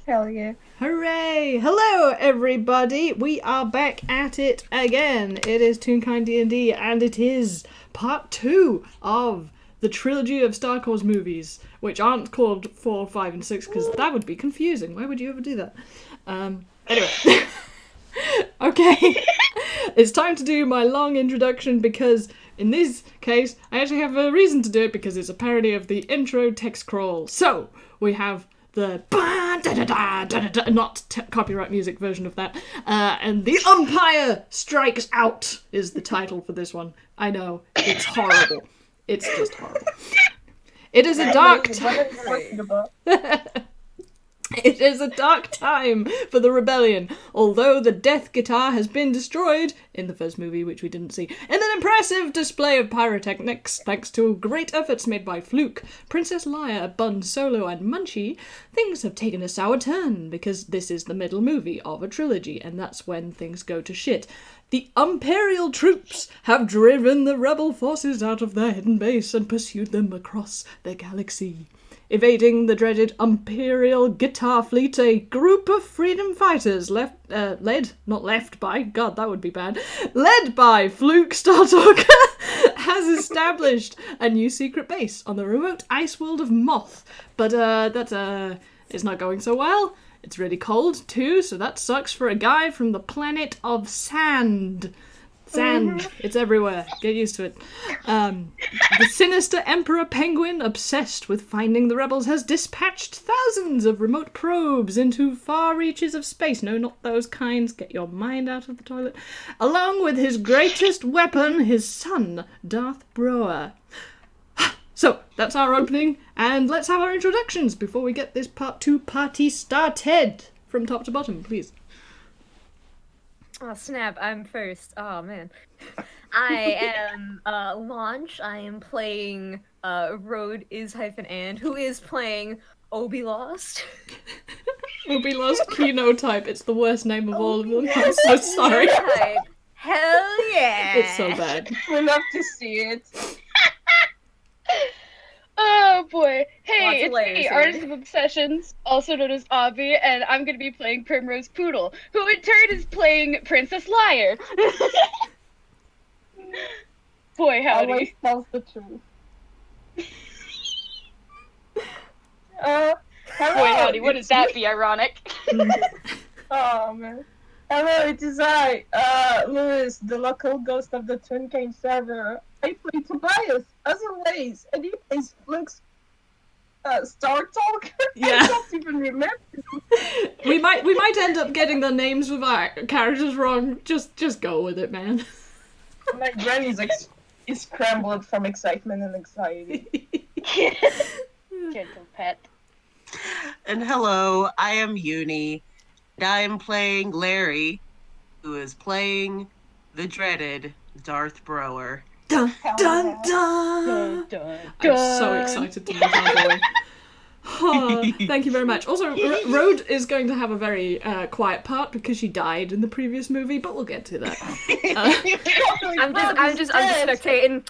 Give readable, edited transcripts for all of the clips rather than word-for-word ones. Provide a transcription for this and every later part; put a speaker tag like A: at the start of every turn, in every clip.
A: Hell yeah.
B: Hooray! Hello, everybody! We are back at it again. It is Toonkind DnD, and it is part 2 of the trilogy of Star Wars movies, which aren't called 4, 5, and 6, because that would be confusing. Why would you ever do that? Anyway. Okay. It's time to do my long introduction, because in this case, I actually have a reason to do it, because it's a parody of the intro text crawl. So, we have the not copyright music version of that, and the Umpire Strikes Out is the title for this one. I know, it's horrible. It's just horrible. It is a dark time. It is a dark time for the rebellion, although the Death Guitar has been destroyed, in the first movie, which we didn't see, in an impressive display of pyrotechnics, thanks to great efforts made by Fluke, Princess Leia, Bun Solo, and Munchie. Things have taken a sour turn, because this is the middle movie of a trilogy, and that's when things go to shit. The Imperial troops have driven the rebel forces out of their hidden base and pursued them across the galaxy. Evading the dreaded Imperial Guitar Fleet, a group of freedom fighters led by Fluke Startalker has established a new secret base on the remote ice world of Moth. But that is not going so well. It's really cold too, so that sucks for a guy from the planet of Sand. It's everywhere. Get used to it. The sinister Emperor Penguin, obsessed with finding the rebels, has dispatched thousands of remote probes into far reaches of space. No, not those kinds. Get your mind out of the toilet. Along with his greatest weapon, his son, Darth Brower. So, that's our opening, and let's have our introductions before we get this part 2 party started. From top to bottom, please.
C: Oh snap, I'm first. Oh man. I am Launch. I am playing Road is -and, who is playing Obby Lost.
B: Obby Lost Keynotype. It's the worst name of all of them. I'm so sorry.
C: Hell yeah!
B: It's so bad.
A: We love to see it.
D: Oh boy. Hey,
C: Lots of
D: it's
C: layers
D: me,
C: here.
D: Artist of Obsessions, also known as Obby, and I'm gonna be playing Primrose Poodle, who in turn is playing Princess Liar. Boy, howdy.
A: Always tells the truth. Hello.
D: Boy, howdy, wouldn't that be ironic?
A: Oh man. Hello, it is I, Luis, the local ghost of the Toonkind server. I play Tobias, as always, and he plays Fluke's Star Talker.
B: Yeah.
A: I don't even remember.
B: We might end up getting the names of our characters wrong. Just go with it, man.
A: My brain is scrambled from excitement and anxiety.
D: Gentle pet.
E: And hello, I am Yuni, and I am playing Larry, who is playing the dreaded Darth Brower.
B: Dun dun dun!
D: Dun, dun,
B: I'm so excited to meet our boy. Oh, thank you very much. Also, Rode is going to have a very quiet part because she died in the previous movie, but we'll get to that.
C: I'm just spectating.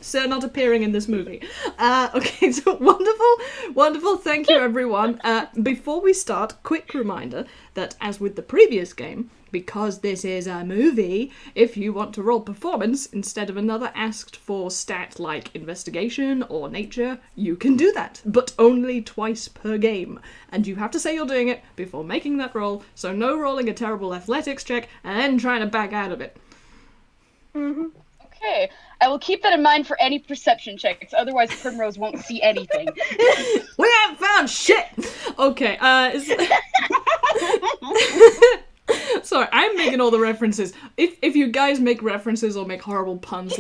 B: So not appearing in this movie. Okay, so wonderful, thank you everyone. Before we start, quick reminder that as with the previous game, because this is a movie, if you want to roll performance instead of another asked for stat like investigation or nature, you can do that, but only twice per game. And you have to say you're doing it before making that roll, so no rolling a terrible athletics check and then trying to back out of it.
D: Okay, I will keep that in mind for any perception checks, otherwise Primrose won't see anything.
B: We haven't found shit! Okay, sorry, I'm making all the references. If you guys make references or make horrible puns,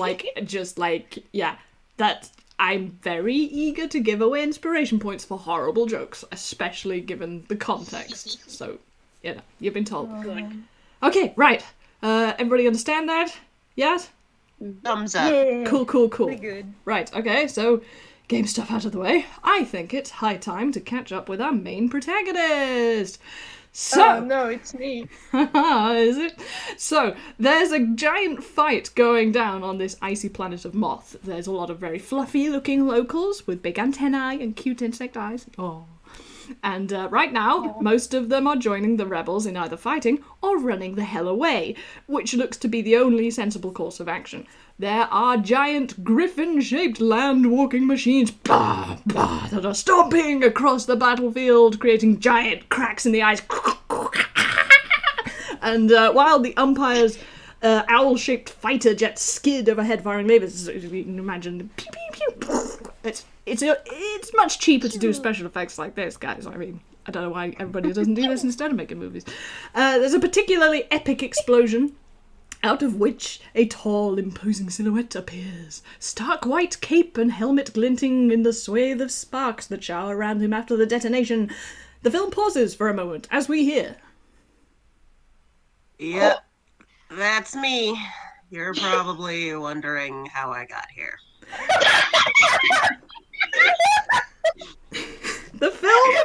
B: that I'm very eager to give away inspiration points for horrible jokes, especially given the context. So, you've been told.
D: Good.
B: Okay, right. Everybody understand that? Yes?
E: Thumbs up.
A: Yeah.
B: Cool.
C: Pretty good.
B: Right, okay, so game stuff out of the way. I think it's high time to catch up with our main protagonist. So,
A: Oh no, it's me.
B: is it? So, there's a giant fight going down on this icy planet of Moth. There's a lot of very fluffy looking locals with big antennae and cute insect eyes. Oh. And right now, most of them are joining the rebels in either fighting or running the hell away, which looks to be the only sensible course of action. There are giant griffin-shaped land-walking machines that are stomping across the battlefield, creating giant cracks in the ice. And while the Umpire's owl-shaped fighter jets skid overhead firing lasers, as you can imagine, pew, pew, pew. It's much cheaper to do special effects like this, guys. I mean, I don't know why everybody doesn't do this instead of making movies. There's a particularly epic explosion, out of which a tall, imposing silhouette appears, stark white cape and helmet glinting in the swathe of sparks that shower around him after the detonation. The film pauses for a moment as we hear.
E: Yep, that's me. You're probably wondering how I got here.
B: The film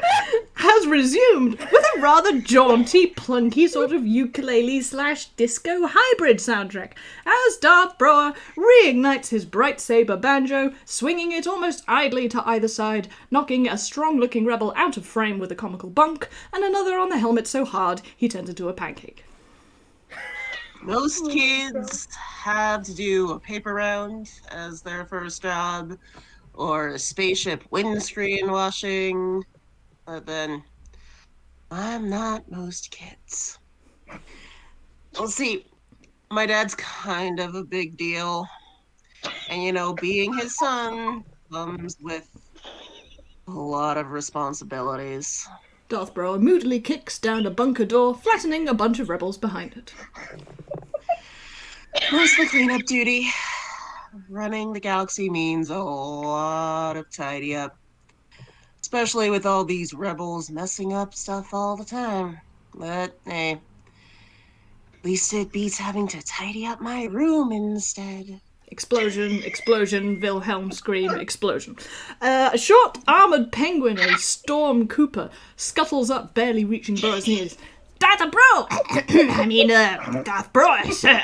B: has resumed with a rather jaunty, plunky sort of ukulele/disco hybrid soundtrack as Darth Brower reignites his bright saber banjo, swinging it almost idly to either side, knocking a strong-looking rebel out of frame with a comical bonk, and another on the helmet so hard he turns into a pancake.
E: Most kids have to do a paper round as their first job, or a spaceship windscreen washing, but then I'm not most kids. Well, see, my dad's kind of a big deal, and you know, being his son comes with a lot of responsibilities.
B: Darth Brower moodily kicks down a bunker door, flattening a bunch of rebels behind it.
E: Mostly cleanup duty. Running the galaxy means a lot of tidy up. Especially with all these rebels messing up stuff all the time. But, hey, at least it beats having to tidy up my room instead.
B: Explosion, explosion, Wilhelm scream, explosion. A short, armoured penguin, a Storm Cooper, scuttles up, barely reaching Bro's knees. Darth Bro! Darth Bro, sir.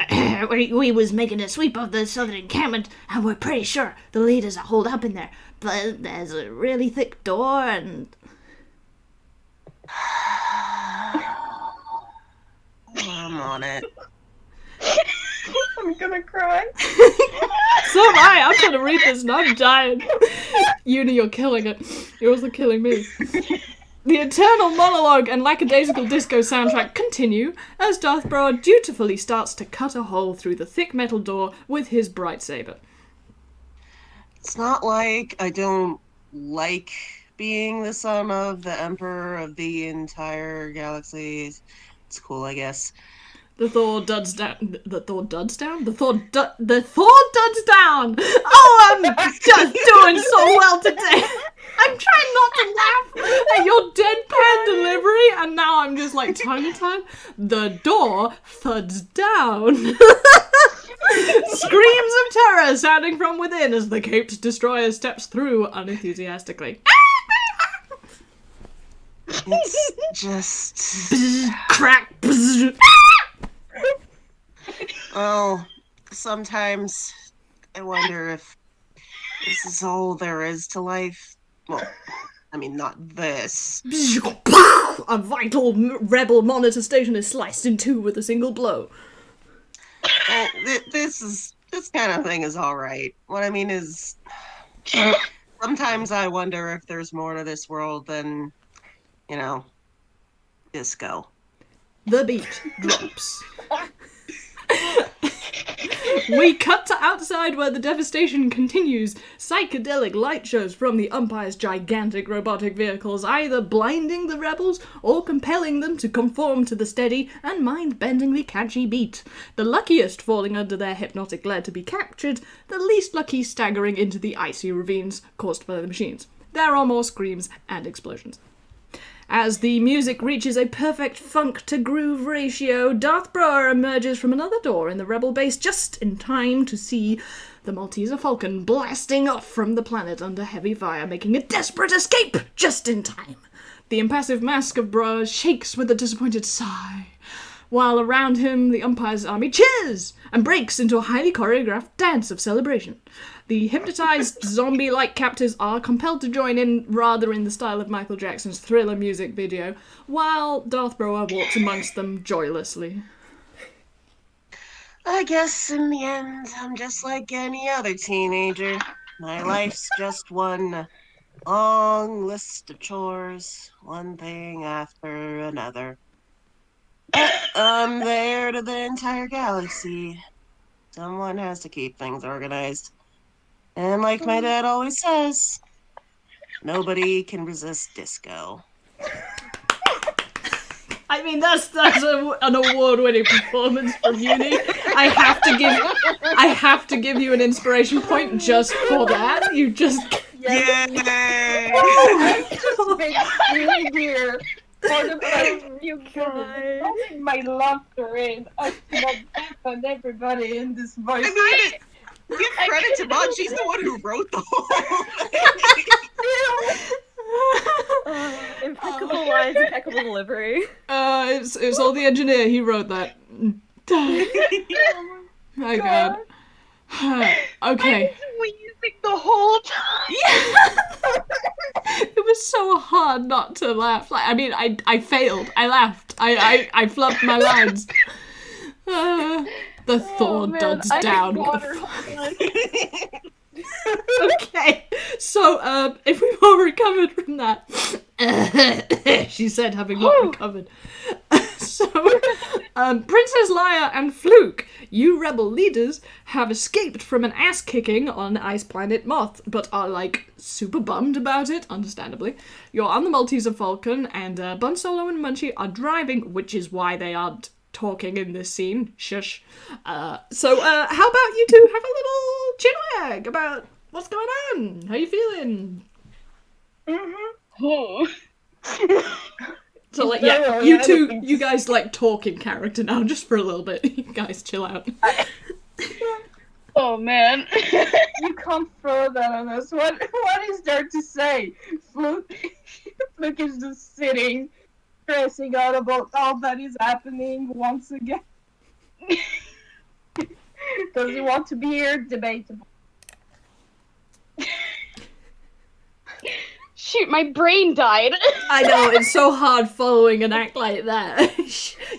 B: We was making a sweep of the southern encampment, and we're pretty sure the leaders are holed up in there. But there's a really thick door, and...
E: I'm on it.
A: I'm gonna cry.
B: So am I. I'm trying to read this and I'm dying. Uni, you're killing it. You're also killing me. The eternal monologue and lackadaisical disco soundtrack continue as Darth Brower dutifully starts to cut a hole through the thick metal door with his bright saber.
E: It's not like I don't like being the son of the emperor of the entire galaxy. It's cool, I guess.
B: The Thor duds down. The Thor duds down? The Thor duds down! Oh, I'm just doing so well today! I'm trying not to laugh at your deadpan delivery, and now I'm just like tongue-tied. The door thuds down. Screams of terror sounding from within as the caped destroyer steps through unenthusiastically.
E: It's just...
B: Crack.
E: Well, sometimes I wonder if this is all there is to life. Well, I mean, not this.
B: A vital rebel monitor station is sliced in two with a single blow.
E: Well, this kind of thing is all right. What I mean is, sometimes I wonder if there's more to this world than, you know, disco.
B: The beat drops. We cut to outside where the devastation continues. Psychedelic light shows from the Umpire's gigantic robotic vehicles, either blinding the rebels or compelling them to conform to the steady and mind-bendingly catchy beat. The luckiest falling under their hypnotic glare to be captured, the least lucky staggering into the icy ravines caused by the machines. There are more screams and explosions. As the music reaches a perfect funk-to-groove ratio, Darth Brower emerges from another door in the rebel base just in time to see the Malteser Falcon blasting off from the planet under heavy fire, making a desperate escape just in time. The impassive mask of Brower shakes with a disappointed sigh. while around him the Umpire's army cheers and breaks into a highly choreographed dance of celebration. The hypnotized zombie-like captors are compelled to join in, rather in the style of Michael Jackson's Thriller music video, while Darth Brower walks amongst them joylessly.
E: I guess in the end, I'm just like any other teenager. My life's just one long list of chores, one thing after another. I'm there to the entire galaxy. Someone has to keep things organized. And like my dad always says, nobody can resist disco.
B: I mean, that's an award-winning performance from Yuni. I have to give you an inspiration point just for that. You just...
E: Yay!
A: I'm just being here for the fact you putting my laughter in. I cannot defend everybody in this voice.
E: I mean, give credit to Bond. She's the one who wrote the whole thing.
C: Impeccable lines, impeccable delivery.
B: It's all the engineer. He wrote that. My God. Okay.
D: I was wheezing the whole time.
B: It was so hard not to laugh. Like, I mean, I failed. I laughed. I flubbed my lines. The Thor duds down. Okay, so if we've all recovered from that, she said, having not recovered. So, Princess Leia and Fluke, you rebel leaders, have escaped from an ass-kicking on Ice Planet Moth, but are, like, super bummed about it, understandably. You're on the Malteser Falcon, and Bun Solo and Munchie are driving, which is why they aren't talking in this scene. Shush. So, how about you two have a little chinwag about what's going on? How you feeling?
D: Oh.
B: So, like, yeah, you two, you guys, like, talk in character now, just for a little bit. You guys chill out.
D: Oh, man.
A: You can't throw that on us. What is there to say? Fluke is just sitting, stressing out about all that is happening once again. Does he want to be here? Debatable.
D: Shoot, my brain died.
B: I know, it's so hard following an act like that.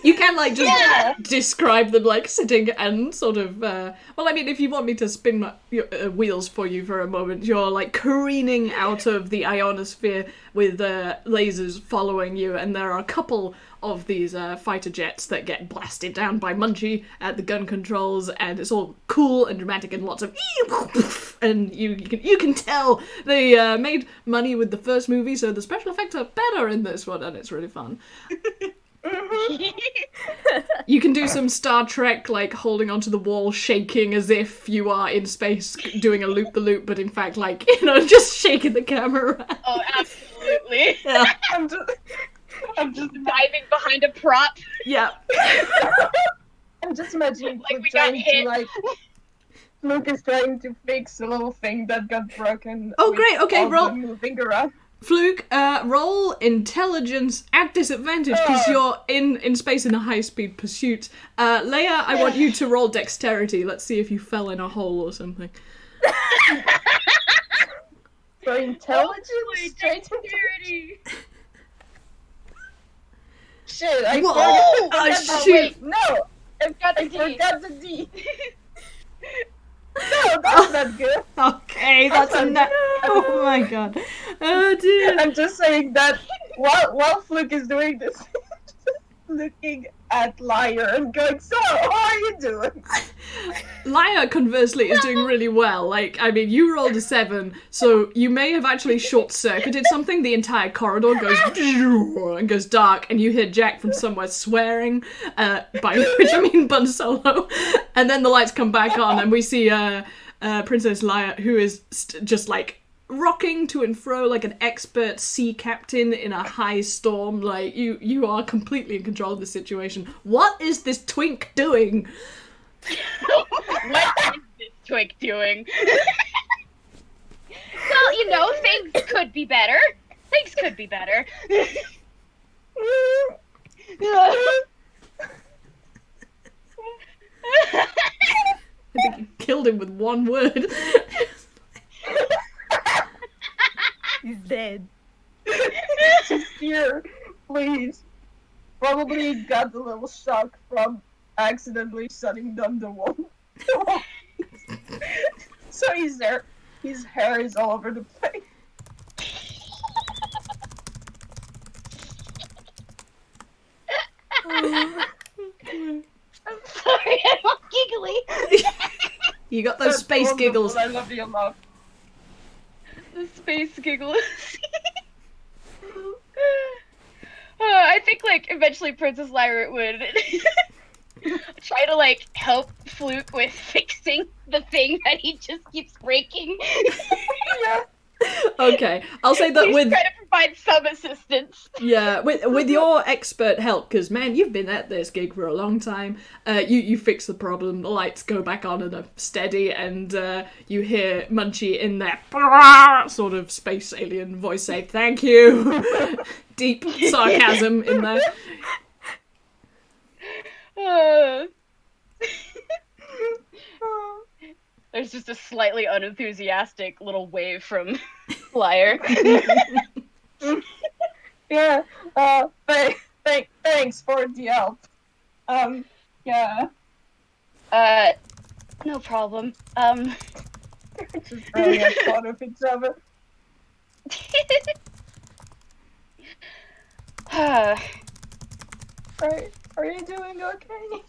B: You can, like, just describe them, like, sitting and sort of, well, I mean, if you want me to spin my wheels for you for a moment, you're, like, careening out of the ionosphere with lasers following you, and there are a couple of these fighter jets that get blasted down by Munchie at the gun controls, and it's all cool and dramatic and lots of and you can tell they made money with the first movie, so the special effects are better in this one, and it's really fun. You can do some Star Trek, like, holding onto the wall, shaking as if you are in space doing a loop-the-loop, but in fact, like, you know, just shaking the camera around.
D: Oh, absolutely.
B: Yeah.
D: I'm just diving behind a prop.
B: Yeah.
A: I'm just imagining
D: Like we got hit.
A: Luke is trying to fix a little thing that got broken.
B: Oh, great. Okay,
A: all
B: roll.
A: the moving around.
B: Fluke, roll intelligence at disadvantage because you're in space in a high-speed pursuit. Leia, I want you to roll dexterity. Let's see if you fell in a hole or something.
A: So intelligence,
D: Dexterity.
A: Shit, I
B: Whoa!
A: forgot.
B: Oh, shoot.
A: Wait, no, I forgot the D. No, that's not good.
B: Okay, that's a net. Oh my god. Oh dear.
A: I'm just saying that while Fluke is doing this, looking at Liar and going, so, how are you doing?
B: Leia, conversely, is doing really well. Like, I mean, you rolled a 7, so you may have actually short-circuited something. The entire corridor goes and goes dark, and you hear Jack from somewhere swearing, by which I mean Bun Solo. And then the lights come back on, and we see Princess Leia, who is just, like, rocking to and fro like an expert sea captain in a high storm. Like, you are completely in control of the situation. What is this twink doing?
D: What is this twink doing? Well, you know, things could be better.
B: killed him with one word.
C: He's dead.
A: Just here, please. Probably got a little shock from accidentally shutting down the wall. So he's there. His hair is all over the place.
D: I'm sorry, I'm all giggly.
B: You got those space
A: Wonderful,
B: giggles.
A: I love you a lot.
D: The space giggles. I think like eventually Princess Lyra would try to like help Fluke with fixing the thing that he just keeps breaking.
A: Yeah.
B: Okay, I'll say that
D: He's
B: with
D: trying to provide some assistance.
B: yeah, with your expert help, because man, you've been at this gig for a long time. You fix the problem, the lights go back on and are steady, and you hear Munchie in there sort of space alien voice say "thank you," deep sarcasm in there.
D: There's just a slightly unenthusiastic little wave from Liar.
A: Yeah. Thanks for the help. Yeah.
D: No problem.
A: Just really had fun of each other. Are you doing okay?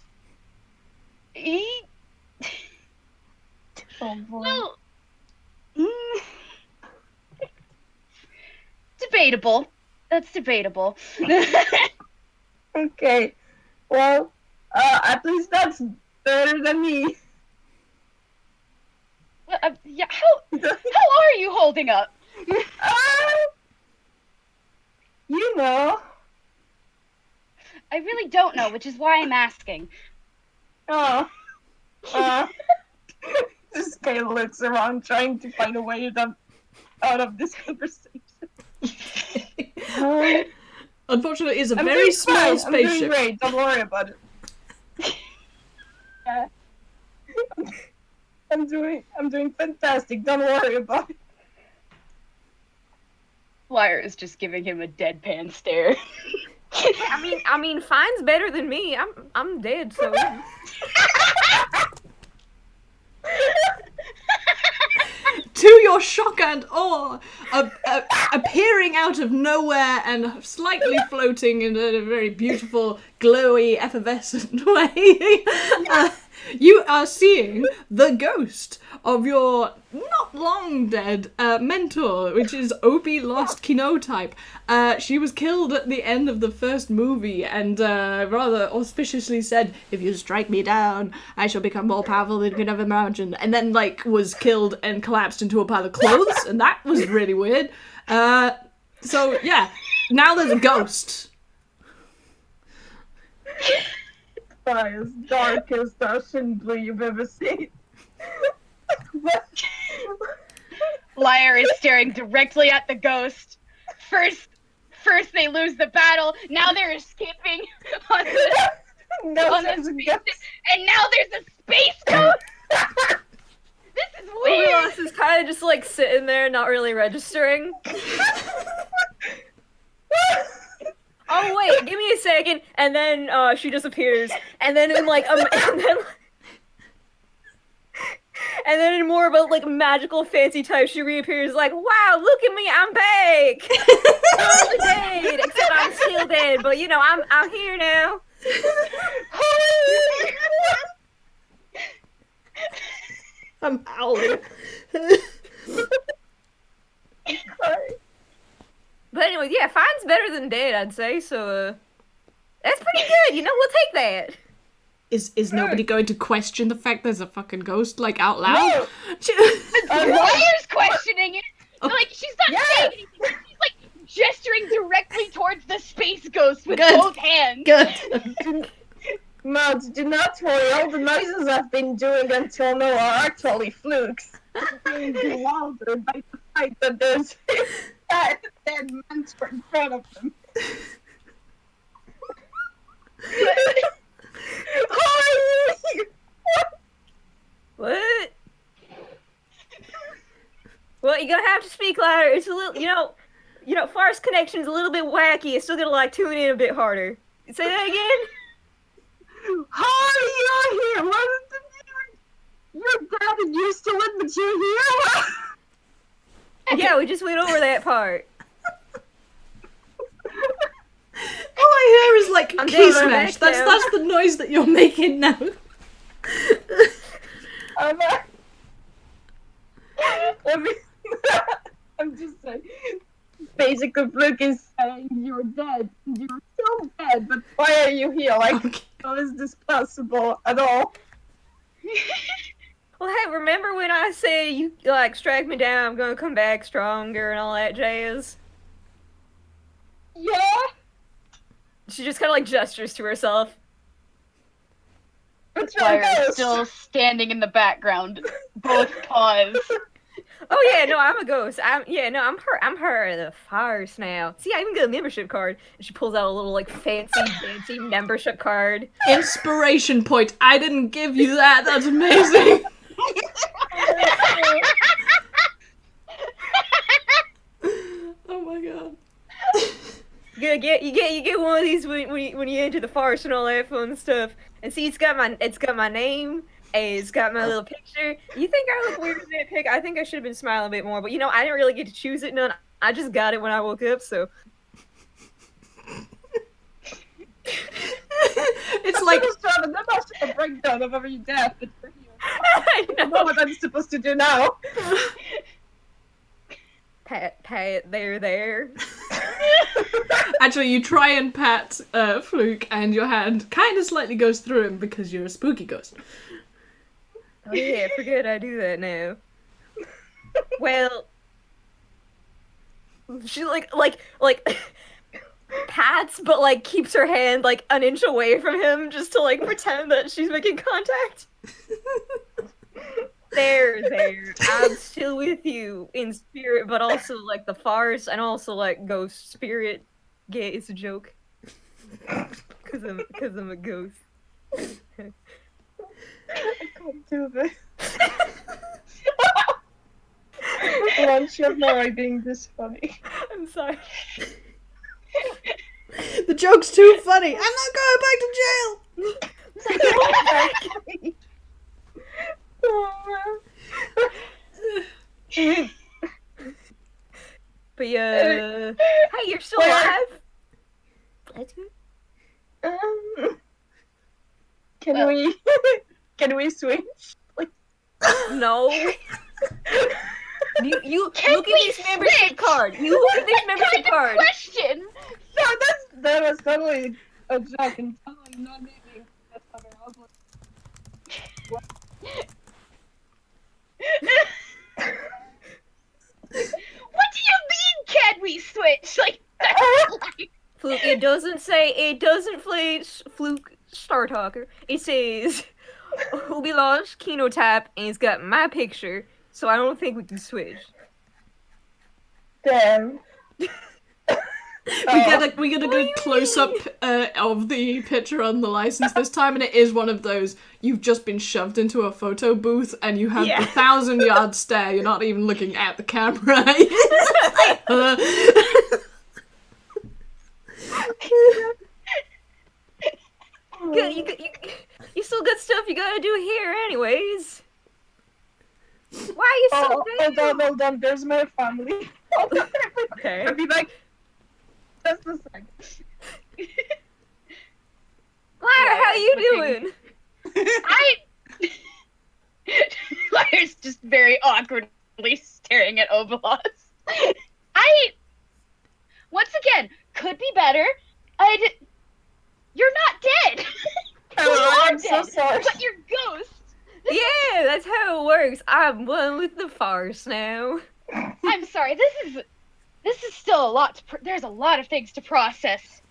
A: Oh boy.
D: Well, debatable. That's debatable.
A: Okay. Well, at least that's better than me.
D: Yeah, how are you holding up?
A: You know.
D: I really don't know, which is why I'm asking.
A: This guy looks around trying to find a way out of this conversation.
B: Unfortunately, it's a
A: I'm
B: very
A: doing
B: small
A: fine. I'm doing
B: spaceship.
A: great. Don't worry about it. Yeah. I'm doing fantastic. Don't worry about it.
D: Liar is just giving him a deadpan stare.
C: I mean, fine's better than me. I'm dead, so.
B: To your shock and awe, appearing out of nowhere and slightly floating in a very beautiful, glowy, effervescent way, you are seeing the ghost of your not long dead mentor, which is Obby Lost Kinotype. She was killed at the end of the first movie and rather auspiciously said, "If you strike me down, I shall become more powerful than you can ever imagine," and then like was killed and collapsed into a pile of clothes, and that was really weird. So yeah, now there's a ghost.
A: As darkest ocean blue you've ever seen.
D: Liar is staring directly at the ghost. First they lose the battle. Now they're escaping on the space, and now there's a space ghost. This is weird.
C: Luis is kind of just like sitting there, not really registering. Oh wait, give me a second, and then she disappears, and then in like and then in more about like magical fancy type, she reappears like, "Wow, look at me, I'm back! I'm dead, except I'm still dead, but you know, I'm here now."
B: I'm howling.
C: But anyway, yeah, fine's better than dead, I'd say. So that's pretty good. You know, we'll take that.
B: Is nobody going to question the fact there's a fucking ghost, like, out loud?
D: Liar's questioning it. Like, she's not saying anything. She's like gesturing directly towards the space ghost with both hands.
B: Good.
A: No, do not worry. All the noises I've been doing until now are actually flukes. Being bewildered by the fact that there's that dead monster in front of them.
C: What? you're gonna have to speak louder. It's a little, Farce connection's a little bit wacky. You still gotta like tune in a bit harder. Say that again.
A: Hi, you're here. What is the Your dad and you still in, but you're here.
C: Yeah, we just went over that part.
B: All I hear is like
C: I'm
B: key
C: doing my
B: smash.
C: best
B: That's
C: now.
B: the noise that you're making now.
A: Let me. I'm just saying. Basically, Luke is saying you're dead. You're still dead, but why are you here? Like,
B: Okay.
A: how is this possible at all?
C: Well, hey, remember when I said you like strike me down, I'm gonna come back stronger and all that jazz?
A: Yeah.
C: She just kind of like gestures to herself.
A: But you're
D: Fire
A: a
D: is
A: ghost.
D: still standing in the background. Both paws.
C: Oh yeah, no, I'm a ghost. I'm her the farce now. See, I even got a membership card. And she pulls out a little like fancy membership card.
B: Inspiration point. I didn't give you that. That's amazing. Oh my god.
C: You get one of these when you enter the farce and all that fun stuff. And see, it's got my name. And it's got my little picture. You think I look weird in that pic? I think I should have been smiling a bit more. But I didn't really get to choose it. None. I just got it when I woke up. So
B: It's like
A: that must be a breakdown of every death. But you're here.
C: I
A: I don't know
C: know.
A: what I'm supposed to do now.
C: Pat, there.
B: actually you try and pat Fluke, and your hand kind of slightly goes through him because you're a spooky ghost.
C: Oh yeah, forget I do that now. Well, she like pats, but like keeps her hand like an inch away from him just to like pretend that she's making contact. There. I'm still with you in spirit, but also like the farce, and also like ghost spirit. Gay is a joke. Cause I'm a ghost.
A: I can't do this. Lunch of my being this funny.
C: I'm sorry.
B: The joke's too funny. I'm not going back to jail.
C: But yeah, hey, you're still alive. That's good.
A: Can we switch? Like,
C: No. You
D: Can
C: look at
D: we
C: this membership
D: switch?
C: card. You look at this
D: What
C: membership
D: kind of
C: card.
D: question?
A: no, that was totally a joke and totally not meaning that's how they're all
D: What do you mean, can we switch? Like,
C: Fluke, it doesn't Fluke Star Talker. It says Obby launched Kino Tap and it's got my picture, so I don't think we can switch.
A: Damn.
B: We get a good close up of the picture on the license this time, and it is one of those you've just been shoved into a photo booth and you have
C: Yeah.
B: the 1,000-yard stare. You're not even looking at the camera.
C: You still got stuff you gotta do here, anyways. Why are you so down?
A: Hold on, there's my family.
C: Okay.
A: I'll be back. Just a sec.
C: Lyra, how you doing?
D: Lyra's just very awkwardly staring at Obolos. Once again, could be better. You're not dead.
A: Oh,
D: You are
A: I'm so
D: dead,
A: sorry.
D: but you're ghost.
C: Yeah, that's how it works. I'm one with the farce now.
D: I'm sorry. This is still a lot. There's a lot of things to process.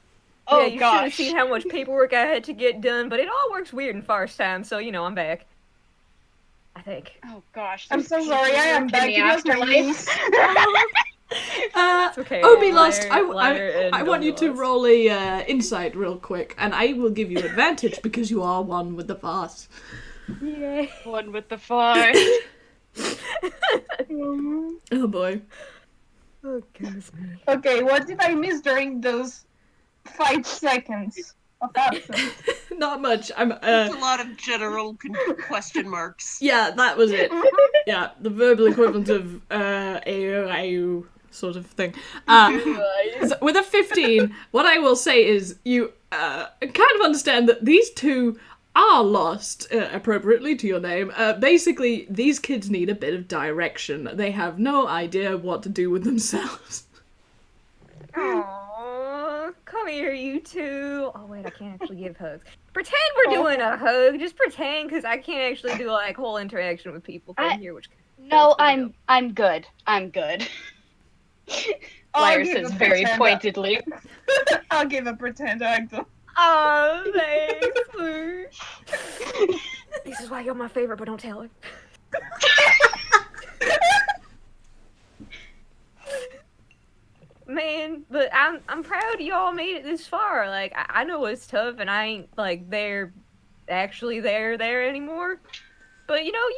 D: Oh
C: Yeah, you should have
D: gosh.
C: seen how much paperwork I had to get done, but it all works weird in farce time, so I'm back. I think.
D: Oh gosh.
A: I'm
D: there's
A: so sorry, I am
D: paperwork
A: back.
D: in
A: It
D: the
A: was my
D: afterlife.
A: niece.
C: It's okay.
B: Obi lost.
C: Lyra
B: I
C: and
B: want you
C: Obi
B: to
C: lost.
B: roll a insight real quick, and I will give you advantage because you are one with the farce.
C: Yay.
D: One with the farce.
B: Oh boy.
C: Oh goodness me.
A: Okay, what did I miss during those 5 seconds of absence?
B: Not much.
E: It's a lot of general question marks.
B: Yeah, that was it. Yeah, the verbal equivalent of AU sort of thing. So with a 15, what I will say is you kind of understand that these two are lost, appropriately to your name. Basically, these kids need a bit of direction. They have no idea what to do with themselves.
C: Aww, come here, you two. Oh wait, I can't actually give hugs. Pretend we're doing a hug. Just pretend, because I can't actually do like whole interaction with people from here. Which
D: No, I'm good. I'm good. Liar says very pointedly.
A: I'll give a pretend hug though.
C: Oh, thanks. This is why you're my favorite, but don't tell her. Man, but I'm proud y'all made it this far. Like I know it's tough, and I ain't like there anymore. But you know,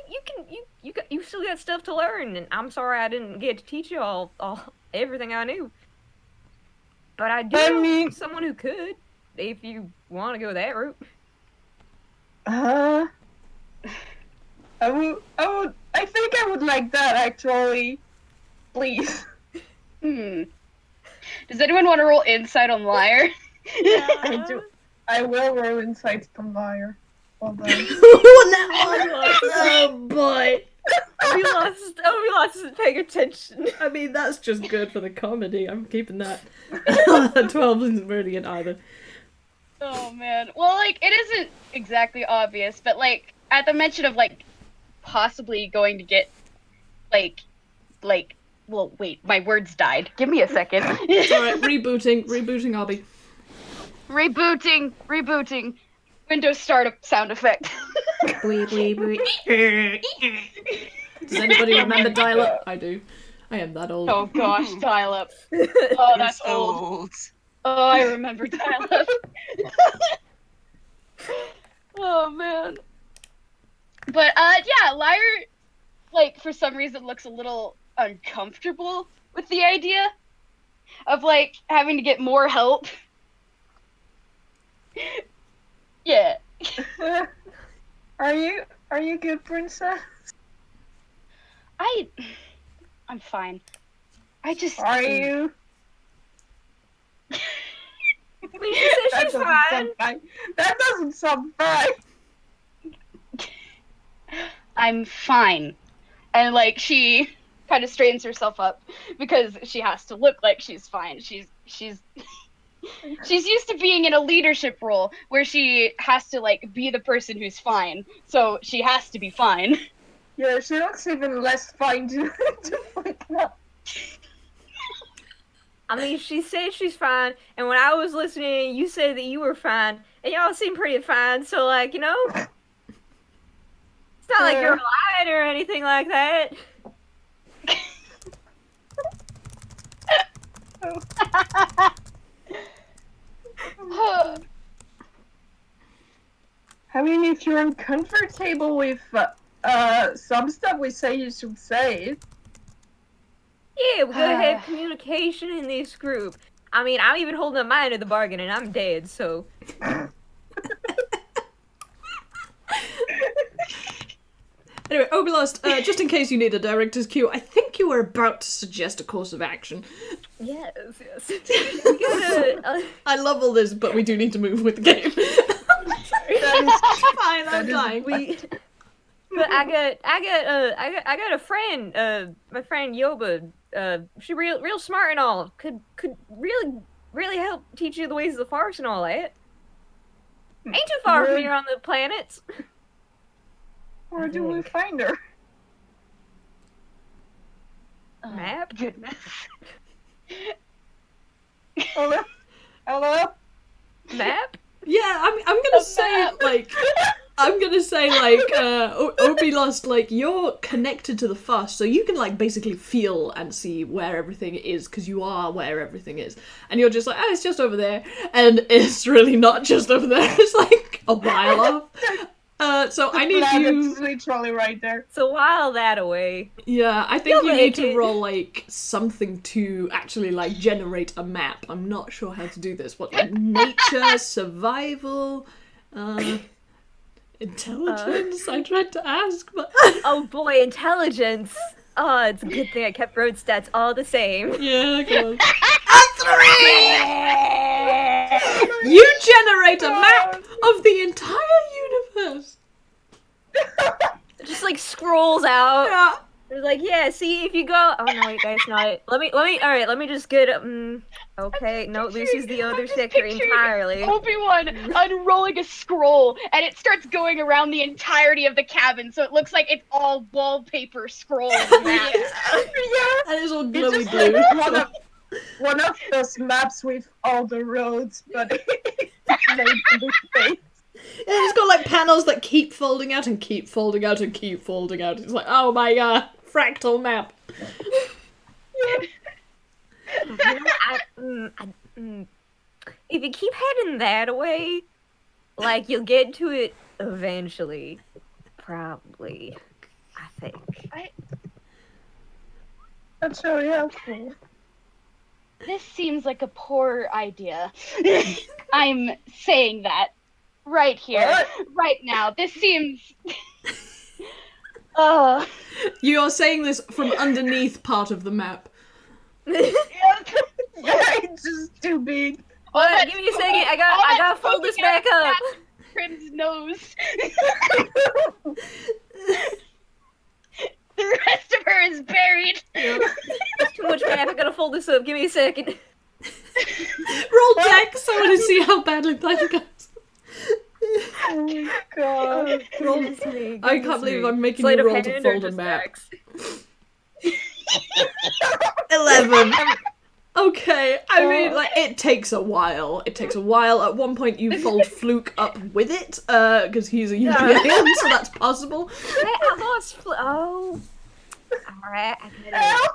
C: you still got stuff to learn, and I'm sorry I didn't get to teach you all everything I knew. But I do know someone who could, if you want to go that route.
A: I think I would like that actually. Please.
D: Does anyone want to roll insight on Liar?
A: I do. I will roll insights from Liar. Hold on.
B: Oh boy.
C: We lost isn't paying attention.
B: I mean, that's just good for the comedy. I'm keeping that. 12 isn't brilliant either.
D: Oh man. Well, like, it isn't exactly obvious, but like, at the mention of like, possibly going to get, like, well, wait, my words died. Give me a second.
B: Alright, rebooting Obby.
D: Rebooting. Windows startup sound effect.
B: Does anybody remember dial-up? I do. I am that old.
D: Oh gosh, dial-up. Oh, that's
E: so
D: old. Oh, I remember dial-up. Oh man. But yeah, Liar, like, for some reason looks a little uncomfortable with the idea of like having to get more help. Yeah.
A: Are you good, princess?
D: I'm fine. I just
A: Are you?
C: She's fine.
A: That doesn't sound fine.
D: I'm fine. And like she kind of straightens herself up because she has to look like she's fine. She's used to being in a leadership role where she has to like be the person who's fine. So she has to be fine.
A: Yeah, she looks even less fine to freak out.
C: I mean, she said she's fine, and when I was listening, you said that you were fine, and y'all seem pretty fine, so, like, you know, it's not like you're lying or anything like that.
A: I mean, if you're uncomfortable with some stuff we say, you should say it.
C: Yeah, we gotta have communication in this group. I mean, I'm even holding up my end of the bargain, and I'm dead, so...
B: Anyway, Oblast, just in case you need a director's cue, I think you were about to suggest a course of action.
C: Yes. We gotta...
B: I love all this, but we do need to move with the game. Fine, I'm dying.
C: But I got a friend, my friend Yoba. She real smart and all. Could really help teach you the ways of the Force and all that. Ain't too far from here on the planets.
A: Where do we find her?
C: Map?
D: Goodness.
A: Hello?
C: Map?
B: Yeah, I'm gonna say, like, Obi Lost, like, you're connected to the Force, so you can, like, basically feel and see where everything is, because you are where everything is. And you're just like, oh, it's just over there. And it's really not just over there, it's, like, a while off. So I need
A: Glad
B: you.
A: it's literally right there.
C: So while that away,
B: Yeah, I think
C: You'll
B: you need
C: make
B: to
C: it.
B: roll like something to actually like generate a map. I'm not sure how to do this. What, like nature, survival, intelligence? I tried to ask, but
C: oh boy, intelligence. Oh, it's a good thing I kept road stats all the same.
B: yeah, go on. You generate a map of the entire universe.
C: It just like scrolls out.
B: Yeah.
C: It's like, yeah, see if you go. Oh no, wait, that's not it. Let me. All right, let me just get. Okay, no, this is the other sector entirely.
D: Obi-Wan unrolling a scroll, and it starts going around the entirety of the cabin, so it looks like it's all wallpaper scrolls.
A: Yeah.
B: And it's all
A: It's
B: glowy
A: just
B: blue.
A: like one of those maps with all the roads, but it's made to be fake.
B: And it's got like panels that keep folding out and keep folding out and keep folding out. It's like, oh my god, fractal map.
C: If you keep heading that way, like you'll get to it eventually. Probably. I think.
A: That's really helpful.
D: This seems like a poor idea. I'm saying that right here, right now. This seems.
B: You're saying this from underneath part of the map.
A: Yeah, it's just too big.
C: Hold on, give me a second. I gotta fold this back up.
D: Crim's nose. The rest of her is buried.
C: There's too much map. I gotta fold this up. Give me a second.
B: Roll dex, I want to see how badly that goes.
A: Oh my god.
B: Roll. I can't believe I'm making
C: Sleight
B: you
C: of
B: roll to
C: hand or
B: fold a
C: just
B: map.
C: X?
B: 11. Okay, I mean, like, it takes a while. It takes a while. At one point, you fold Fluke up with it, because he's a UPA, so that's possible.
C: I lost. Oh. Alright, I get it.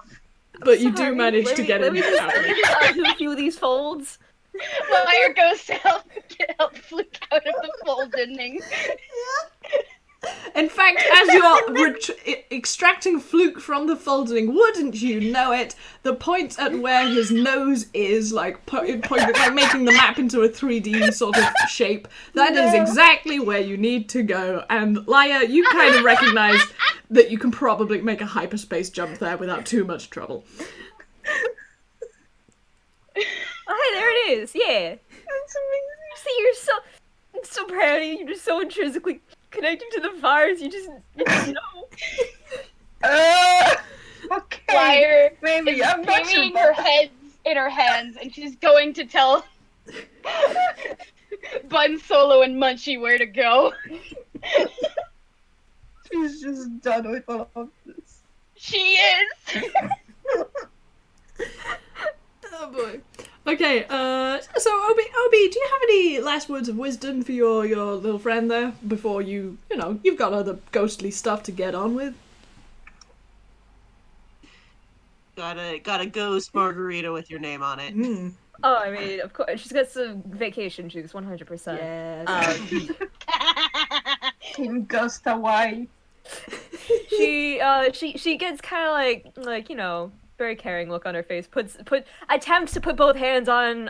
B: But you do
C: Sorry,
B: manage
C: let
B: to
C: me-
B: get
C: let
B: it
C: me just-
B: out.
C: let me just undo a few of these folds.
D: Liar goes to help Fluke out of the fold ending.
B: In fact, as you're extracting Fluke from the folding, wouldn't you know it, the point at where his nose is, like, like making the map into a 3D sort of shape, that is exactly where you need to go. And Leia, you kind of recognize that you can probably make a hyperspace jump there without too much trouble.
C: Oh, hey, there it is. Yeah.
A: That's amazing.
C: See, I'm so proud of you. You're just so intrinsically connected to the virus. You just know.
A: Okay.
D: Liar
A: Maybe
D: is
A: I'm not sure.
D: banging her head in her hands, and she's going to tell Bun, Solo, and Munchie where to go.
A: She's just done with all of this.
D: She is.
B: Oh boy. Okay, so Obby, do you have any last words of wisdom for your little friend there before you've got other ghostly stuff to get on with?
E: Got a ghost margarita with your name on it.
B: Mm.
C: Oh, I mean, of course, she's got some vacation juice, 100%.
B: Yes.
A: Team Ghost Hawaii.
C: She gets kind of like very caring look on her face. Attempts to put both hands on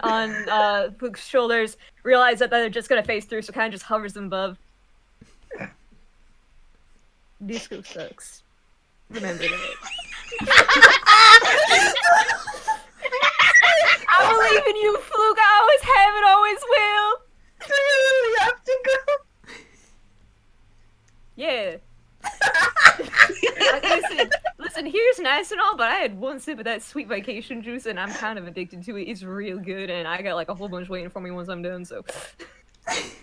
C: Luke's shoulders. Realize that they're just gonna face through, so kind of just hovers them above. Disco sucks. Remember that. I believe in you, Fluke. I always have and always will.
A: Do you really have to go?
C: Yeah. Listen, here's nice and all, but I had one sip of that sweet vacation juice and I'm kind of addicted to it. It's real good and I got like a whole bunch waiting for me once I'm done, so.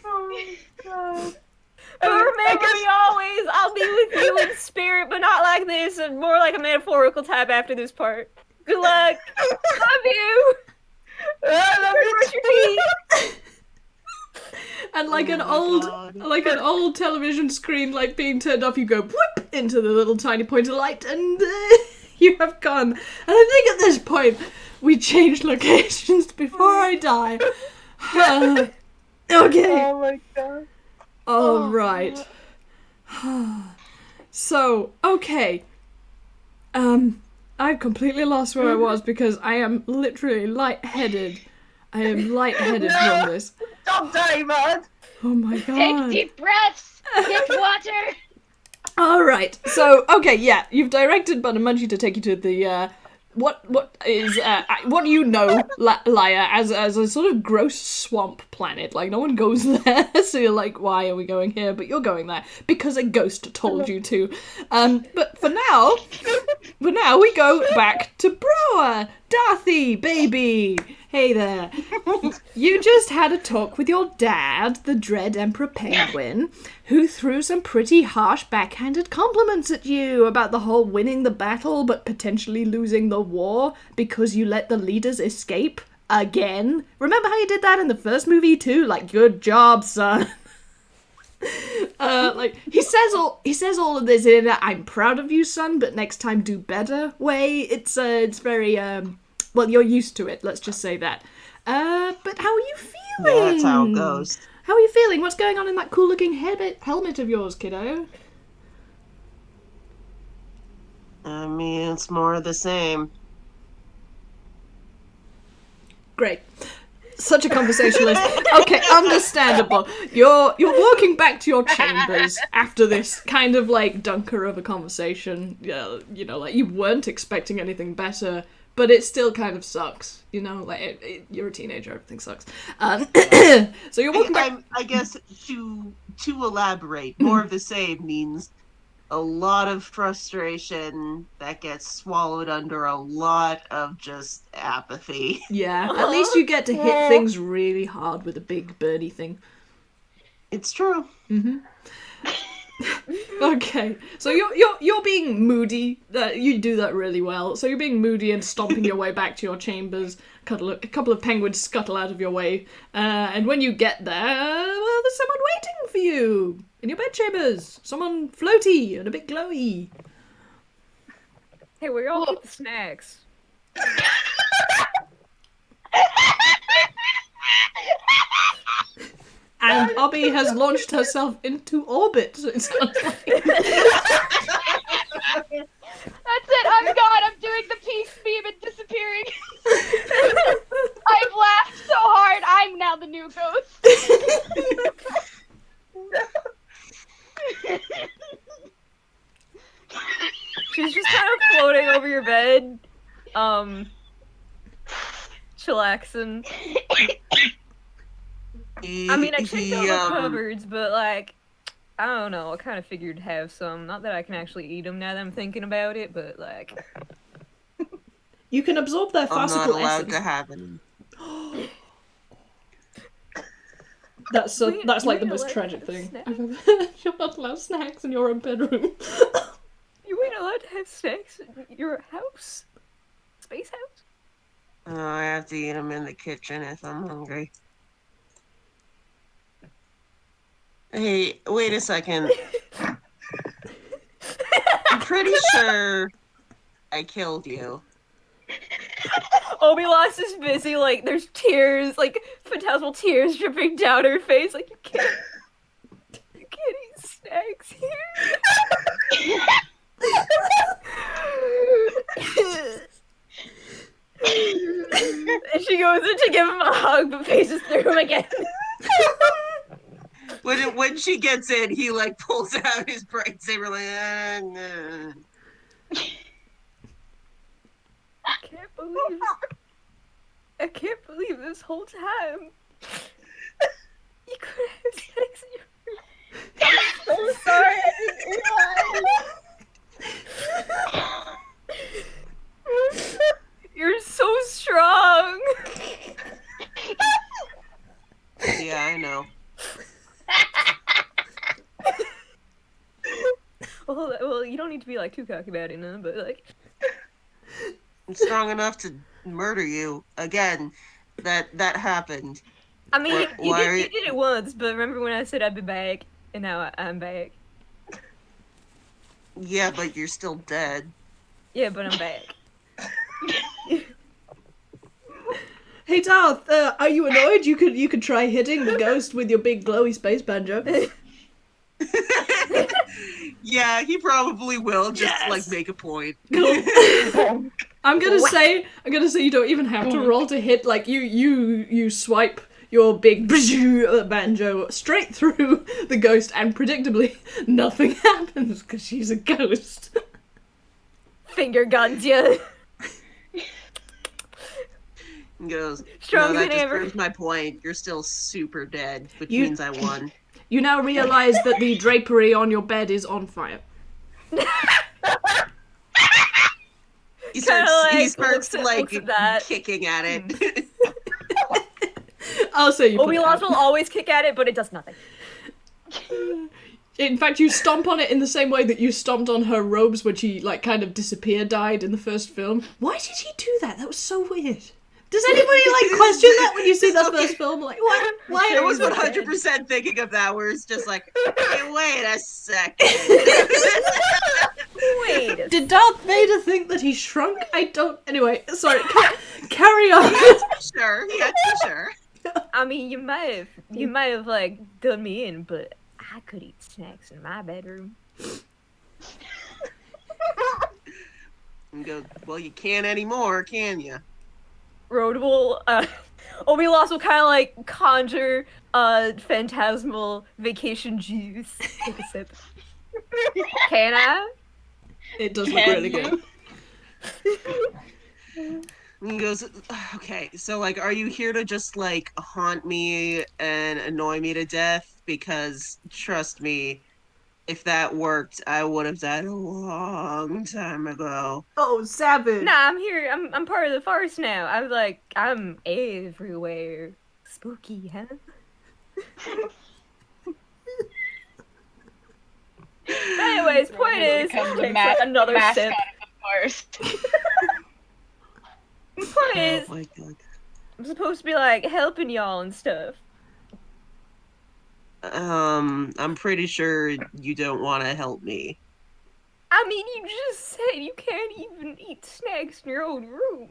A: Oh my god.
C: But remember me always, I'll be with you in spirit, but not like this, and more like a metaphorical type after this part. Good luck. Love you.
A: I love you
C: Brush your teeth.
B: And like
E: Oh
B: an
E: my God.
B: old television screen like being turned off, you go whoop into the little tiny point of light, and you have gone. And I think at this point we change locations before I die. Okay.
A: Oh my god.
B: All right. So, okay. I've completely lost where I was because I am literally lightheaded. I am lightheaded from this.
A: Don't die, man.
B: Oh my
D: Take
B: god.
D: deep breaths. Get water.
B: Alright, so, okay, yeah, you've directed Buttamunchi to take you to the, what do you know, Leia, as a sort of gross swamp planet. Like, no one goes there, so you're like, why are we going here? But you're going there because a ghost told you to. But for now, we go back to Broa. Darthy, baby! Hey there. You just had a talk with your dad, the Dread Emperor Penguin, who threw some pretty harsh backhanded compliments at you about the whole winning the battle but potentially losing the war because you let the leaders escape again. Remember how you did that in the first movie too? Like, good job, son. Like, he says all of this in a "I'm proud of you, son, but next time do better" way. It's very well, you're used to it, let's just say that. But how are you feeling?
E: Yeah, that's how it goes.
B: How are you feeling? What's going on in that cool looking helmet of yours, kiddo?
E: I mean, it's more of the same.
B: Great. Such a conversationalist. Okay, understandable. You're walking back to your chambers after this kind of like dunker of a conversation. You know, like you weren't expecting anything better, but it still kind of sucks. You know, like you're a teenager, everything sucks. So you're walking back.
E: I guess to elaborate, more of the same means a lot of frustration that gets swallowed under a lot of just apathy.
B: Yeah, at least you get to hit things really hard with a big birdie thing.
E: It's true.
B: Mm-hmm. Okay, so you're being moody. You do that really well. So you're being moody and stomping your way back to your chambers. A couple of penguins scuttle out of your way, and when you get there, well, there's someone waiting for you in your bedchambers. Someone floaty and a bit glowy.
C: Hey, where y'all keep the snacks?
B: And Obby has launched herself into orbit. So it sounds like.
D: That's it. I'm gone. I'm doing the peace beam and disappearing. I've laughed so hard. I'm now the new ghost.
C: She's just kind of floating over your bed, chillaxing. I mean, I checked out the cupboards, but like, I don't know. I kind of figured to have some. Not that I can actually eat them now that I'm thinking about it, but like,
B: you can absorb their
E: I'm
B: farcical
E: not allowed
B: essence.
E: to have any.
B: That's like the most tragic thing I've ever heard. You're not allowed snacks in your own bedroom.
C: You ain't allowed to have snacks in your house? Space house?
E: Oh, I have to eat them in the kitchen if I'm hungry. Hey, wait a second. I'm pretty sure I killed you.
C: Obi-Wan is busy, like, there's tears, like, phantasmal tears dripping down her face, like, you can't eat snacks here. And she goes in to give him a hug, but faces through him again.
E: When she gets in, he like pulls out his lightsaber like. Nah.
C: I can't believe this whole time you could have sex in your room.
A: I'm so sorry, I didn't realize.
C: You're so strong.
E: Yeah, I know.
C: Well, you don't need to be like too cocky about it, no, but like.
E: I'm strong enough to murder you again. That happened.
C: I mean, you
E: Why
C: did it once, but remember when I said I'd be back, and now I'm back.
E: Yeah, but you're still dead.
C: Yeah, but I'm back.
B: Hey Darth, are you annoyed? You could try hitting the ghost with your big glowy space banjo.
E: Yeah, he probably will just
B: Yes!
E: like make a point.
B: I'm gonna say you don't even have to roll to hit. Like you swipe your big banjo straight through the ghost, and predictably nothing happens because she's a ghost.
C: Finger guns you.
E: He goes,
C: Stronger
E: no, that
C: than
E: just
C: ever.
E: proves my point. You're still super dead, which
B: You-
E: means I won.
B: You now realize that the drapery on your bed is on fire.
E: He
C: Kinda
E: starts
C: looks at that.
E: kicking at it.
B: I'll say you put
C: Obi
B: it
C: Wan
B: out.
C: will always kick at it, but it does nothing.
B: In fact, you stomp on it in the same way that you stomped on her robes when she, like, kind of died in the first film. Why did he do that? That was so weird. Does anybody, like, question that when you see the first film? Like, what? Why?
E: I was 100% thinking of that, where it's just like, hey, wait a second.
C: Wait.
B: Did Darth Vader think that he shrunk? I don't... Anyway, sorry. Carry on.
E: Sure, yeah, sure.
C: I mean, you might have like done me in, but I could eat snacks in my bedroom.
E: And go, well, you can't anymore, can you?
C: Road will, Obi-Wan will kind of like conjure phantasmal vacation juice. Take a sip. Can I?
B: It does look really good.
E: And he goes, okay, so, like, are you here to just, like, haunt me and annoy me to death? Because, trust me, if that worked, I would have died a long time ago.
B: Oh, savage.
C: Nah, I'm here. I'm part of the farce now. I'm everywhere. Spooky, huh? Anyways, point is,
D: Become the
C: takes, like, another
D: mascot
C: sip.
D: of the forest.
C: Point is,
E: Oh my god.
C: I'm supposed to be like helping y'all and stuff.
E: I'm pretty sure you don't want to help me.
C: I mean, you just said you can't even eat snacks in your own room.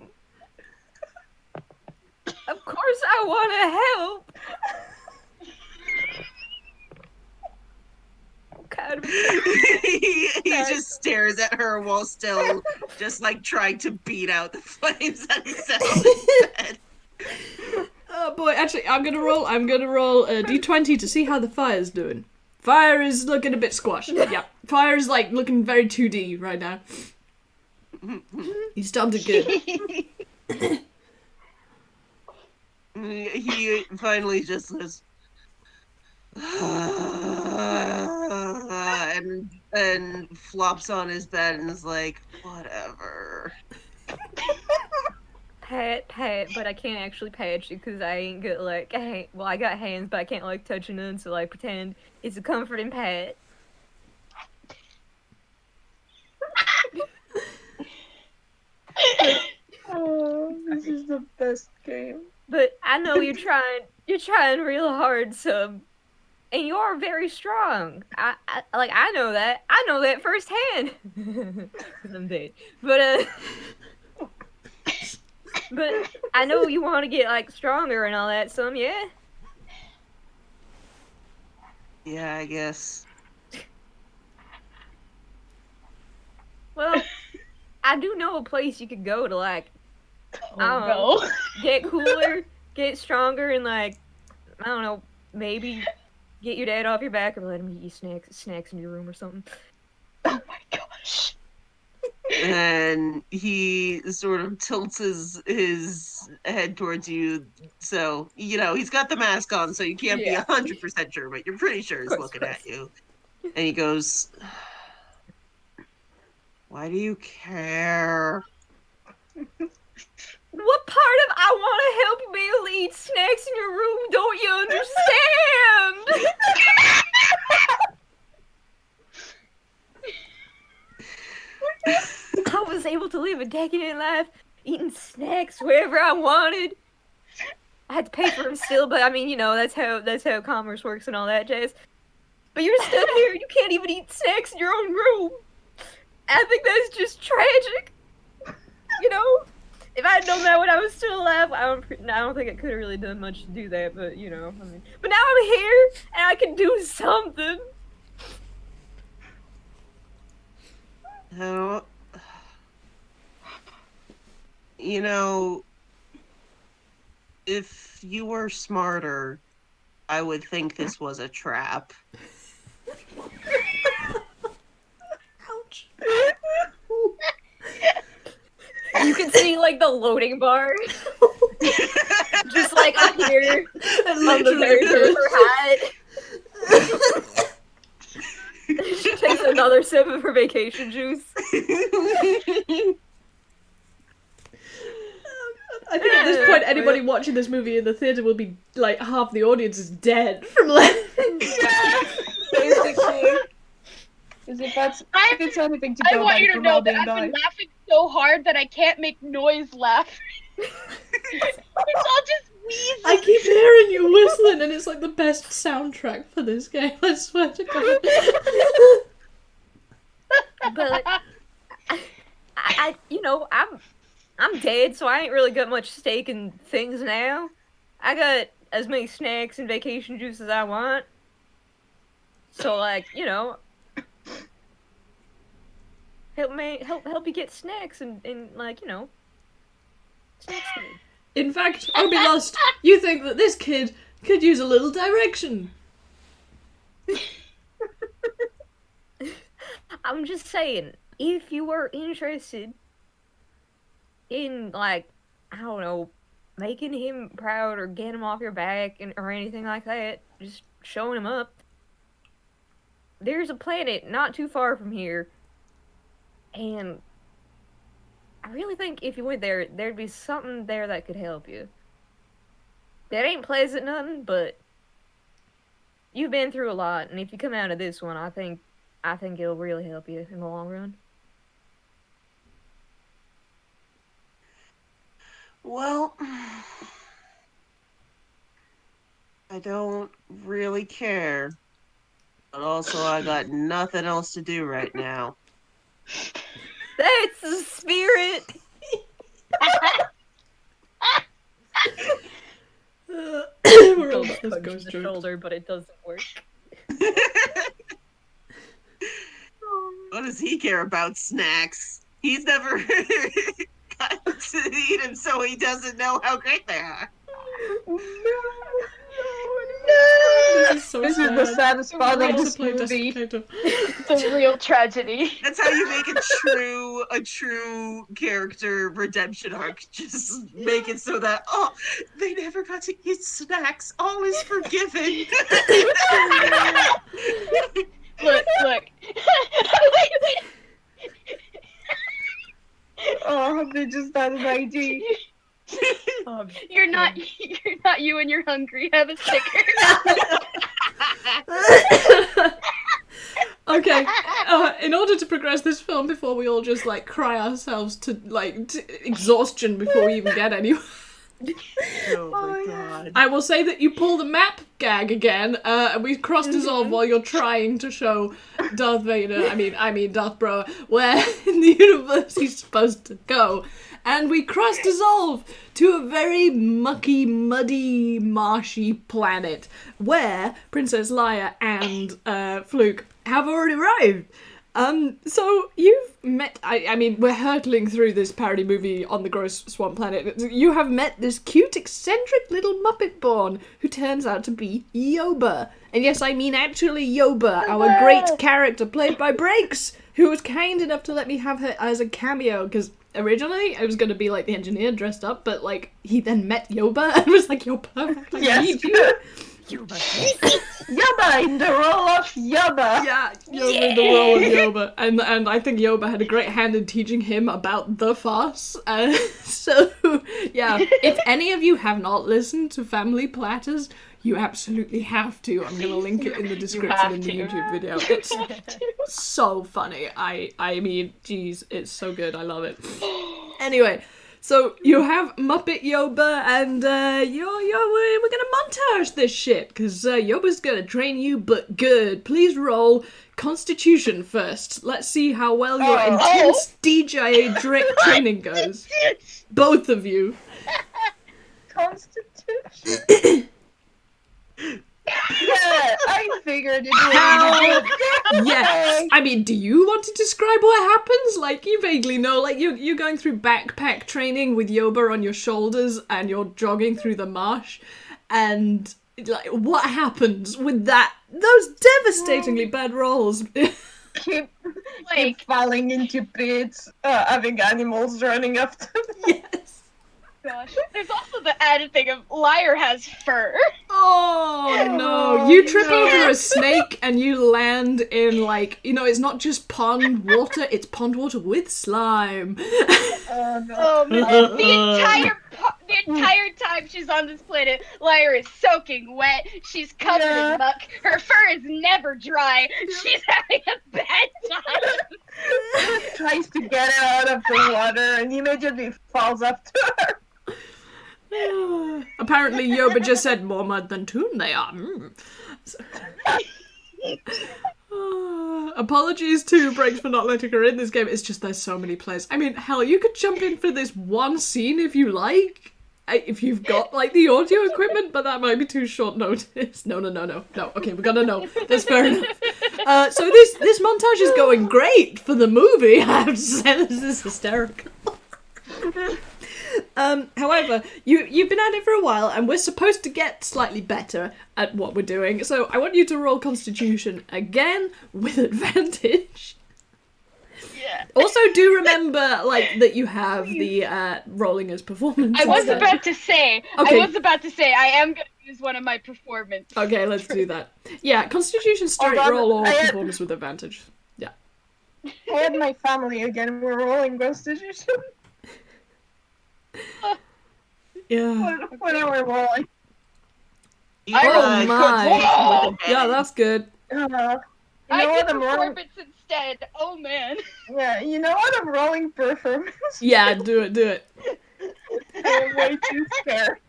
C: Of course I want to help. Kind of.
E: he just stares at her while still just, like, trying to beat out the flames that he set on his bed.
B: Oh boy, actually, I'm gonna roll a d20 to see how the fire's doing. Fire is looking a bit squashed. Yeah, fire is, like, looking very 2D right now. He's starting to good.
E: He finally just says, and flops on his bed and is like, whatever.
C: Pat, but I can't actually pat you because I ain't got like, I got hands, but I can't like touching them, so like pretend it's a comforting pat.
A: Oh, this is the best game.
C: But I know you're trying real hard, so, and you are very strong. I know that firsthand. 'Cause I'm dead. But I know you want to get like stronger and all that. Some, yeah.
E: Yeah, I guess.
C: Well, I do know a place you could go to like, I don't know,
D: Oh,
C: get cooler, get stronger, and like, I don't know, maybe get your dad off your back or let him eat you snacks in your room or something.
D: oh my gosh.
E: And he sort of tilts his head towards you, so, you know, he's got the mask on, so you can't
C: Yeah.
E: be 100% sure, but you're pretty sure he's
C: Course,
E: looking
C: course.
E: at you. And he goes, why do you care?
C: What part of I want to help you be able to eat snacks in your room don't you understand? I was able to live a decadent life, eating snacks wherever I wanted. I had to pay for them still, but I mean, you know, that's how commerce works and all that jazz. But you're stuck here, you can't even eat snacks in your own room. I think that's just tragic. You know? If I had known that when I was still alive, I don't think I could have really done much to do that, but you know, I mean. But now I'm here, and I can do something.
E: Oh, you know, if you were smarter, I would think this was a trap.
B: Ouch.
C: You can see like the loading bar, just like up here on the very tip of her hat. She takes another sip of her vacation juice.
B: I think at this point, anybody watching this movie in the theater will be like half the audience is dead from laughing.
A: Yeah, basically. Because if it's anything to
D: I
A: go
D: want
A: by
D: you to
A: from
D: know
A: Obby
D: that
A: and
D: I've been
A: Luis.
D: laughing so hard that I can't make noise laugh. It's all just wheezing.
B: I keep hearing you whistling, and it's like the best soundtrack for this game. I swear to God.
C: But I you know, I'm dead, so I ain't really got much stake in things now. I got as many snacks and vacation juice as I want. So like, you know, help you get snacks and like, you know, snacks to me.
B: In fact, Obby Lost, you think that this kid could use a little direction.
C: I'm just saying, if you were interested in, like, I don't know, making him proud or getting him off your back or anything like that, just showing him up, there's a planet not too far from here, and I really think if you went there, there'd be something there that could help you. That ain't pleasant nothing, but you've been through a lot, and if you come out of this one, I think it'll really help you in the long run.
E: Well, I don't really care. But also, I got nothing else to do right now.
C: That's the spirit!
B: We're all about this
C: Punch in
B: ghost
C: the
B: joke.
C: shoulder, but it doesn't work.
E: What does he care about snacks? He's never got to eat them, so he doesn't know how great they are.
B: This is so
A: This
B: sad.
A: is the saddest part
B: I
A: of
B: also
A: this
B: play Desperate
A: movie.
B: Potato.
D: The real tragedy.
E: That's how you make a true character redemption arc. Just make it so that they never got to eat snacks. All is forgiven.
D: Look.
A: Oh, they just had an ID.
D: You're not you and you're hungry. Have a sticker.
B: Okay, in order to progress this film before we all just like cry ourselves to exhaustion before we even get anywhere,
E: Oh my god.
B: I will say that you pull the map gag again, and we cross dissolve while you're trying to show Darth Vader, I mean Darth Bro, where in the universe he's supposed to go. And we cross dissolve to a very mucky, muddy, marshy planet where Princess Leia and Fluke have already arrived. So you've met, I mean, we're hurtling through this parody movie on the gross swamp planet. You have met this cute, eccentric little Muppet born who turns out to be Yoba. And yes, I mean actually Yoba, our great character played by Breaks, who was kind enough to let me have her as a cameo, because originally I was going to be like the engineer dressed up, but like he then met Yoba and was like, you're perfect, I need you.
A: Yoba in the role of Yoba.
B: Yeah, Yoba in the role of Yoba. And I think Yoba had a great hand in teaching him about the farce. So, yeah, if any of you have not listened to Family Platters, you absolutely have to. I'm going to link it in the description in the YouTube video. It's so funny. I mean, geez, it's so good. I love it. Anyway, so you have Muppet Yoba, and we're gonna montage this shit, because Yoba's gonna train you, but good. Please roll Constitution first. Let's see how well your intense DJ training goes. Both of you.
A: Constitution. Yeah, I figured it
B: Hell
A: out.
B: yes. I mean, do you want to describe what happens? Like, you vaguely know, like, you're going through backpack training with Yoba on your shoulders, and you're jogging through the marsh, and, like, what happens with those devastatingly bad rolls?
A: Keep falling into pits, having animals running after them.
B: Yes.
D: Gosh. There's also the added thing of Liar has fur.
B: Oh no, you trip over a snake and you land in, like, you know, it's not just pond water, it's pond water with slime.
A: Oh no.
D: Oh man, the entire time she's on this planet, Liar is soaking wet, she's covered in muck, her fur is never dry, she's having a bad time.
A: Tries to get it out of the water and immediately falls after her.
B: Apparently Yoba just said more mud than Toon they are. Apologies to Breaks for not letting her in this game. It's just there's so many players. I mean, hell, you could jump in for this one scene if you like. If you've got, like, the audio equipment, but that might be too short notice. No. Okay, we gotta know. That's fair enough. So this montage is going great for the movie. I have to say, this is hysterical. However, you've been at it for a while, and we're supposed to get slightly better at what we're doing, so I want you to roll Constitution again with advantage.
D: Yeah.
B: Also, do remember, like, that you have the rolling as performance.
D: I was about to say, I am gonna use one of my performance.
B: Okay, let's do that. Yeah, Constitution straight roll or performance with advantage. Yeah.
A: I had my family again. We're rolling Constitution.
B: Yeah.
A: When are we rolling?
B: Oh my. Yeah, that's good.
D: I did performance instead. Oh man.
A: Yeah, you know what? I'm rolling performance.
B: Yeah, do it.
A: I'm way too scared.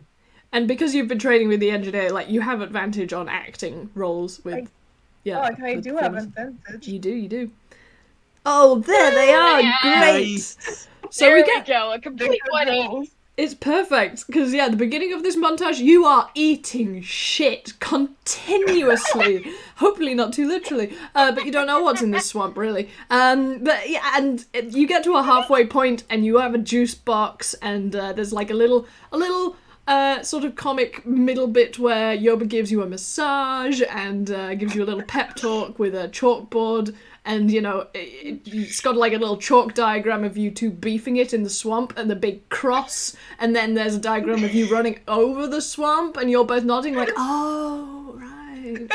B: And because you've been training with the engineer, like, you have advantage on acting roles with.
A: I do have advantage.
B: You do. Oh, there they are. Great. So
D: there
B: we get
D: go. A complete 180.
B: It's perfect, because, the beginning of this montage, you are eating shit continuously. Hopefully not too literally, but you don't know what's in this swamp, really. But yeah, and you get to a halfway point, and you have a juice box, and there's, like, a little sort of comic middle bit where Yoba gives you a massage, and gives you a little pep talk with a chalkboard. And, you know, it's got, like, a little chalk diagram of you two beefing it in the swamp and the big cross. And then there's a diagram of you running over the swamp and you're both nodding like, oh, right.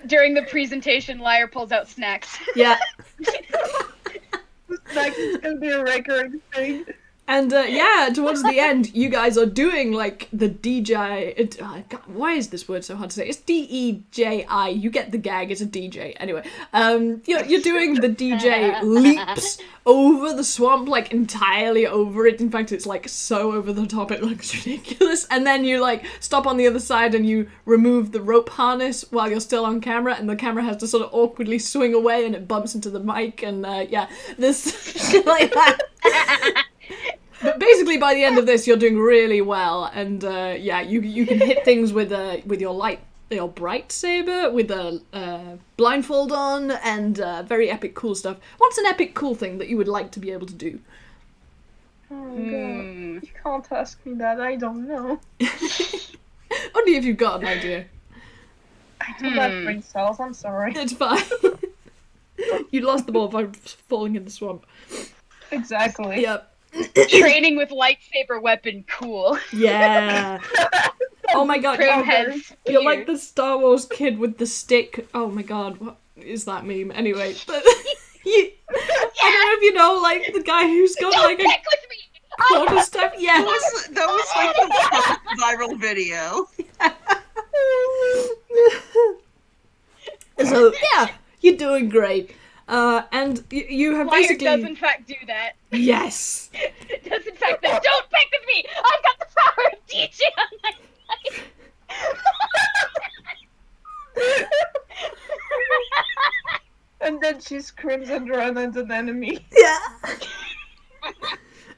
D: During the presentation, Liar pulls out snacks.
B: Yeah.
A: Snacks is going to be a recurring thing.
B: And, towards the end, you guys are doing, like, the DJ... God, why is this word so hard to say? It's D-E-J-I. You get the gag, it's a DJ. Anyway, you're doing the DJ leaps over the swamp, like, entirely over it. In fact, it's, like, so over the top it looks ridiculous. And then you, like, stop on the other side and you remove the rope harness while you're still on camera, and the camera has to sort of awkwardly swing away and it bumps into the mic, and, this shit like that. But basically, by the end of this, you're doing really well, and you can hit things with your bright saber, with a blindfold on, and very epic cool stuff. What's an epic cool thing that you would like to be able to do?
A: Oh god, you can't ask me that. I don't know.
B: Only if you've got an idea.
A: I don't have brain cells. I'm sorry.
B: It's fine. You lost the ball by falling in the swamp.
A: Exactly.
B: Yep.
D: Training with lightsaber weapon, cool.
B: Yeah. Oh my god, you're like the Star Wars kid with the stick. Oh my god, what is that meme? Anyway, but I don't know if you know, like, the guy who's got like a quarter staff. Yeah,
E: that was like the viral video.
B: So yeah, you're doing great. And you have
D: Liar
B: basically...
D: does in fact do that.
B: Yes!
D: Does in fact that. Don't pick with me! I've got the power of DJ on my side!
A: And then she screams and runs into an enemy.
B: Yeah!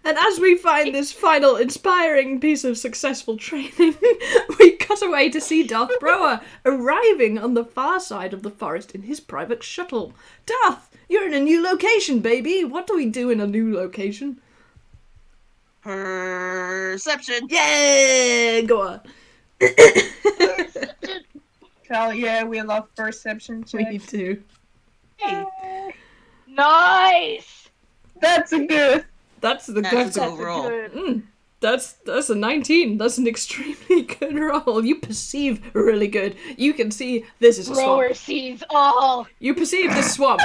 B: And as we find this final inspiring piece of successful training, we cut away to see Darth Brower arriving on the far side of the forest in his private shuttle. Darth, you're in a new location, baby. What do we do in a new location?
E: Perception.
B: Yeah, go on.
A: Hell yeah, we love perception checks.
B: We do.
D: Nice.
A: That's a good.
B: That's the
E: That's
B: good.
E: overall.
B: That's a 19. That's an extremely good roll. You perceive really good. You can see this is a
D: Thrower
B: swamp.
D: sees all.
B: You perceive this swamp.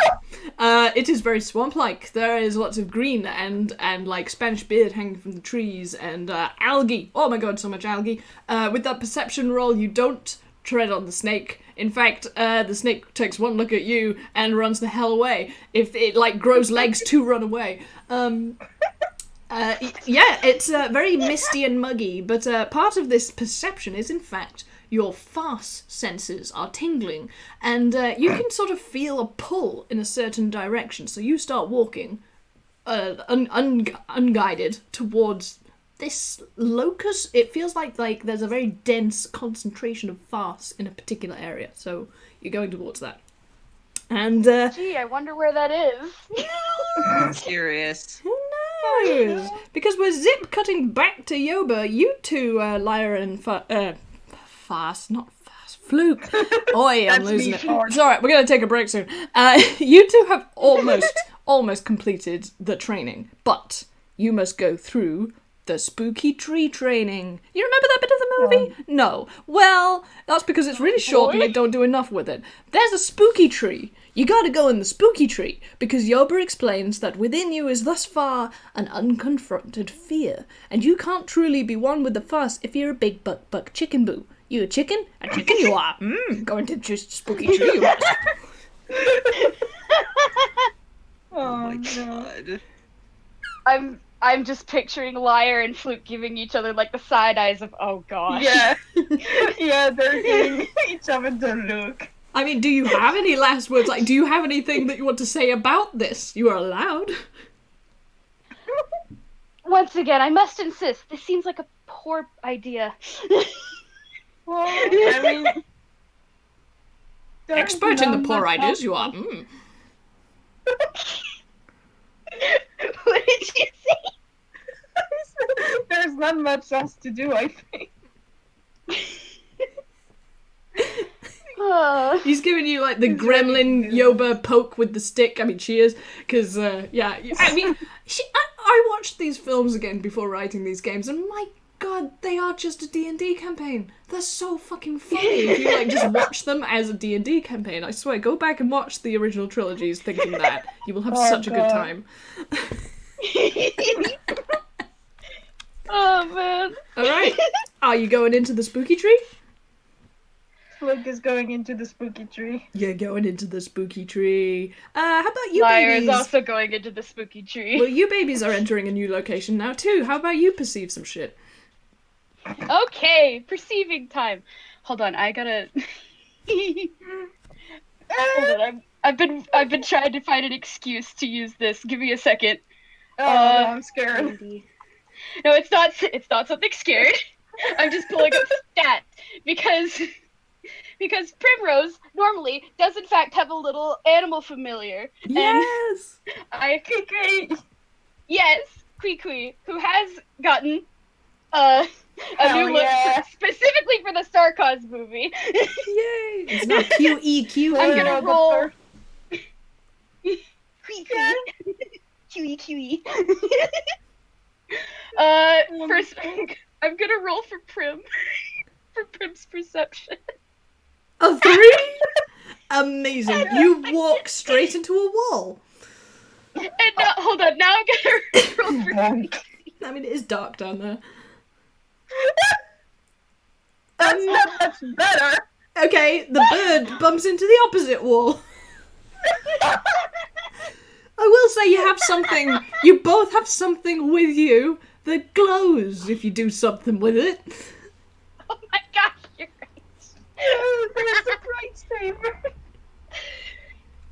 B: It is very swamp-like. There is lots of green and like Spanish beard hanging from the trees and algae. Oh my god, so much algae. With that perception roll, you don't tread on the snake. In fact, the snake takes one look at you and runs the hell away. If it like grows legs to run away. Yeah, it's very misty and muggy, but part of this perception is, in fact, your farce senses are tingling, and you can sort of feel a pull in a certain direction, so you start walking unguided towards this locus. It feels like there's a very dense concentration of farce in a particular area, so you're going towards that. And,
D: Gee, I wonder where that is.
E: I'm curious.
B: who knows? Because we're zip cutting back to Yoba. You two, Lyra and Fast, not Fast, Fluke. Oi, I'm
A: That's
B: losing
A: me,
B: it.
A: George.
B: It's alright, we're gonna take a break soon. You two have almost completed the training, but you must go through the spooky tree training. You remember that bit of the movie? No. Well, that's because it's really short and they don't do enough with it. There's a spooky tree. You gotta go in the spooky tree, because Yoba explains that within you is thus far an unconfronted fear, and you can't truly be one with the fuss if you're a big buck chicken boo. You a chicken? A chicken you are. Going to the spooky tree you must.
E: Oh my god.
D: I'm just picturing Liar and Fluke giving each other like the side eyes of oh god.
A: Yeah. Yeah, they're giving each other the look.
B: I mean, do you have any last words? Like, do you have anything that you want to say about this? You are allowed.
D: Once again, I must insist, this seems like a poor idea.
A: Well, I mean... there's
B: Expert in the
A: not
B: poor
A: much
B: ideas
A: else-
B: you are.
D: What did you say?
A: There's not much else to do, I think.
B: He's giving you like the gremlin Yoba poke with the stick. I mean, she is, because yeah. I mean, I watched these films again before writing these games, and my god, they are just a D&D campaign. They're so fucking funny if you like just watch them as a D&D campaign. I swear, go back and watch the original trilogies thinking that. You will have such a good
A: God.
B: time.
D: Oh man.
B: Alright, are you going into the spooky tree?
A: Fluke is going into the spooky tree.
B: You're going into the spooky tree. How about you
D: Liar
B: babies?
D: is also going into the spooky tree.
B: Well, you babies are entering a new location now too. How about you perceive some shit?
D: Okay, perceiving time. Hold on, I gotta. Hold on, I've been trying to find an excuse to use this. Give me a second.
A: Oh, no, I'm scared.
D: No, it's not. It's not something scared. I'm just pulling up stats because Primrose normally does in fact have a little animal familiar.
B: Yes.
D: And
A: Kiki!
D: yes, Kui, who has gotten a
A: Hell
D: new look
A: yeah.
D: specifically for the CAWS movie.
B: Yay. It's not QEQ.
D: I'm gonna
A: the
D: roll.
A: fur-
D: Kui. First, I'm gonna roll for Prim. For Prim's perception.
B: A 3? Amazing. You walk straight into a wall.
D: And now, hold on, now I'm gonna roll for
A: Bonk.
B: I mean, it is dark down there.
A: That's not much better.
B: Okay, the bird bumps into the opposite wall. I will say you both have something with you that glows if you do something with it.
D: Oh my gosh, you're
A: There's the bright saber.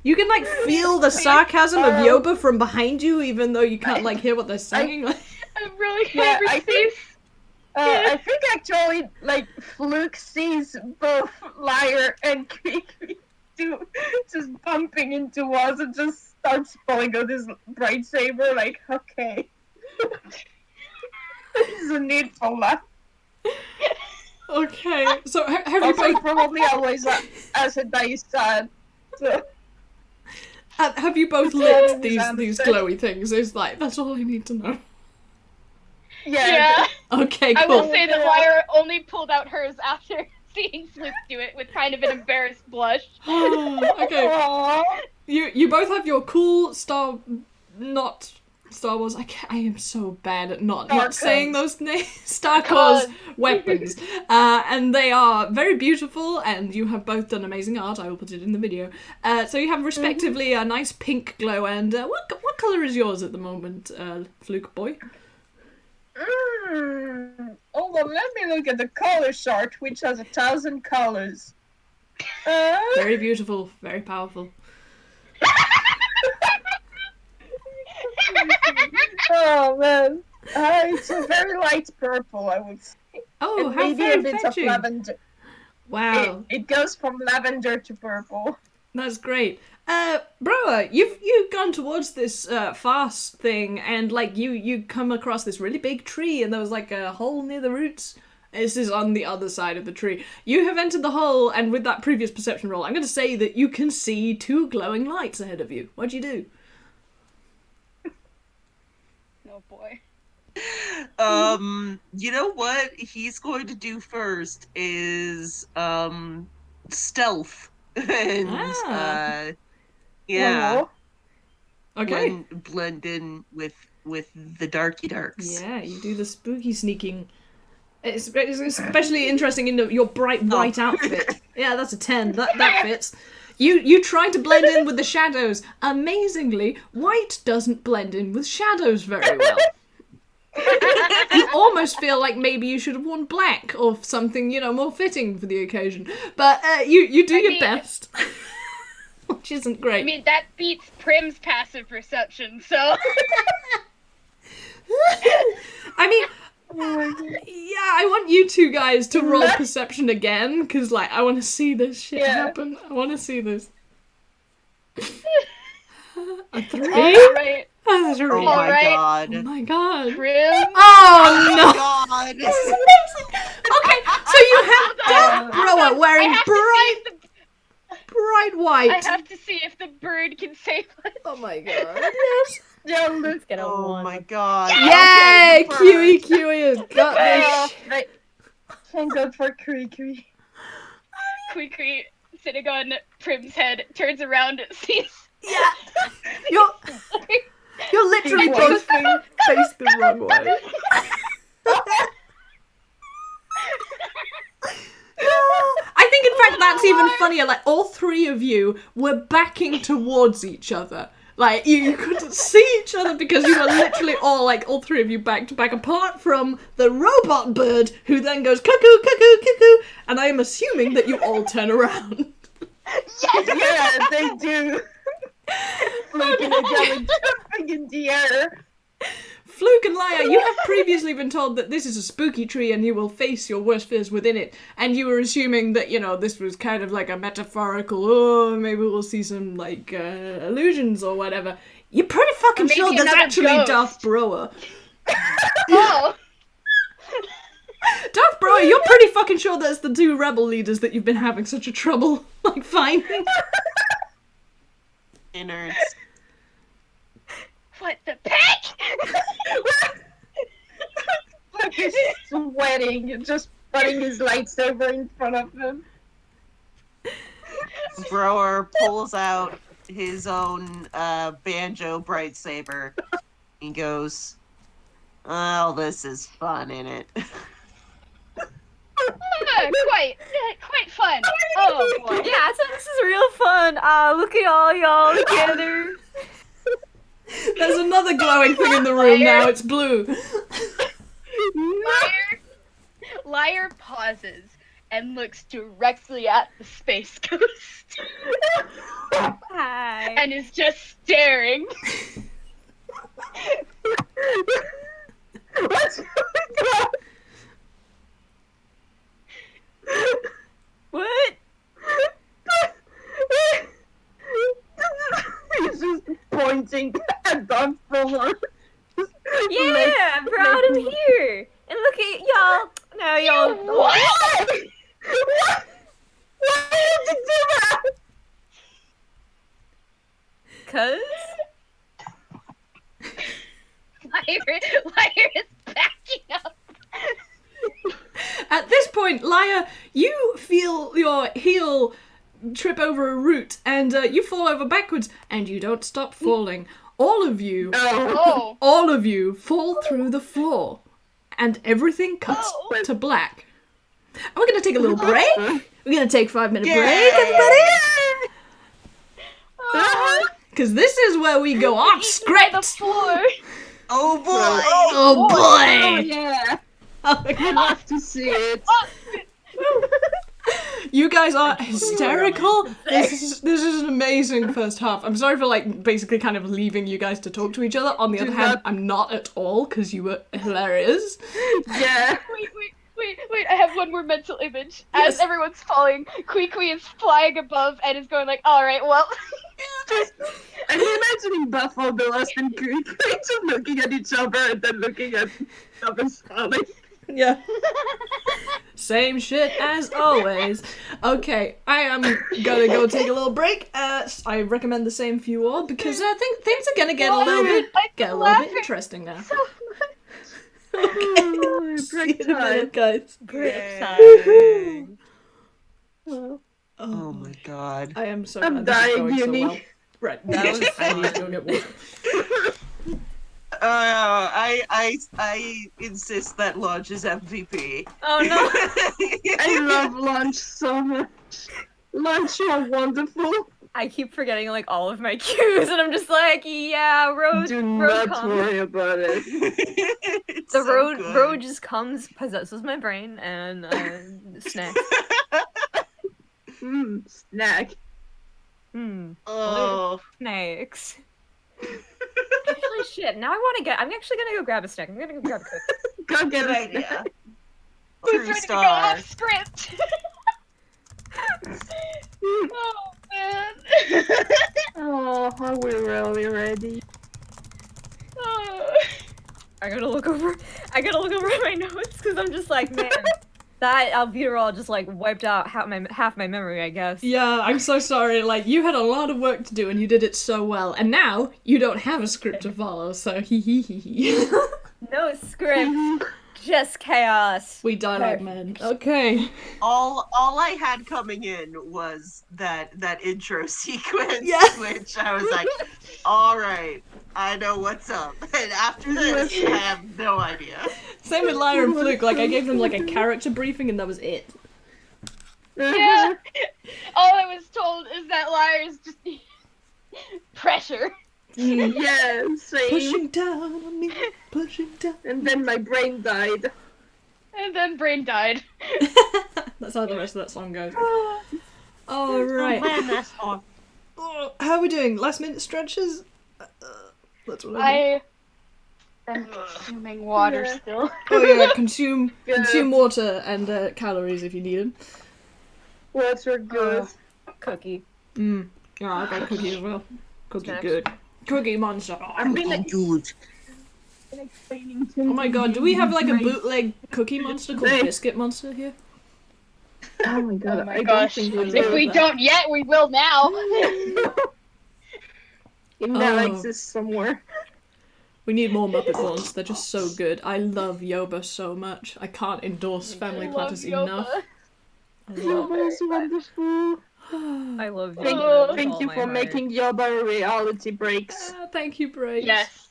B: You can like feel the sarcasm of Yoba from behind you, even though you can't like hear what they're saying.
D: I'm really
A: Yeah,
D: hyperspace.
A: I think I actually, like, Fluke sees both Liar and Creaky just bumping into walls and just starts pulling out his bright saber, like, okay. This is a needful laugh.
B: Okay, so have you
A: Also,
B: both
A: probably always as a dice sad. So,
B: have you both lit these glowy things? It's like that's all I need to know.
A: yeah.
B: Okay, cool.
D: I will say that Liar only pulled out hers after seeing Fluke do it with kind of an embarrassed blush.
B: Okay.
A: Aww.
B: You both have your cool not Star Wars. I am so bad at not saying those names. Star Wars weapons, and they are very beautiful. And you have both done amazing art. I will put it in the video. So you have respectively a nice pink glow. And what color is yours at the moment, Fluke boy?
A: Oh, well, let me look at the color chart, which has 1,000 colors.
B: Very beautiful, very powerful.
A: Oh man, it's a very light purple, I would say.
B: Oh,
A: and
B: how
A: maybe
B: very
A: a bit
B: fetching.
A: of lavender.
B: Wow,
A: It goes from lavender to purple.
B: that's great. Broa, you've gone towards this farce thing, and like you come across this really big tree, and there was like a hole near the roots. This is on the other side of the tree. You have entered the hole, and with that previous perception roll, I'm going to say that you can see 2 glowing lights ahead of you. What do you do?
D: Oh boy.
E: You know what he's going to do first is stealth and yeah,
B: Okay.
E: blend in with the darks.
B: Yeah, you do the spooky sneaking. It's especially interesting in your bright white outfit. Yeah, that's a 10. That fits. You try to blend in with the shadows. Amazingly, white doesn't blend in with shadows very well. You almost feel like maybe you should have worn black or something, more fitting for the occasion. But you do your best. Which isn't great.
D: I mean, that beats Prim's passive perception, so...
B: I mean... yeah, I want you two guys to roll perception again, because, like, I want to see this shit happen. I want to see this. A 3?
D: Alright.
B: A 3.
E: Oh my
D: Alright.
E: god.
B: Oh my god.
D: Prim?
B: Oh no!
E: God.
B: Okay, so you have Broa wearing bright white.
D: I have to see if the bird can save us.
B: Oh my god. Yes.
A: Yeah, let's
C: Get a
E: Oh
C: 1.
E: my god.
B: Yay!
E: Okay,
B: Kiwi has got this.
A: right. Thank God for Creaky.
D: Quickly sitting on Prim's head, turns around, sees...
B: Yeah. You're literally both faced the wrong way. I think, in fact, that's even funnier. Like, all 3 of you were backing towards each other. Like, you couldn't see each other because you were literally all 3 of you back to back, apart from the robot bird, who then goes cuckoo, cuckoo, cuckoo, and I am assuming that you all turn around.
A: Yeah, they do. Fluke and Adele jumping in the air.
B: Fluke and Leia, you have previously been told that this is a spooky tree and you will face your worst fears within it, and you were assuming that, this was kind of like a metaphorical, maybe we'll see some, illusions or whatever. You're pretty fucking
D: maybe
B: sure that's
D: another
B: actually
D: ghost.
B: Darth Broa.
D: Oh!
B: Darth Broa, you're pretty fucking sure that's the 2 rebel leaders that you've been having such a trouble, finding.
E: Hey, nerds.
D: What the peck?
A: Fluke is sweating and just putting his lightsaber in front of him.
E: Brower pulls out his own banjo bright saber. He goes, "Oh, this is fun, ain't it?"
D: Quite fun. Oh boy.
C: Yeah, so this is real fun. Look at all y'all together.
B: There's another glowing thing in the room now, it's blue.
D: Liar pauses and looks directly at the space ghost.
C: Hi.
D: And is just staring.
A: What's going on? painting a dog floor.
C: Yeah, I brought him here. And look at y'all. Now y'all.
D: What?
A: What? Why did you do that?
C: Cause
D: Lyra is backing up.
B: At this point, Leia, you feel your heel trip over a root, and you fall over backwards, and you don't stop falling. All of you,
D: Oh.
B: all of you fall through the floor, and everything cuts to black. And we're gonna take a little break. We're gonna take a 5-minute break, everybody. Because this is where we go off
D: The
B: script.
D: floor.
E: Oh boy!
B: Oh
A: Oh
B: boy!
A: yeah,
B: Oh, my
A: I
B: God.
A: love to see it.
B: You guys are hysterical. This is an amazing first half. I'm sorry for like basically kind of leaving you guys to talk to each other. On the other hand, I'm not at all because you were hilarious.
A: Yeah.
D: Wait, I have one more mental image.
B: Yes.
D: As everyone's falling, Kui is flying above and is going like, alright, well.
A: I'm imagining Buffalo Bill and Creek just looking at each other and then looking at others falling.
B: Yeah. Same shit as always. Okay, I am gonna go take a little break. I recommend the same for you all because I think things are gonna get a little bit interesting now.
A: Oh,
B: See you
A: break
B: in a minute,
A: time.
B: guys.
E: Yay. Oh my god.
B: I am so
A: I'm
B: glad this is
A: dying,
B: going so
A: Yuni.
B: well. Right, that was I need to go get water.
E: I insist that Launch is MVP.
C: oh no.
A: I love lunch so much. Lunch, you're wonderful.
C: I keep forgetting like all of my cues, and I'm just like, yeah, road.
A: Do
C: road
A: not
C: comes.
A: worry about it.
E: It's
C: The
E: so
C: road
E: good.
C: just comes, possesses my brain, and snacks.
A: Snack.
E: Oh.
C: Snacks. Actually, shit. Now I want to get. I'm actually gonna go grab a snack. I'm gonna go grab a cookie.
A: Go get
E: Good
A: a
E: idea.
A: snack.
D: Who's
E: True
D: ready to go
E: star.
D: off script? Oh man.
A: Oh, are we really ready?
D: Oh.
C: I gotta look over at my notes because I'm just like, man, that albuterol just like wiped out half my memory, I guess.
B: Yeah, I'm so sorry. Like, you had a lot of work to do and you did it so well. And now, you don't have a script to follow, so hee hee hee hee.
C: No script, just chaos.
B: We dialogue man. Okay.
E: All I had coming in was that intro sequence,
B: Yeah.
E: which I was like, all right, I know what's up. And after this, I have no idea.
B: Same with Lyra and Fluke. Like, I gave them like a character briefing and that was it.
D: Yeah. All I was told is that Lyra's just pressure.
A: Yeah, same.
B: Pushing down on me, pushing down.
A: And then my brain died.
D: And then brain died.
B: That's how the rest of that song goes. Alright.
E: That's all.
B: How are we doing? Last minute stretches? That's what I do.
D: I am consuming water
A: Yeah.
D: still.
B: Oh yeah, consume
A: Yeah.
B: water and calories if you need them.
A: Water good.
C: Cookie.
B: Yeah, I got cookie as well. Cookie
C: Snacks.
B: good. Cookie monster.
A: I've been
E: Dude.
A: explaining to
B: Oh my god, do we have like a bootleg cookie monster called
A: Hey.
B: Biscuit Monster here?
A: Oh my god,
D: Oh my
A: I don't
D: gosh.
A: think
B: we
A: we
B: do.
D: If we don't yet, we will now.
A: It now
B: Oh.
A: exists somewhere.
B: We need more Muppet ones, they're just so good. I love Yoba so much. I can't endorse Family
D: Love
B: Platters
D: Yoba.
B: enough. I love
A: Yoba is wonderful.
C: I love
A: Thank,
C: you. with
A: thank
C: all
A: you
C: my
A: for
C: heart.
A: making Yoba a reality breaks.
B: Thank you, Bray.
D: Yes.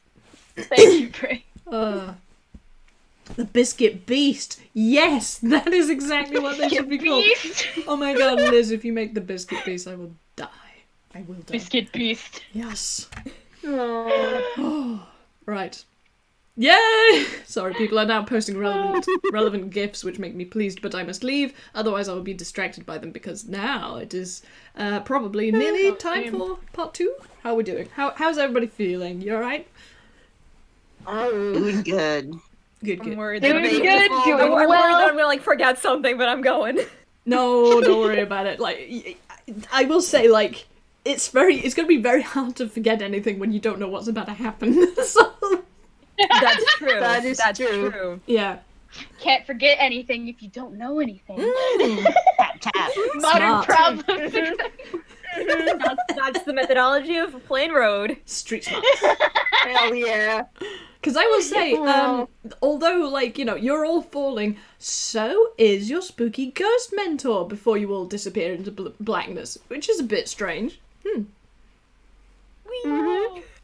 D: Thank you, Bray.
B: The Biscuit Beast. Yes, that is exactly what they should be called.
D: Beast.
B: Oh my god, Liz, if you make the Biscuit Beast, I will die. I will die.
D: Biscuit Beast.
B: Yes.
A: Oh.
B: Right. Yay! Sorry, people are now posting relevant gifs, which make me pleased, but I must leave. Otherwise, I will be distracted by them because now it is probably nearly time for part 2. How are we doing? How's everybody feeling? You alright?
E: Doing good.
B: Good,
C: I'm
B: good.
C: worried
D: Doing
C: that I'm
D: good,
C: I'm
D: doing
C: worried that
D: well.
C: I'm gonna like forget something, but I'm going.
B: No, don't worry about it. Like, I will say, like, it's going to be very hard to forget anything when you don't know what's about to happen. So
C: That's true.
A: That's
C: That's
A: true.
C: true.
B: yeah.
D: Can't forget anything if you don't know anything.
E: Tap, tap.
D: Modern
B: Smart.
D: problems.
C: That's the methodology of Plain Road.
B: Street smarts.
A: Hell yeah.
B: Because I will say,
A: Wow.
B: although, like, you know, you're all falling, so is your spooky ghost mentor before you all disappear into blackness, which is a bit strange.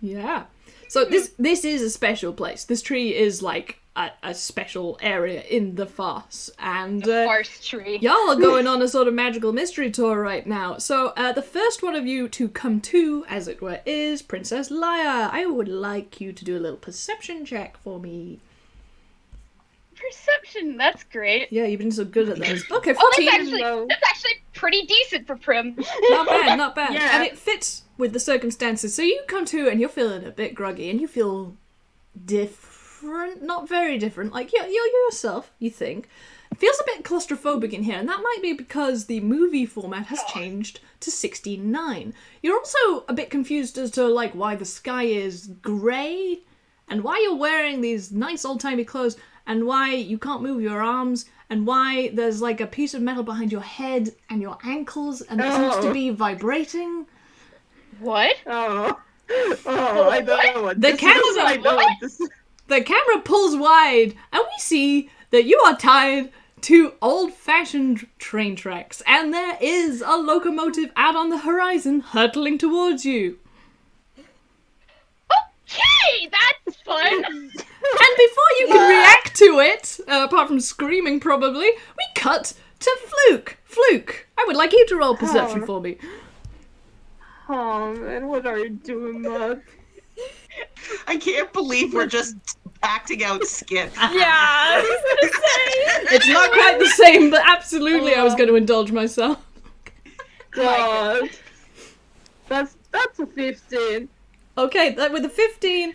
B: Yeah. So this is a special place. This tree is, like, a special area in the farce. And
D: Farce tree.
B: y'all are going on a sort of magical mystery tour right now. So the first one of you to come to, as it were, is Princess Leia. I would like you to do a little perception check for me.
D: Perception, that's great.
B: Yeah, you've been so good at those. Okay, 14.
D: Oh, that's actually pretty decent for Prim.
B: Not bad, not bad.
A: Yeah.
B: And it fits with the circumstances. So you come to and you're feeling a bit groggy and you feel different, not very different. Like, you're yourself, you think. It feels a bit claustrophobic in here, and that might be because the movie format has changed to 16:9. You're also a bit confused as to, like, why the sky is grey, and why you're wearing these nice old-timey clothes, and why you can't move your arms, and why there's, like, a piece of metal behind your head and your ankles, and it seems to be vibrating.
D: What?
A: Oh, I don't know what
B: The
A: this is.
B: camera-
A: I know what this is.
B: The camera pulls wide, and we see that you are tied to old-fashioned train tracks, and there is a locomotive out on the horizon hurtling towards you.
D: Okay, that's fun.
B: And before you can react to it, apart from screaming probably, we cut to Fluke. Fluke, I would like you to roll perception for me.
A: Oh man, what are you doing, Mug?
E: I can't believe we're just acting out Skip.
C: Yeah.
B: It's not quite the same, but absolutely I was going to indulge myself.
A: God. That's a 15.
B: Okay, with a 15,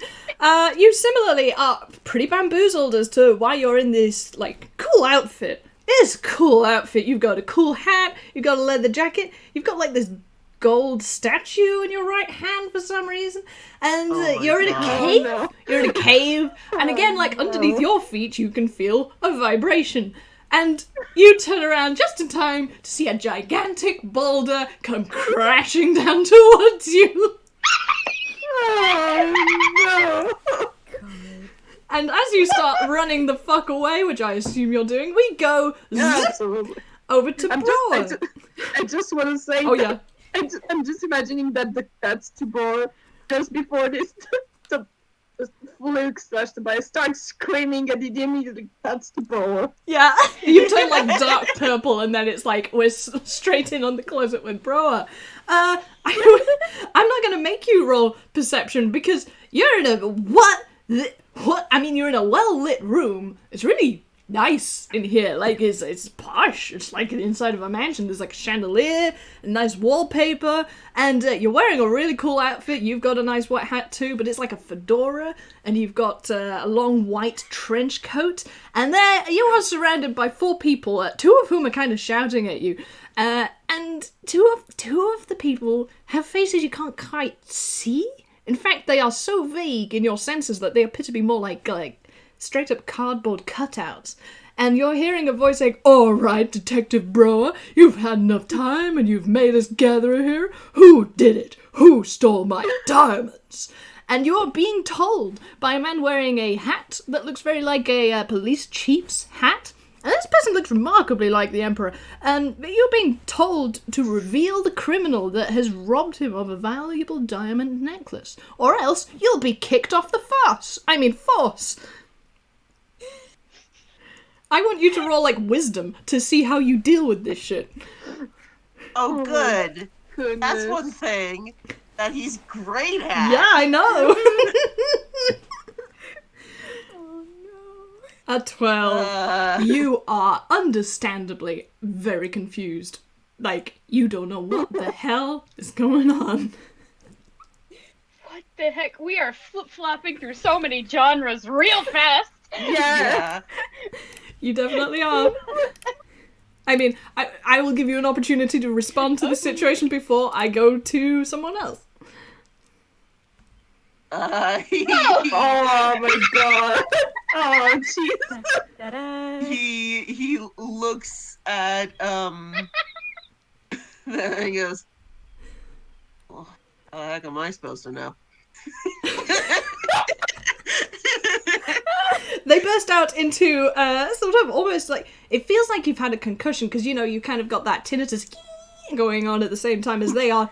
B: you similarly are pretty bamboozled as to why you're in this, like, cool outfit. It is a cool outfit. You've got a cool hat, you've got a leather jacket, you've got, like, this gold statue in your right hand for some reason, and
E: Oh my
B: you're in a
E: God.
B: cave.
A: Oh, no.
B: You're in a cave, and again, like,
A: no.
B: underneath your feet, you can feel a vibration. And you turn around just in time to see a gigantic boulder come crashing down towards you.
A: Oh no.
B: And as you start running the fuck away, which I assume you're doing, we go
A: Yeah,
B: zip
A: absolutely.
B: over to Broad.
A: I just want to say.
B: Oh yeah.
A: I'm just imagining that the cuts to Bor just before this, the Fluke / Tobias starts screaming and it immediately cuts to Bor.
B: Yeah, you turn like dark purple, and then it's like we're straight in on the closet with Broa. I'm not gonna make you roll perception because you're in a what? I mean, you're in a well lit room. It's really nice in here. Like it's posh. It's like inside of a mansion. There's like a chandelier, a nice wallpaper, and you're wearing a really cool outfit. You've got a nice white hat too, but it's like a fedora, and you've got a long white trench coat. And there you are surrounded by 4 people, 2 of whom are kind of shouting at you, and two of the people have faces you can't quite see. In fact, they are so vague in your senses that they appear to be more like straight up cardboard cutouts. And you're hearing a voice saying, "All right, Detective Broa, you've had enough time and you've made us gather here. Who did it? Who stole my diamonds?" And you're being told by a man wearing a hat that looks very like a police chief's hat. And this person looks remarkably like the Emperor. And you're being told to reveal the criminal that has robbed him of a valuable diamond necklace. Or else you'll be kicked off the force. I want you to roll, like, wisdom to see how you deal with this shit.
E: Oh, good.
A: Goodness.
E: That's one thing that he's great at.
B: Yeah, I know. A 12. You are understandably very confused. Like, you don't know what the hell is going on.
D: What the heck? We are flip-flopping through so many genres real fast.
A: Yeah.
E: Yeah.
B: You definitely are. I mean, I will give you an opportunity to respond to the situation before I go to someone else.
A: Oh my god. Oh jeez.
C: Da-da.
E: He looks at there he goes. Well, how the heck am I supposed to know?
B: They burst out into sort of almost like, it feels like you've had a concussion because, you know, you kind of got that tinnitus going on at the same time as they are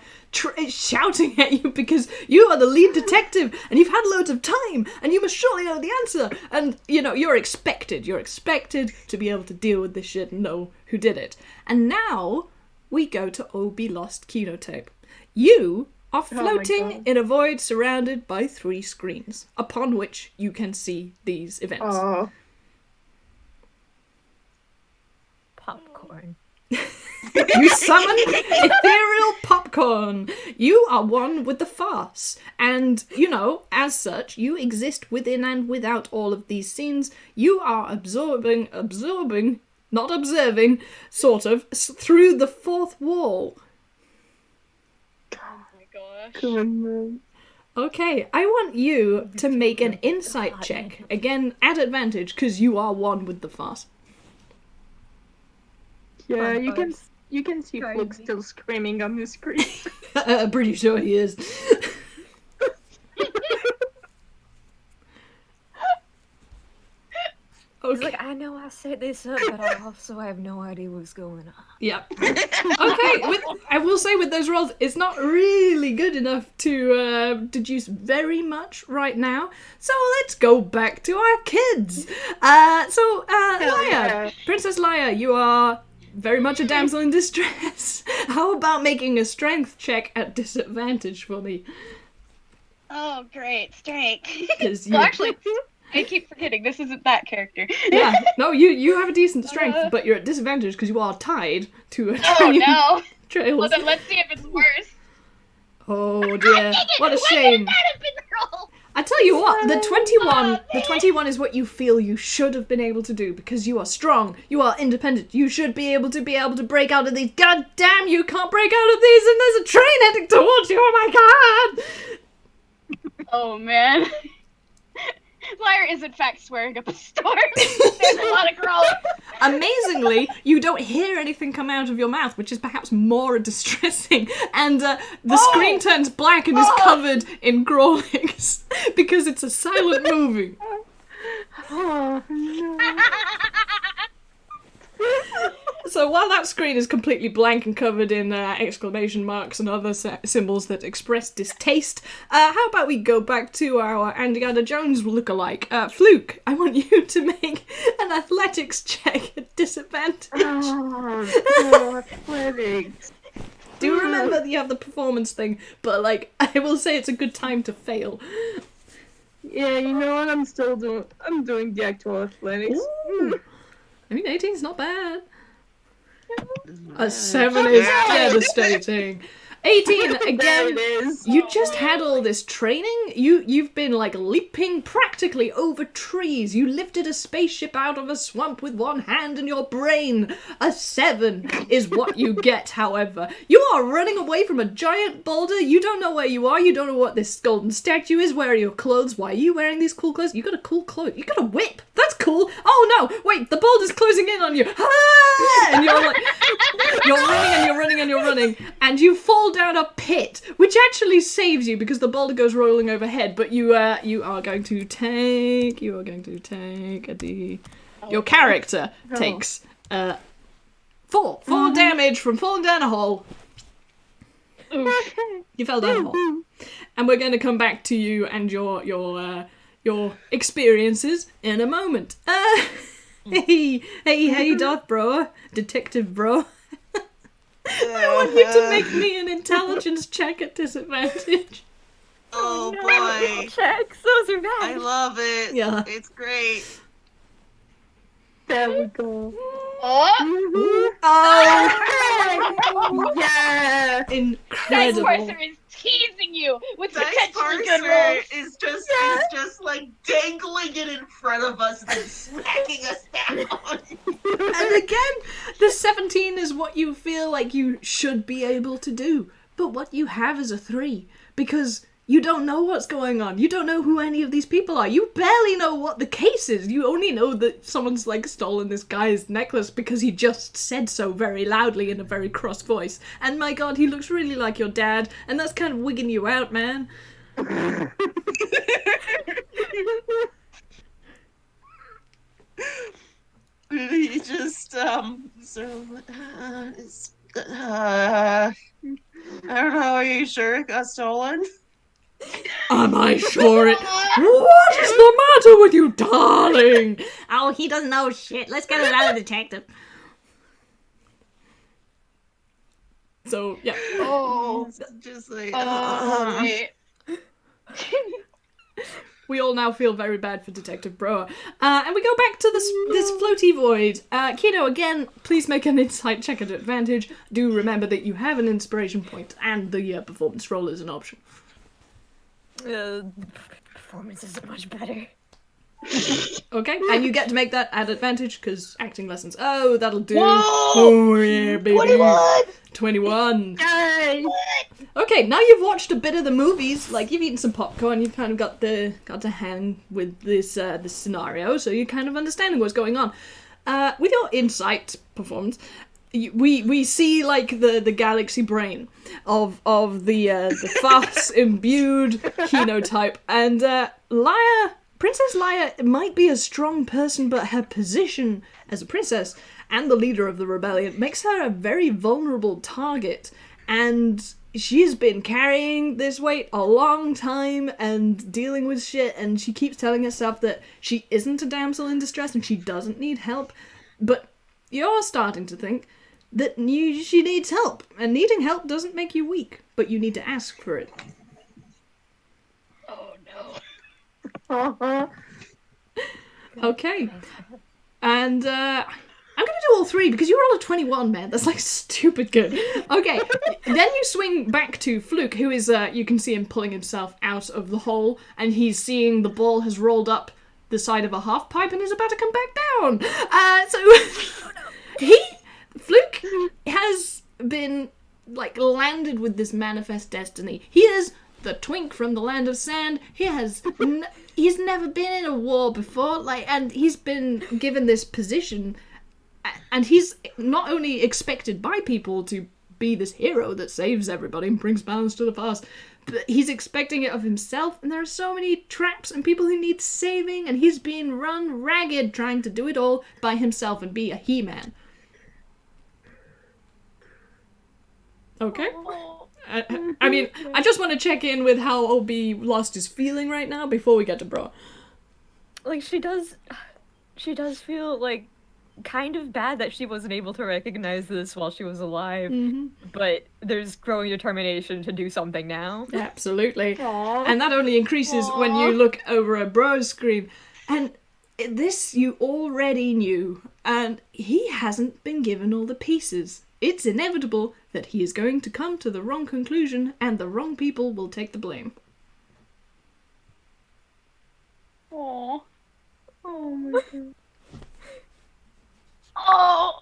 B: shouting at you because you are the lead detective and you've had loads of time and you must surely know the answer. And, you know, you're expected to be able to deal with this shit and know who did it. And now we go to Obby Lost Kinotape. You are floating in a void surrounded by 3 screens, upon which you can see these events.
A: Oh.
C: Popcorn.
B: You summon ethereal popcorn. You are one with the farce. And, you know, as such, you exist within and without all of these scenes. You are absorbing, not observing, sort of, through the 4th wall.
D: Oh my gosh.
A: Goodness.
B: Okay, I want you to make an insight check. Again, at advantage, because you are one with the farce.
A: Yeah,
C: Fun
A: you can see
C: Crazy.
A: Fluke still screaming on the screen.
B: I'm pretty sure he is.
C: He's
B: Okay.
C: like, I know I set this up, but I also have no idea what's going on.
B: Yeah. Okay, I will say with those rolls, it's not really good enough to deduce very much right now. So let's go back to our kids. Leia,
A: yeah.
B: Princess Leia, you are very much a damsel in distress. How about making a strength check at disadvantage for me?
D: Oh, great. Strength.
B: 'Cause you,
D: Well, actually, I keep forgetting. This isn't that character.
B: yeah, no, you have a decent strength, but you're at disadvantage because you are tied to a
D: Oh,
B: train
D: no.
B: trails.
D: Well, then let's see if it's worse.
B: Oh dear, what a shame.
D: That have been the roll?
B: I tell you what, the 21 is what you feel you should have been able to do because you are strong, you are independent, you should be able to break out of these. God damn, you can't break out of these and there's a train heading towards you, oh my god!
D: Oh, man. Liar is, in fact, swearing up a storm. There's a lot of growling.
B: Amazingly, you don't hear anything come out of your mouth, which is perhaps more distressing, and the screen turns black and is covered in growlings because it's a silent movie.
A: Oh no.
B: So while that screen is completely blank and covered in exclamation marks and other symbols that express distaste, how about we go back to our Indiana Jones lookalike? Fluke, I want you to make an athletics check at disadvantage.
A: Oh, athletics.
B: Do remember that you have the performance thing, but like, I will say it's a good time to fail.
A: Yeah, you know what? I'm doing the actual athletics.
B: Ooh. I mean, 18's not bad. A 7 is devastating. 18, again,
A: There it is.
B: you just had all this training. You've been like leaping practically over trees. You lifted a spaceship out of a swamp with one hand and your brain. A 7 is what you get, however. You are running away from a giant boulder. You don't know where you are. You don't know what this golden statue is. Where are your clothes? Why are you wearing these cool clothes? You got a cool clothes. You got a whip. That's cool. Oh no, wait, the boulder's closing in on you. Ah! And you're like, you're running and you're running and you're running. And you fall down a pit, which actually saves you because the boulder goes rolling overhead, but you are going to take a D. Your character takes 4 damage from falling down a hole. You fell down a hole. And we're going to come back to you and your experiences in a moment. Hey, Darth Bro, Detective Bro. I want you to make me an intelligence check at disadvantage.
E: Oh boy.
C: Checks, those are
E: I
C: bad.
E: love it.
B: Yeah.
E: It's great.
A: There we go.
D: Oh,
B: Oh,
A: Yeah.
D: that
B: incredible.
D: sorcerer is teasing you. you with
E: Dice
D: potentially good
E: Parser
D: rolls.
E: is just like dangling it in front of us and then smacking us down.
B: And again, the 17 is what you feel like you should be able to do. But what you have is a 3. Because you don't know what's going on. You don't know who any of these people are. You barely know what the case is. You only know that someone's, like, stolen this guy's necklace because he just said so very loudly in a very cross voice. And my god, he looks really like your dad. And that's kind of wigging you out, man.
E: He just, I don't know, are you sure it got stolen?
B: Am I sure it... What is the matter with you, darling? Oh, he doesn't know shit. Let's get another detective. So, yeah.
E: Oh, just like,
D: Wait.
B: We all now feel very bad for Detective Brower. And we go back to this floaty void. Kino, again, please make an insight check at advantage. Do remember that you have an inspiration point, and the performance roll is an option.
C: Performance isn't much better.
B: Okay, and you get to make that at advantage, because acting lessons. Oh, that'll do.
D: Whoa!
B: Oh, yeah, baby. 21.
A: Yay!
B: Okay, now you've watched a bit of the movies, like you've eaten some popcorn, you've kind of got to hang with this scenario, so you're kind of understanding what's going on. With your insight performance, we see like the galaxy brain of the farce imbued type, and Princess Leia might be a strong person, but her position as a princess and the leader of the rebellion makes her a very vulnerable target, and she's been carrying this weight a long time and dealing with shit, and she keeps telling herself that she isn't a damsel in distress and she doesn't need help, but you're starting to think that she needs help, and needing help doesn't make you weak, but you need to ask for it.
D: Oh no.
A: Uh-huh.
B: Okay. And, I'm gonna do all 3, because you roll a 21, man. That's, like, stupid good. Okay, then you swing back to Fluke, who is, you can see him pulling himself out of the hole, and he's seeing the ball has rolled up the side of a half pipe and is about to come back down. Fluke has been, like, landed with this manifest destiny. He is the twink from the land of sand. He's never been in a war before, like, and he's been given this position, and he's not only expected by people to be this hero that saves everybody and brings balance to the farce, but he's expecting it of himself, and there are so many traps and people who need saving, and he's being run ragged trying to do it all by himself and be a he-man. Okay? I mean, I just want to check in with how Obby lost his feeling right now before we get to Bro.
C: Like, she does feel, like, kind of bad that she wasn't able to recognize this while she was alive, but there's growing determination to do something now.
B: Absolutely.
A: Aww.
B: And that only increases when you look over a Bro's screen. And this you already knew, and he hasn't been given all the pieces. It's inevitable that he is going to come to the wrong conclusion, and the wrong people will take the blame.
D: Aww.
A: Oh my god.
D: Oh.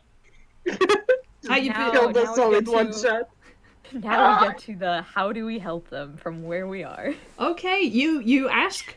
B: How you
C: Now-
B: feel?
A: Killed us all with one shot.
C: Now we get to the how do we help them from where we are.
B: Okay, you ask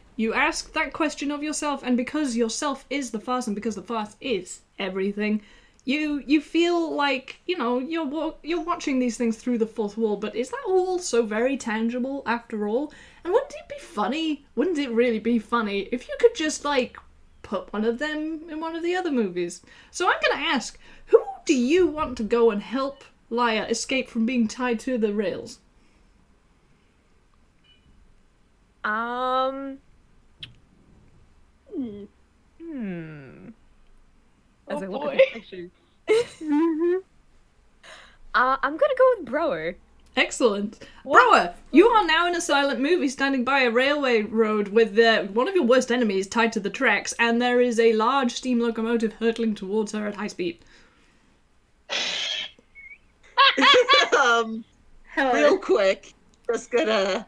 B: that question of yourself, and because yourself is the farce, and because the farce is everything, you feel like, you're watching these things through the fourth wall, but is that all so very tangible after all? And wouldn't it be funny? Wouldn't it really be funny if you could just, like, put one of them in one of the other movies? So I'm gonna ask, who do you want to go and help Leia escape from being tied to the rails?
C: As I
D: Oh,
C: look
D: boy.
C: at the picture. I'm gonna go with Brower.
B: Excellent. Brower, you are now in a silent movie standing by a railway road with one of your worst enemies tied to the tracks, and there is a large steam locomotive hurtling towards her at high speed.
E: Real quick, just gonna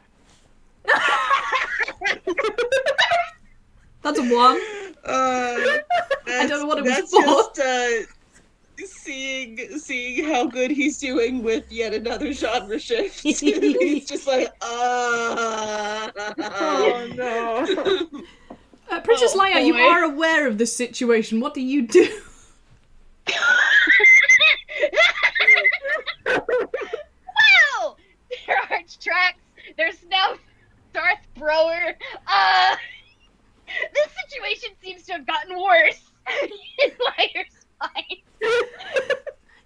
B: That's a 1.
E: I
B: don't know what it was
E: that's
B: for.
E: Just seeing how good he's doing with yet another genre shift. He's just like,
A: Oh no.
B: Princess
D: Oh,
B: Leia, you
D: boy.
B: are aware of this situation. What do you do?
D: Wow! There are tracks. There's now Darth Brower. This situation seems to have gotten worse in Liar's mind.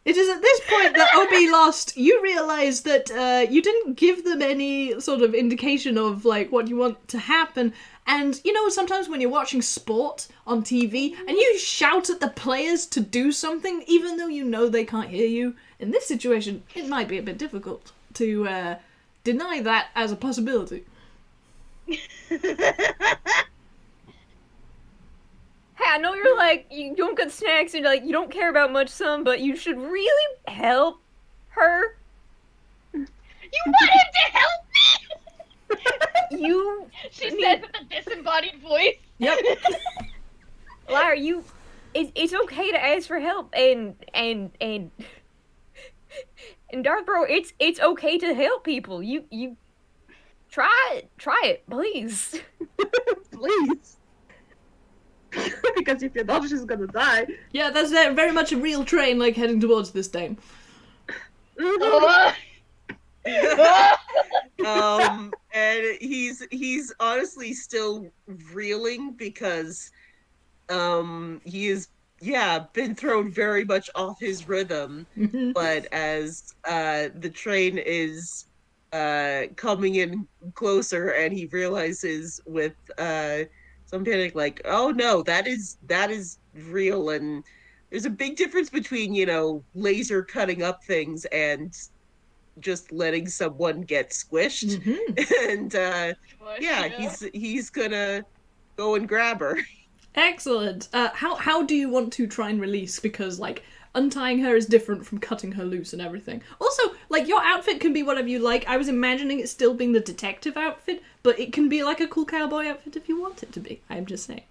B: It is at this point that Obby lost. You realise that you didn't give them any sort of indication of like what you want to happen. And you know, sometimes when you're watching sport on TV and you shout at the players to do something, even though you know they can't hear you, in this situation, it might be a bit difficult to deny that as a possibility.
C: Hey, I know you're like, you don't get snacks and like, you don't care about much some, but you should really help her.
D: You want him to help me? She says with a disembodied voice.
B: Yep.
C: Liar, it's okay to ask for help, and Darth Bro, it's okay to help people. You try it, please.
A: Please. Because if you don't, she's gonna die.
B: Yeah, that's very much a real train, like, heading towards this dame.
E: And he's honestly still reeling because he is been thrown very much off his rhythm. But as the train is coming in closer and he realizes with some panic, like, oh no, that is real, and there's a big difference between, you know, laser cutting up things and just letting someone get squished. And he's gonna go and grab her.
B: Excellent. How do you want to try and release? Because, like, untying her is different from cutting her loose and everything. Also, like, your outfit can be whatever you like. I was imagining it still being the detective outfit, but it can be like a cool cowboy outfit if you want it to be. I'm just saying.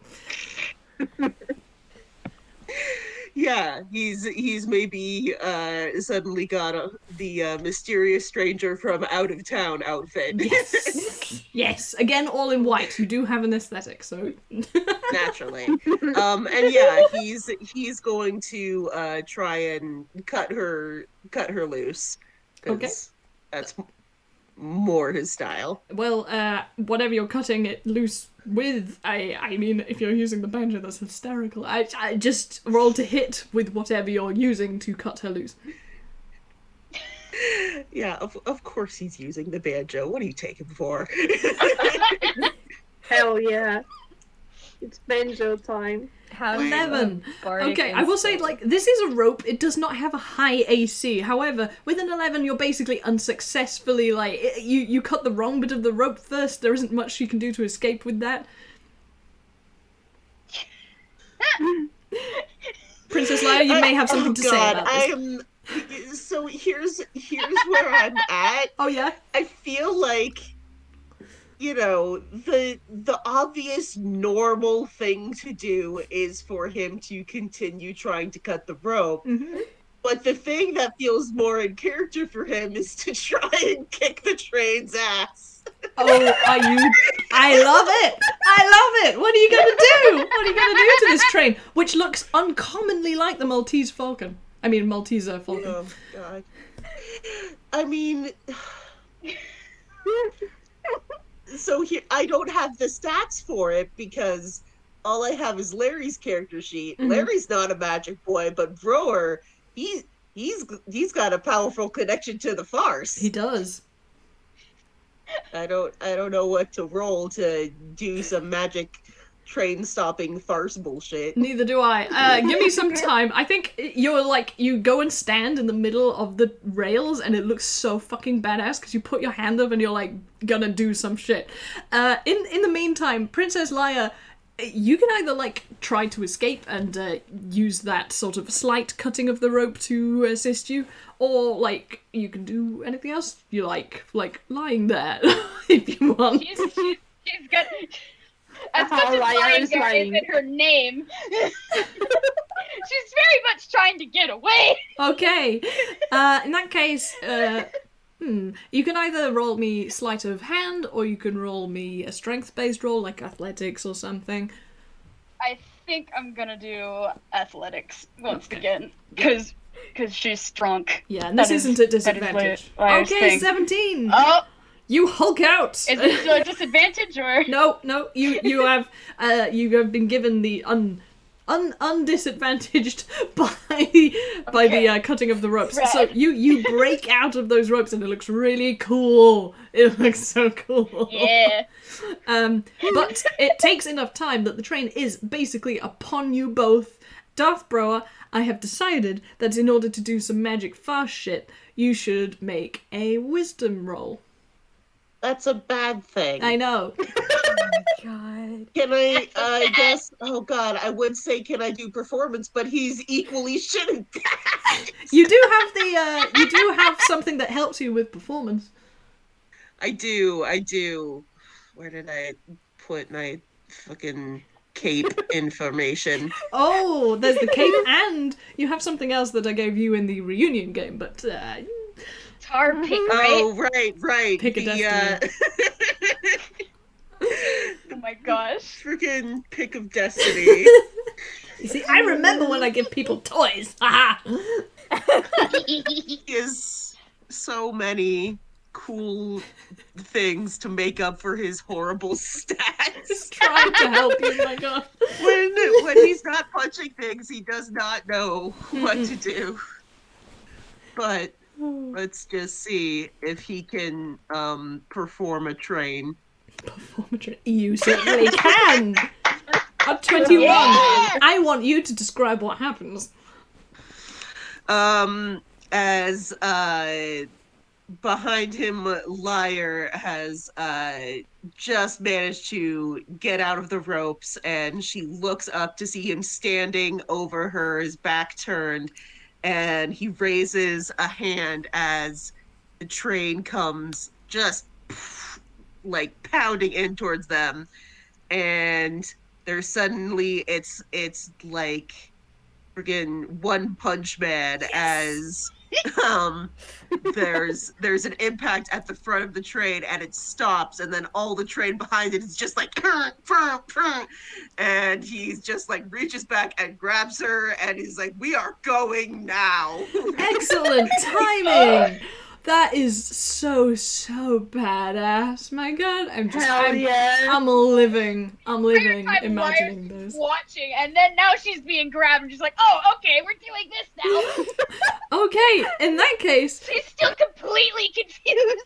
E: Yeah, he's maybe suddenly got the mysterious stranger from out of town outfit.
B: Yes. Yes. Again, all in white. You do have an aesthetic, so
E: Naturally. And yeah, he's going to try and cut her loose. 'Cause
B: Okay.
E: That's more his style.
B: well, whatever you're cutting it loose with, I mean, if you're using the banjo, that's hysterical. I just roll to hit with whatever you're using to cut her loose.
E: Yeah, of course he's using the banjo. What do you take him for?
A: Hell yeah. It's banjo time.
C: Have
B: 11.
C: a bardic
B: Okay, I will say,
C: insult.
B: like, this is a rope. It does not have a high AC. However, with an 11, you're basically unsuccessfully, like, you cut the wrong bit of the rope first. There isn't much you can do to escape with that. Princess Leia, you may have something to say about this.
E: So here's where I'm at.
B: Oh, yeah?
E: I feel like, you know, the obvious normal thing to do is for him to continue trying to cut the rope.
B: Mm-hmm.
E: But the thing that feels more in character for him is to try and kick the train's ass.
B: Oh, are you... I love it! I love it! What are you gonna do? What are you gonna do to this train? Which looks uncommonly like the Maltese Falcon. I mean, Malteser Falcon.
E: Oh, God. I mean... So here, I don't have the stats for it because all I have is Larry's character sheet.
B: Mhm.
E: Larry's not a magic boy, but Brower, he's got a powerful connection to the farce.
B: He does.
E: I don't know what to roll to do some magic train stopping farce bullshit.
B: Neither do I. Give me some time. I think you're like, you go and stand in the middle of the rails and it looks so fucking badass because you put your hand up and you're like gonna do some shit. In the meantime, Princess Leia, you can either like try to escape and use that sort of slight cutting of the rope to assist you, or like you can do anything else you like lying there if you want.
D: She's She's got as much as lying there isn't her name. She's very much trying to get away.
B: Okay. In that case, you can either roll me sleight of hand, or you can roll me a strength-based roll, like athletics or something.
D: I think I'm gonna do athletics once again, because she's drunk.
B: Yeah, and this isn't a disadvantage.
D: Liar's
B: Okay,
D: thing.
B: 17!
D: Oh!
B: You Hulk out!
D: Is it still a disadvantage, or...?
B: No, you have been given the undisadvantaged by the cutting of the ropes.
D: Right.
B: So you break out of those ropes, and it looks really cool. It looks so cool.
D: Yeah.
B: But it takes enough time that the train is basically upon you both. Darth Brower, I have decided that in order to do some magic fast shit, you should make a wisdom roll.
E: That's a bad thing.
B: I know.
C: God.
E: Can I guess, oh god, I would say can I do performance, but he's equally shit at that.
B: You do have something that helps you with performance.
E: I do. Where did I put my fucking cape information?
B: Oh, there's the cape, and you have something else that I gave you in the reunion game, but
D: Tar pick, right?
E: Oh, right.
B: Pick a destiny.
D: Oh my gosh.
E: Freaking pick of destiny.
B: You see, I remember when I give people toys. Haha.
E: He has so many cool things to make up for his horrible stats.
B: Just trying to help you, my god.
E: When he's not punching things, he does not know what to do. But let's just see if he can perform a train.
B: Perform a train. You certainly can. At 21,
D: Yeah!
B: I want you to describe what happens.
E: As behind him, Liar has just managed to get out of the ropes, and she looks up to see him standing over her, his back turned, and he raises a hand as the train comes just like pounding in towards them, and there's suddenly it's like friggin' One Punch Man. Yes. As there's an impact at the front of the train, and it stops, and then all the train behind it is just like and he's just like reaches back and grabs her, and he's like, we are going now.
B: Excellent timing. That is so badass. My god, I'm living imagining this.
D: Watching, and then now she's being grabbed, and she's like, oh, okay, we're doing this now.
B: Okay, in that case,
D: She's still completely confused.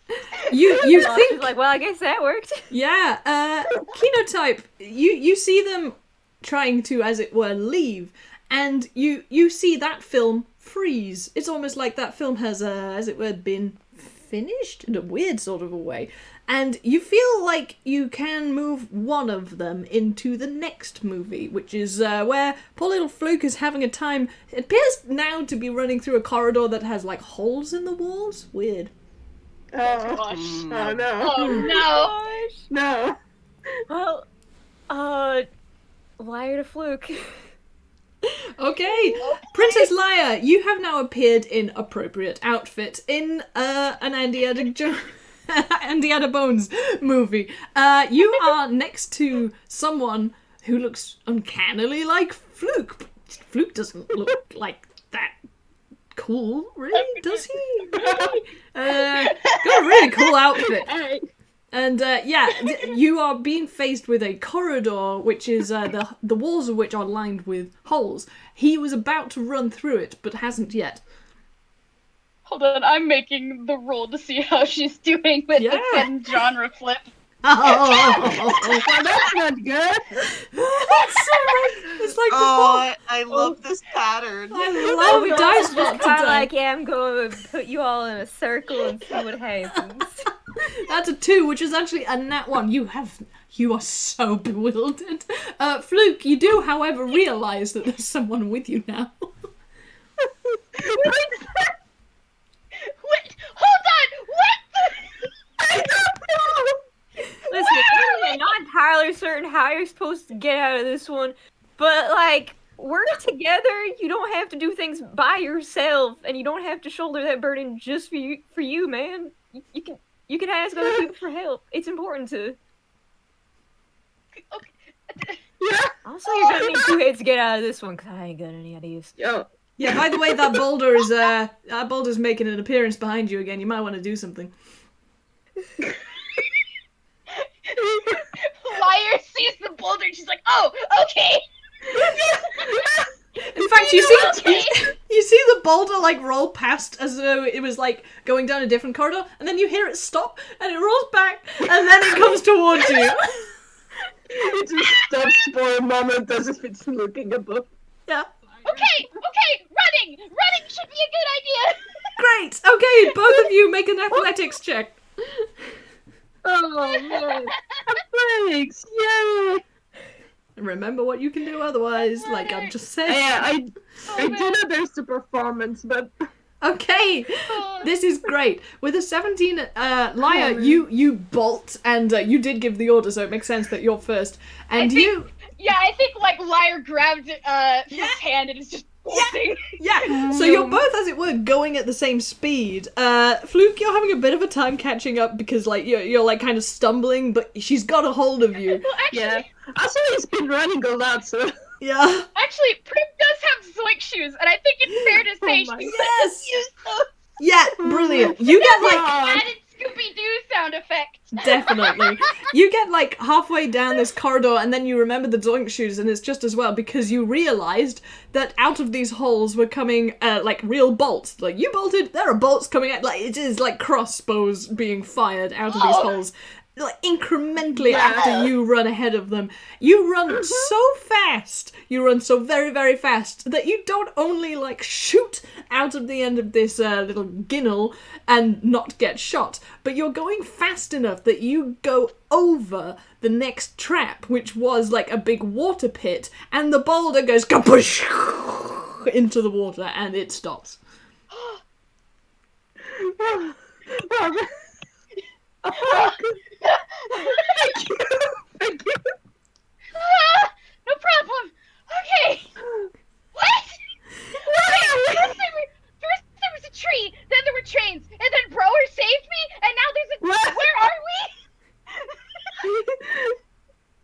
B: you think
C: She's like, well, I guess that worked.
B: yeah, Kenotype, you see them trying to, as it were, leave, and you see that film freeze. It's almost like that film has, as it were, been finished in a weird sort of a way. And you feel like you can move one of them into the next movie, which is where poor little Fluke is having a time. It appears now to be running through a corridor that has, like, holes in the walls. Weird.
A: Oh,
D: Gosh.
A: oh no.
D: Oh no.
A: No.
C: Well, Liar to Fluke.
B: Okay, Princess Leia, you have now appeared in appropriate outfit in an Indiana Bones movie. You are next to someone who looks uncannily like Fluke. But Fluke doesn't look like that cool, really, does he? Really? Got a really cool outfit. And you are being faced with a corridor, which is the walls of which are lined with holes. He was about to run through it, but hasn't yet.
D: Hold on, I'm making the roll to see how she's doing with the sudden genre flip.
B: Oh,
A: Well, that's not good.
B: it's like before.
E: I love this pattern.
B: I love it. Dice
C: Just
B: not
C: kind of
B: today.
C: like, yeah, I'm going to put you all in a circle and see what happens.
B: That's a 2, which is actually a nat 1. You are so bewildered. Fluke, you do, however, realise that there's someone with you now.
D: Wait, hold on! What?
C: Listen, it's really not entirely certain how you're supposed to get out of this one, but like work together. You don't have to do things by yourself, and you don't have to shoulder that burden just for you, man. You can ask other people for help. It's important to.
D: Okay.
A: Yeah.
C: Also, you're gonna need 2 hits to get out of this one, cause I ain't got any ideas.
A: Yo.
B: Yeah, by the way, that boulder's making an appearance behind you again. You might want to do something.
D: Liar sees the boulder and she's like, oh, okay.
B: In fact, you see the boulder like roll past as though it was like going down a different corridor, and then you hear it stop, and it rolls back, and then it comes towards you.
A: It just stops for a moment as if it's looking above.
B: Yeah.
D: Okay, running should be a good idea.
B: Great. Okay, both of you make an athletics check.
A: Oh man. Thanks. Yay.
B: Remember what you can do otherwise, like I'm just saying.
A: Yeah, I do know there's the performance, but
B: Okay, this is great. With a 17, Leia, you bolt, and you did give the order, so it makes sense that you're first. And
D: Yeah, I think like Liar grabbed his hand and is just bolting.
B: Yeah, so you're both, as it were, going at the same speed. Fluke, you're having a bit of a time catching up because like you're like kind of stumbling, but she's got a hold of you.
D: Well, actually,
A: yeah. Also, he's been running a lot, so
B: Yeah.
D: Actually, Prim does have zoink shoes, and I think it's fair to say
A: my
D: she
B: Yes.
D: use those.
B: Yeah, brilliant. You get like
D: Added Scooby-Doo sound effect.
B: definitely. You get like halfway down this corridor and then you remember the zoink shoes, and it's just as well because you realized that out of these holes were coming like real bolts. Like you bolted, there are bolts coming out, like it is like crossbows being fired out of these holes. Like incrementally after you run ahead of them. You run so fast, you run so very, very fast that you don't only like shoot out of the end of this little ginnel and not get shot, but you're going fast enough that you go over the next trap, which was like a big water pit, and the boulder goes kapoosh into the water and it stops.
A: Thank you.
D: No problem. Okay. What? First there was a tree, then there were trains, and then Brower saved me, and now there's a...
A: What?
D: Where are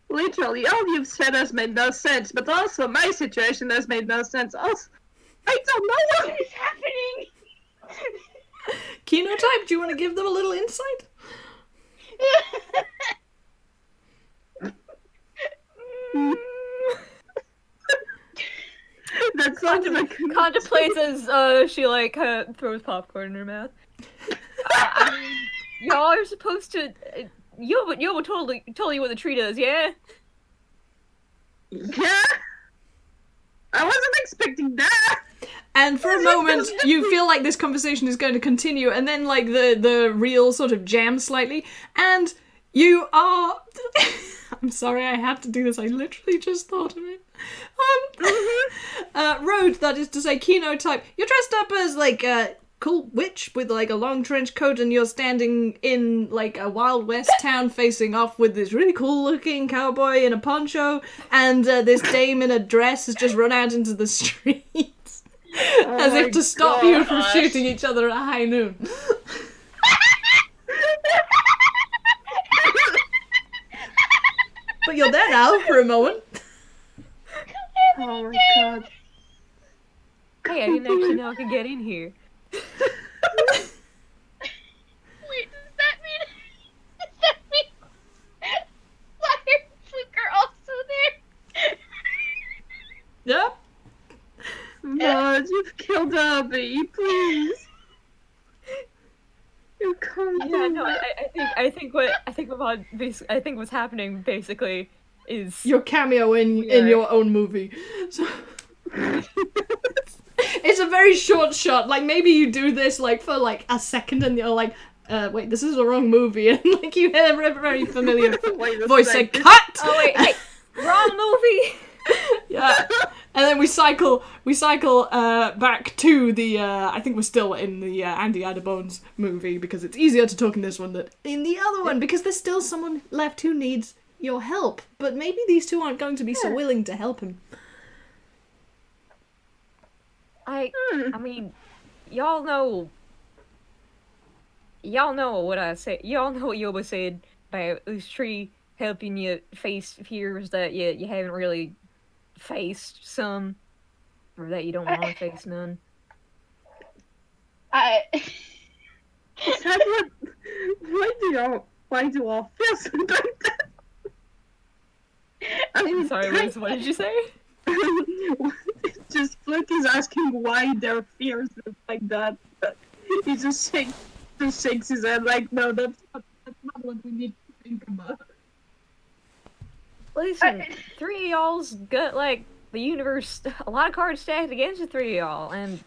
D: we?
A: Literally, all you've said has made no sense, but also my situation has made no sense. Also, I don't know what is happening.
B: Kenotype, do you want to give them a little insight?
A: That sounds like
C: Contemplates as she like throws popcorn in her mouth. I mean, y'all are supposed to. Yo told you what the tree does, yeah?
A: Yeah. I wasn't expecting that.
B: And for a moment, you feel like this conversation is going to continue, and then like the reel sort of jams slightly, and you are... I'm sorry I had to do this, I literally just thought of it. Road, that is to say, Kenotype, you're dressed up as like a cool witch with like a long trench coat, and you're standing in like a Wild West town facing off with this really cool looking cowboy in a poncho, and this dame in a dress has just run out into the streets as if to stop you from shooting each other at high noon. But you're there now for a moment.
A: Oh my god.
C: Hey, I didn't actually know I could get in here.
D: Wait, does that mean Liar and Fluke are also there?
B: Yep.
A: God, you've killed Obby, please. You can't
C: Yeah,
A: do
C: no,
A: that.
C: I think what's happening basically is
B: Your cameo in your own movie. So it's a very short shot. Like maybe you do this like for like a second, and you're like, "Wait, this is the wrong movie," and like you hear a very familiar
A: Wait a
B: voice say,
A: second.
B: "Cut!"
C: Oh wait, wrong movie.
B: Yeah, and then we cycle back to the. I think we're still in the Andy Adebones movie because it's easier to talk in this one than in the other one because there's still someone left who needs your help, but maybe these two aren't going to be so willing to help him.
C: I mean, y'all know what I said. Y'all know what Yoba said about this tree helping you face fears that you haven't really faced some, or that you don't want to face none.
A: Is that why do all feel something like that? I mean,
C: Sorry, Liz, what did you say?
A: Just Flick is asking why their fears look like that. But he just shakes his head like, no, that's not what we need to think about.
C: Listen, three of y'all's got, like, the universe, a lot of cards stacked against the three of y'all, and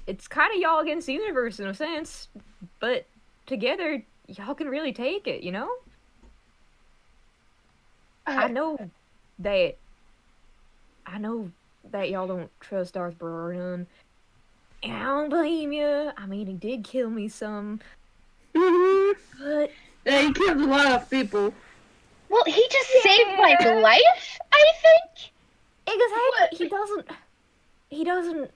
C: it's kind of y'all against the universe in a sense, but together, y'all can really take it, you know? I know that y'all don't trust Darth Brewer none, and I don't blame you. I mean, he did kill me some, but...
A: Yeah, he killed a lot of people.
D: Well, he just saved my life, I think?
C: Exactly. He doesn't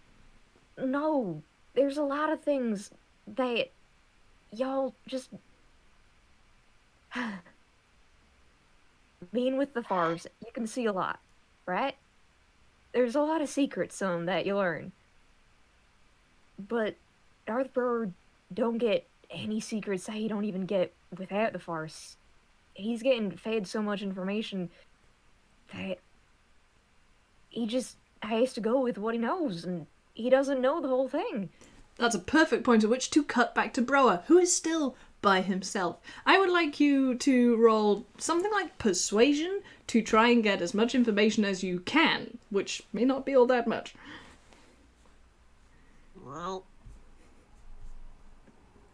C: know. There's a lot of things that y'all just... Being with the Fars, you can see a lot, right? There's a lot of secrets, that you learn. But Darth Brewer don't get any secrets that he don't even get without the Fars. He's getting fed so much information that he just has to go with what he knows, and he doesn't know the whole thing.
B: That's a perfect point at which to cut back to Brower, who is still by himself. I would like you to roll something like persuasion to try and get as much information as you can, which may not be all that much.
E: Well,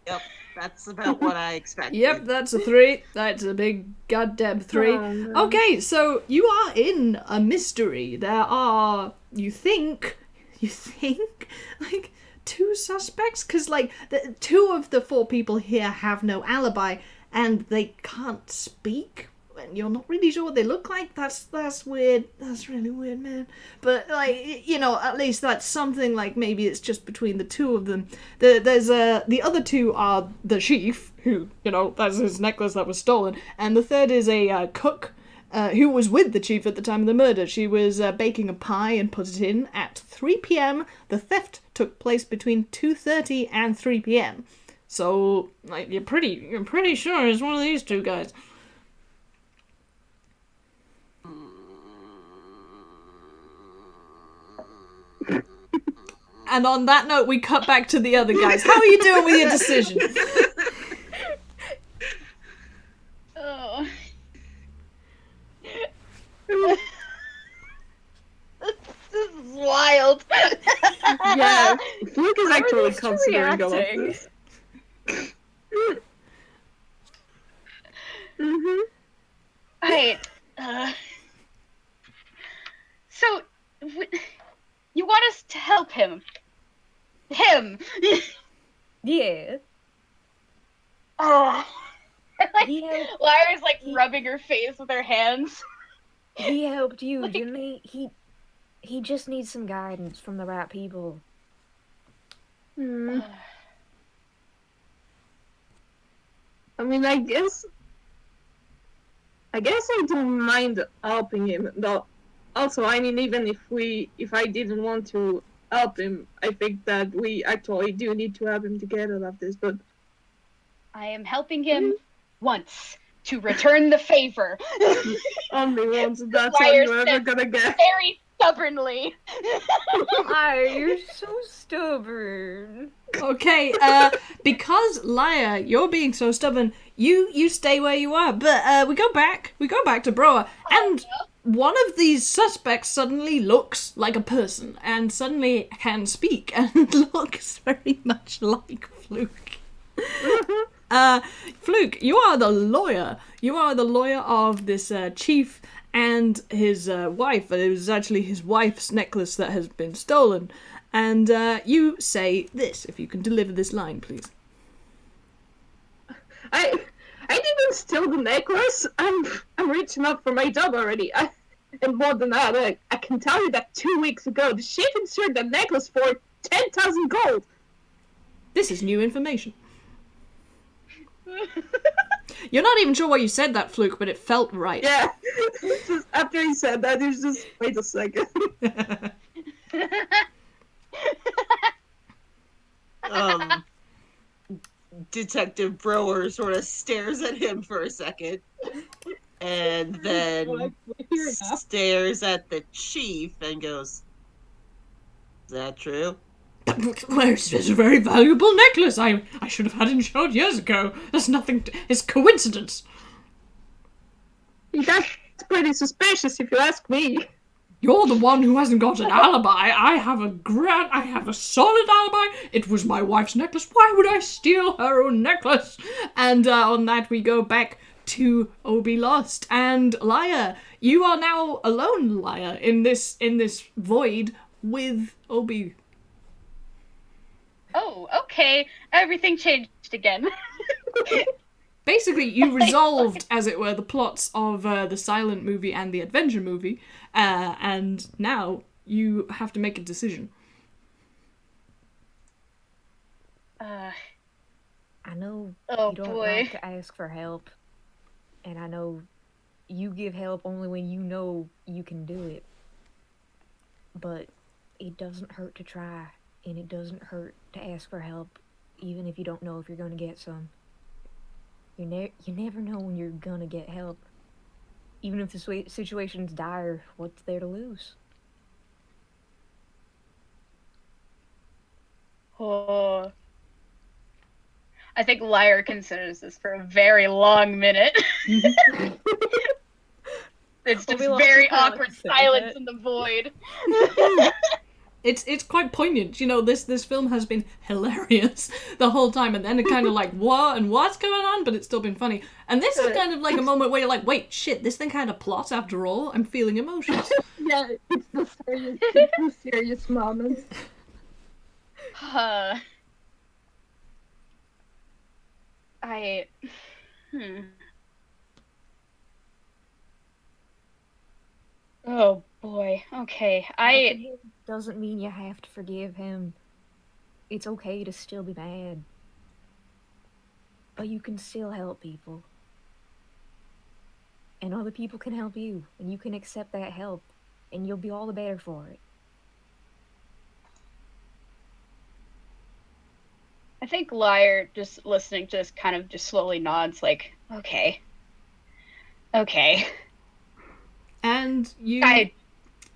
E: yep, that's about what I expected.
B: Yep, that's a 3. That's a big goddamn 3. Okay, so you are in a mystery. There are, you think, like, 2 suspects? Because, like, 2 of the 4 people here have no alibi, and they can't speak, and you're not really sure what they look like. That's weird. That's really weird, man. But, like, you know, at least that's something, like, maybe it's just between the 2 of them. There's the other 2 are the chief, who, you know, that's his necklace that was stolen, and the third is a cook, who was with the chief at the time of the murder. She was baking a pie and put it in at 3 p.m. The theft took place between 2:30 and 3 p.m. So, like, you're pretty sure it's one of these 2 guys. And on that note, we cut back to the other guys. How are you doing with your decision?
D: Oh. This is wild.
A: Yeah, Fluke is actually
C: these two
A: considering all of
C: reacting?
A: this. Mm-hmm.
D: Alright, so, you want us to help him? Him!
C: Yeah.
D: Oh. Like,
C: Yeah.
D: Lyra's like rubbing her face with her hands.
C: He helped you, didn't he? He just needs some guidance from the right people.
A: I mean, I guess I don't mind helping him, though. Also, I mean, even if I didn't want to help him, I think that we actually do need to help him to get out of this, but...
D: I am helping him once to return the favor.
A: Only once, that's all
D: Lyra
A: you're ever
D: said
A: gonna get.
D: very stubbornly.
C: You're so stubborn.
B: Okay, because Leia, you're being so stubborn, you stay where you are, but we go back to Broa, and one of these suspects suddenly looks like a person, and suddenly can speak, and looks very much like Fluke. Fluke, you are the lawyer. You are the lawyer of this chief and his wife. It was actually his wife's necklace that has been stolen. And you say this, if you can deliver this line, please.
A: I didn't steal the necklace, I'm rich enough for my job already. And more than that, I can tell you that 2 weeks ago, the chief insured the necklace for 10,000 gold.
B: This is new information. You're not even sure why you said that, Fluke, but it felt right.
A: Yeah. Just after he said that, he was just, wait a second.
E: Detective Brower sort of stares at him for a second, and then stares at the chief and goes, "Is that true?"
B: It's a very valuable necklace. I should have had it insured years ago. There's nothing. It's coincidence.
A: That's pretty suspicious, if you ask me.
B: You're the one who hasn't got an alibi. I have a solid alibi. It was my wife's necklace. Why would I steal her own necklace? And on that, we go back to Obby Lost and Leia. You are now alone, Leia, in this void with Obby.
D: Oh, okay. Everything changed again.
B: Basically, you resolved, as it were, the plots of the silent movie and the adventure movie, and now you have to make a decision.
C: I know
D: Oh
C: you don't
D: boy.
C: like to ask for help, and I know you give help only when you know you can do it. But it doesn't hurt to try, and it doesn't hurt to ask for help, even if you don't know if you're going to get some. You never know when you're gonna get help. Even if the situation's dire, what's there to lose?
D: Oh. I think Liar considers this for a very long minute. It's just very awkward silence in the void.
B: It's quite poignant, you know. This film has been hilarious the whole time, and then it kind of like, what and what's going on, but it's still been funny. And this is kind of like a moment where you're like, wait, shit, this thing had a plot after all. I'm feeling emotions.
A: Yeah, it's the serious moments.
D: Oh boy. Okay.
C: Doesn't mean you have to forgive him. It's okay to still be mad. But you can still help people. And other people can help you, and you can accept that help, and you'll be all the better for it.
D: I think Liar, just listening, just kind of just slowly nods like, okay.
B: And you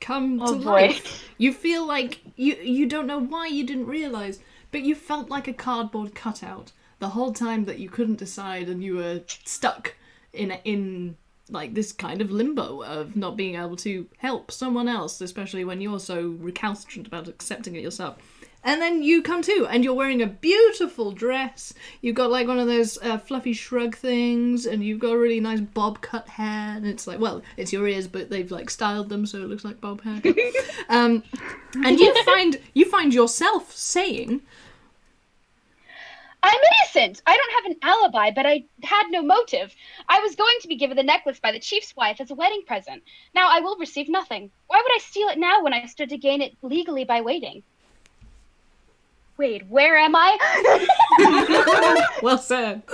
B: come to
D: Oh boy.
B: life. You feel like you don't know why you didn't realize, but you felt like a cardboard cutout the whole time that you couldn't decide, and you were stuck in like this kind of limbo of not being able to help someone else, especially when you're so recalcitrant about accepting it yourself. And then you come to, and you're wearing a beautiful dress. You've got like one of those fluffy shrug things, and you've got a really nice bob cut hair. And it's like, well, it's your ears, but they've like styled them so it looks like bob hair. And you find yourself saying,
D: I'm innocent! I don't have an alibi, but I had no motive. I was going to be given the necklace by the chief's wife as a wedding present. Now I will receive nothing. Why would I steal it now when I stood to gain it legally by waiting? Wait, where am I?
B: well said.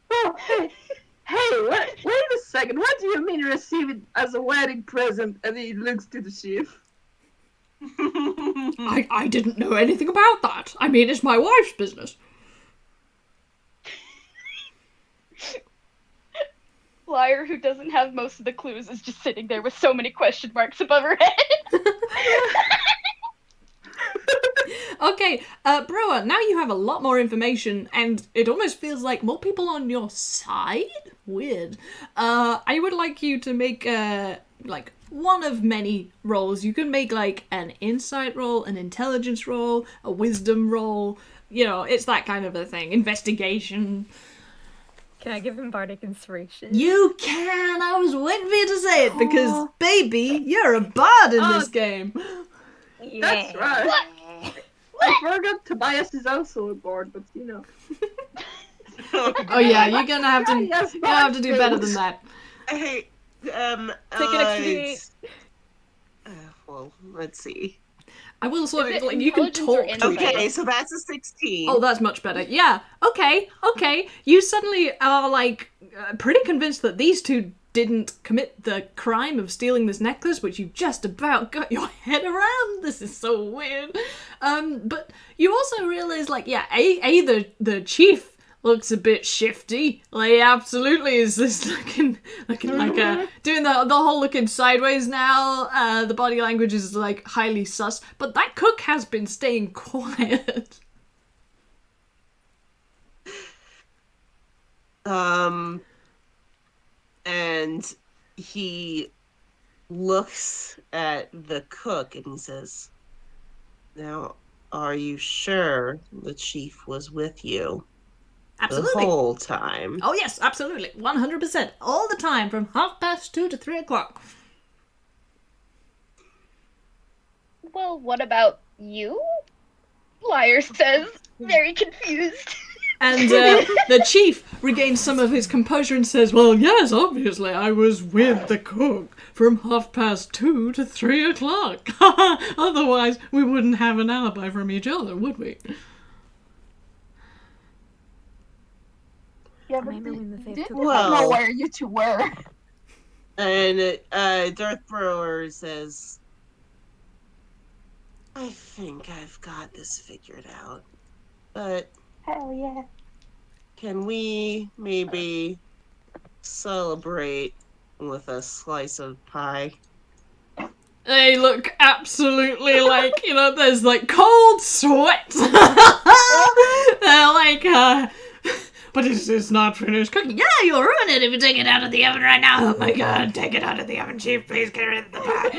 A: Oh, hey, wait a second. What do you mean receive it as a wedding present? And he looks to the chief.
B: I didn't know anything about that. I mean, it's my wife's business.
D: Liar, who doesn't have most of the clues, is just sitting there with so many question marks above her head.
B: Okay, Brewer, now you have a lot more information, and it almost feels like more people on your side? Weird. I would like you to make, like, one of many roles. You can make, like, an insight roll, an intelligence roll, a wisdom roll. You know, it's that kind of a thing. Investigation.
C: Can I give him bardic inspiration?
B: You can! I was waiting for you to say it, because, baby, you're a bard in this game.
C: Yeah.
A: That's right.
D: What?
A: forgot Tobias is also aboard, but you know.
B: Oh yeah, you're gonna have to.
A: Yes,
B: You have to do better than that.
E: Hey,
C: Take an extra D8.
E: well, let's see.
B: I will sort
D: Is
B: of
D: it
B: like you can
D: intelligence or
B: talk. To
D: insight?
E: Okay, so that's a 16.
B: Oh, that's much better. Yeah. Okay. You suddenly are like pretty convinced that these two didn't commit the crime of stealing this necklace, which you just about got your head around. This is so weird. But you also realize, like, yeah, the chief looks a bit shifty. Like, he absolutely is this looking like doing the whole looking sideways now. The body language is like highly sus. But that cook has been staying quiet.
E: And he looks at the cook and he says, "Now, are you sure the chief was with you
B: Absolutely.
E: the whole time?"
B: Oh yes, absolutely. 100%. All the time from 2:30 to 3:00.
D: Well, what about you? Liar says, very confused.
B: And the chief regains some of his composure and says, "Well, yes, obviously, I was with the cook from 2:30 to 3:00. Otherwise, we wouldn't have an alibi from each other, would we?"
A: Yeah,
C: Am I
A: but
C: moving the
A: they
C: vape
A: didn't
C: to
A: know
E: Well-
A: where you two were.
E: And Darth Brewer says, "I think I've got this figured out. But
A: Hell yeah.
E: can we maybe celebrate with a slice of pie?"
B: They look absolutely like, there's like cold sweat. They're like, but it's not finished cooking. Yeah, you'll ruin it if you take it out of the oven right now. Oh my god, take it out of the oven, chief. Please get rid of the pie.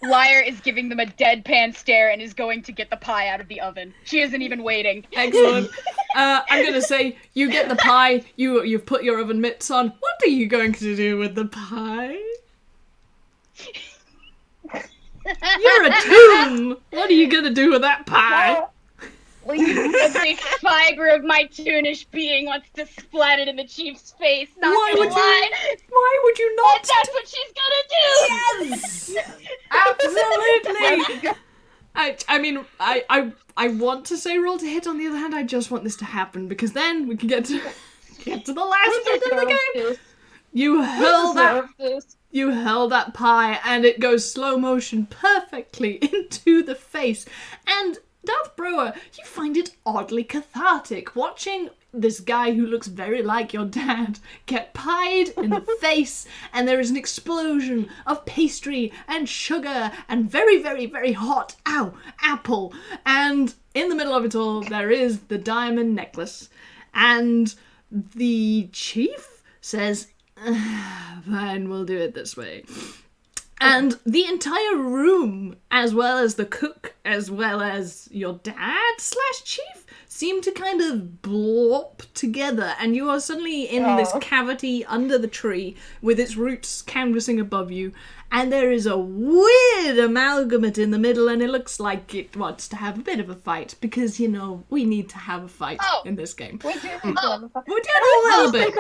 D: Liar is giving them a deadpan stare and is going to get the pie out of the oven. She isn't even waiting.
B: Excellent. I'm gonna say you get the pie. You've put your oven mitts on. What are you going to do with the pie? You're a toon. What are you gonna do with that pie?
D: Every fiber of my toonish being wants to splat it in the chief's face. Not
B: Why
D: gonna
B: would you-
D: lie.
B: Why would you not?
D: But that's what she's gonna do.
B: Yes, absolutely. I mean, I want to say roll to hit. On the other hand, I just want this to happen because then we can get to the last bit of the game. You hurl that pie, and it goes slow motion perfectly into the face. And Darth Brewer, you find it oddly cathartic watching this guy who looks very like your dad get pied in the face, and there is an explosion of pastry and sugar and very, very, very hot, apple. And in the middle of it all, there is the diamond necklace. And the chief says, "Fine, we'll do it this way." And the entire room, as well as the cook, as well as your dad/chief, seem to kind of blop together, and you are suddenly in this cavity under the tree with its roots canvassing above you, and there is a weird amalgamate in the middle, and it looks like it wants to have a bit of a fight, because, we need to have a fight in this game.
A: We do need to have a fight.
B: We did a little bit.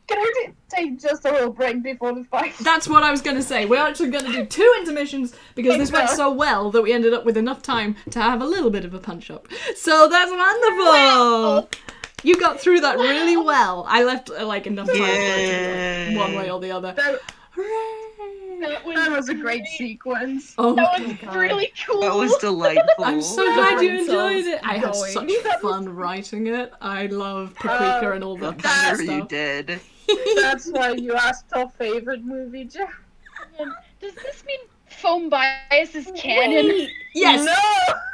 A: Can we take just a little break before the fight?
B: That's what I was going to say. We're actually going to do 2 intermissions because this went so well that we ended up with enough time to have a little bit of a punch-up. So that's wonderful! You got through that really well. I left, enough time for it to go one way or the other. Hooray!
A: That was a great sequence.
B: Oh,
D: That
B: my
D: was
B: God.
D: really cool.
E: That was delightful.
B: I'm so glad you
C: brain
B: enjoyed
C: cells
B: it. I had
C: going.
B: such fun writing it. I love Paprika and all that
E: I'm
B: kind of
E: sure you
B: stuff.
E: did.
A: That's why you asked our favorite movie, Jack.
D: Does this mean foam bias is canon?
B: Yes!
A: No!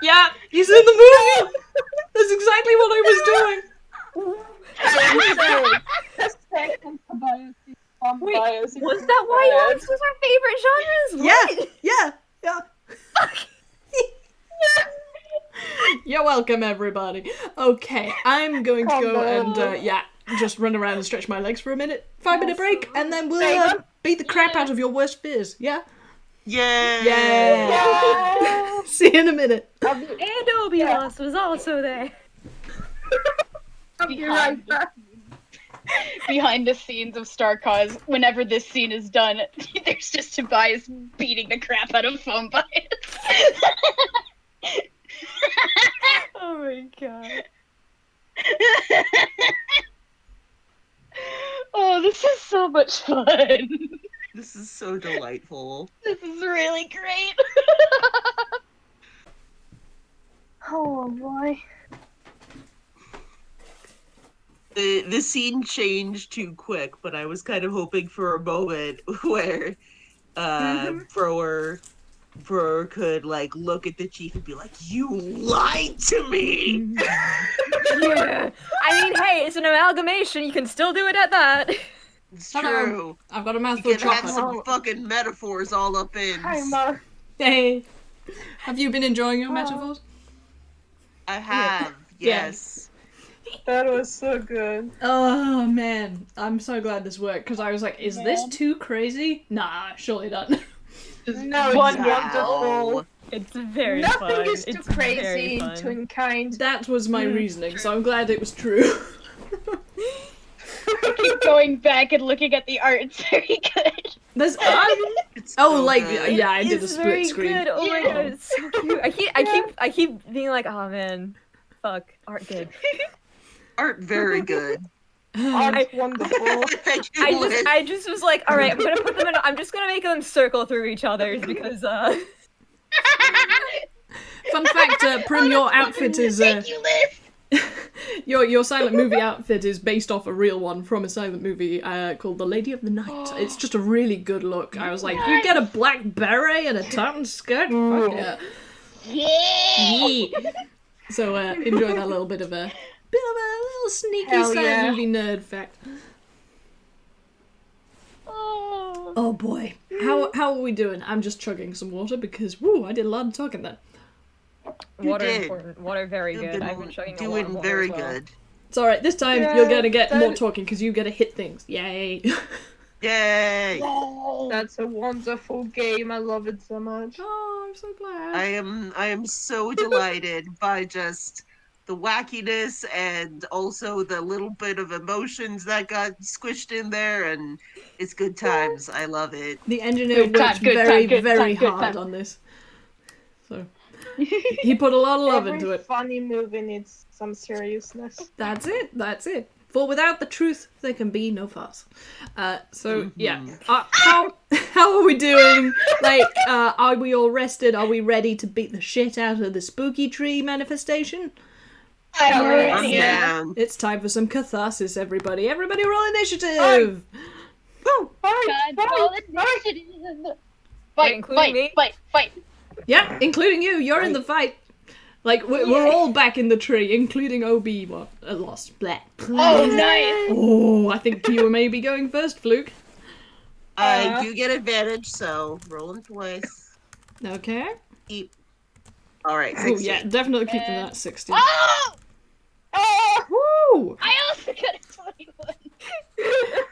B: Yeah, he's in the movie! That's exactly what I was doing.
A: I'm sorry. The second bias is fun
C: Wait,
A: bias.
C: Was that why yours was our favorite genres?
B: Yeah. You're welcome, everybody. Okay, I'm going to go and, just run around and stretch my legs for a minute. 5-minute break, and then we'll beat the crap out of your worst fears. Yeah?
E: Yay!
B: Yeah! See you in a minute.
A: I'll be,
C: And Obby was also there.
A: I'll be right back.
D: Behind the scenes of Star CAWS, whenever this scene is done, there's just Tobias beating the crap out of Phone Bias.
C: Oh my god.
D: Oh, this is so much fun.
E: This is so delightful.
D: This is really great. Oh boy.
E: The scene changed too quick, but I was kind of hoping for a moment where Broer could like look at the chief and be like, "You lied to me."
C: Yeah. I mean, hey, it's an amalgamation. You can still do it at that.
E: It's
B: Hello.
E: true.
B: I've got a
E: You
B: mouthful of
E: can have
B: chocolate.
E: some fucking metaphors all up in.
A: Hi, Ma.
B: Hey. Have you been enjoying your metaphors?
E: I have,
B: Yeah.
E: yes.
A: That was so good.
B: Oh man, I'm so glad this worked because I was like, is this too crazy? Nah, surely not.
A: No,
D: One
A: it's wonderful.
C: It's very
A: Nothing
C: fun.
A: is too
C: It's very
A: crazy in
C: fun.
A: Toonkind.
B: That was my reasoning, so I'm glad it was true.
D: I keep going back and looking at the art. It's very good.
B: There's
E: It's
B: oh,
E: so
B: like
E: good.
B: yeah, I did a
C: It's
B: split
C: very
B: screen.
C: good. Oh my god, it's so cute. I keep being like, oh man, fuck, art good.
E: Art very good.
A: Art's wonderful.
E: Thank you, Liz.
C: I just was like, all right, I'm gonna put them in. I'm just gonna make them circle through each other's because
B: Fun fact, Prim, your outfit is
D: Thank you, Liz.
B: your silent movie outfit is based off a real one from a silent movie called The Lady of the Night. It's just a really good look. I was like, you get a black beret and a tartan skirt? Fuck yeah.
D: Yeah.
B: Yeah. So enjoy that little bit of a little sneaky
A: Hell
B: silent
A: yeah.
B: movie nerd fact.
D: Oh.
B: Oh boy, how are we doing? I'm just chugging some water because woo, I did a lot of talking then.
C: water
E: did.
C: important. Water very
E: You've
C: good.
E: been
C: I've been chugging a lot of
E: doing
C: water
E: very
C: as well.
E: good.
B: It's all right. This time
A: Yeah,
B: you're gonna get more
A: that-
B: talking because you get to hit things. Yay!
E: Yay!
A: That's a wonderful game. I love it so much.
B: Oh, I'm so glad.
E: I am so delighted by just the wackiness and also the little bit of emotions that got squished in there, and it's good times. I love it.
B: The engineer
D: Good time,
B: worked
D: good
B: very,
D: time, good
B: very
D: time, good
B: hard
D: time.
B: on this. So he put a lot of love
A: Every
B: into it.
A: funny movie needs some seriousness.
B: That's it. That's it. For without the truth, there can be no farce. So yeah, how are we doing? Like, are we all rested? Are we ready to beat the shit out of the spooky tree manifestation?
D: I'm
E: I'm
D: ready.
E: down.
B: It's time for some catharsis, everybody. Everybody, roll initiative.
E: Woo!
D: Control initiative. Fight,
C: including
D: fight,
C: me?
D: fight, fight.
B: Yeah, including you. You're in the fight. Like we're all back in the tree, including Obby. What? Lost. Blah.
D: Oh, nice.
B: Oh, I think you may be going first, Fluke.
E: I do get advantage, so rolling twice.
B: Okay.
E: Eat. All right,
B: Oh
E: 16.
B: yeah, definitely keeping that 60.
D: Oh!
B: Woo!
D: I also got a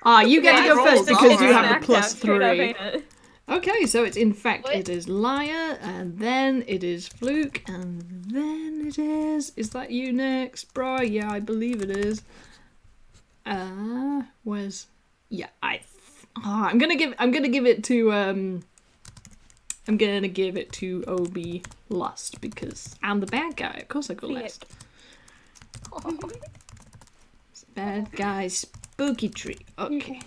D: 21.
B: You get to
E: Yeah,
B: go
E: I
B: first
E: rolled
B: because you
E: all
B: have a
E: right.
B: plus
C: Straight up,
B: 3.
C: ain't it?
B: Okay, so it's in fact
D: What?
B: it is Leia, and then it is Fluke, and then it is. Is that you next, bro? Yeah, I believe it is. Where's? Yeah, I'm gonna give it to I'm gonna give it to Obby last because I'm the bad guy. Of course I go last. Bad guy, spooky tree. Okay,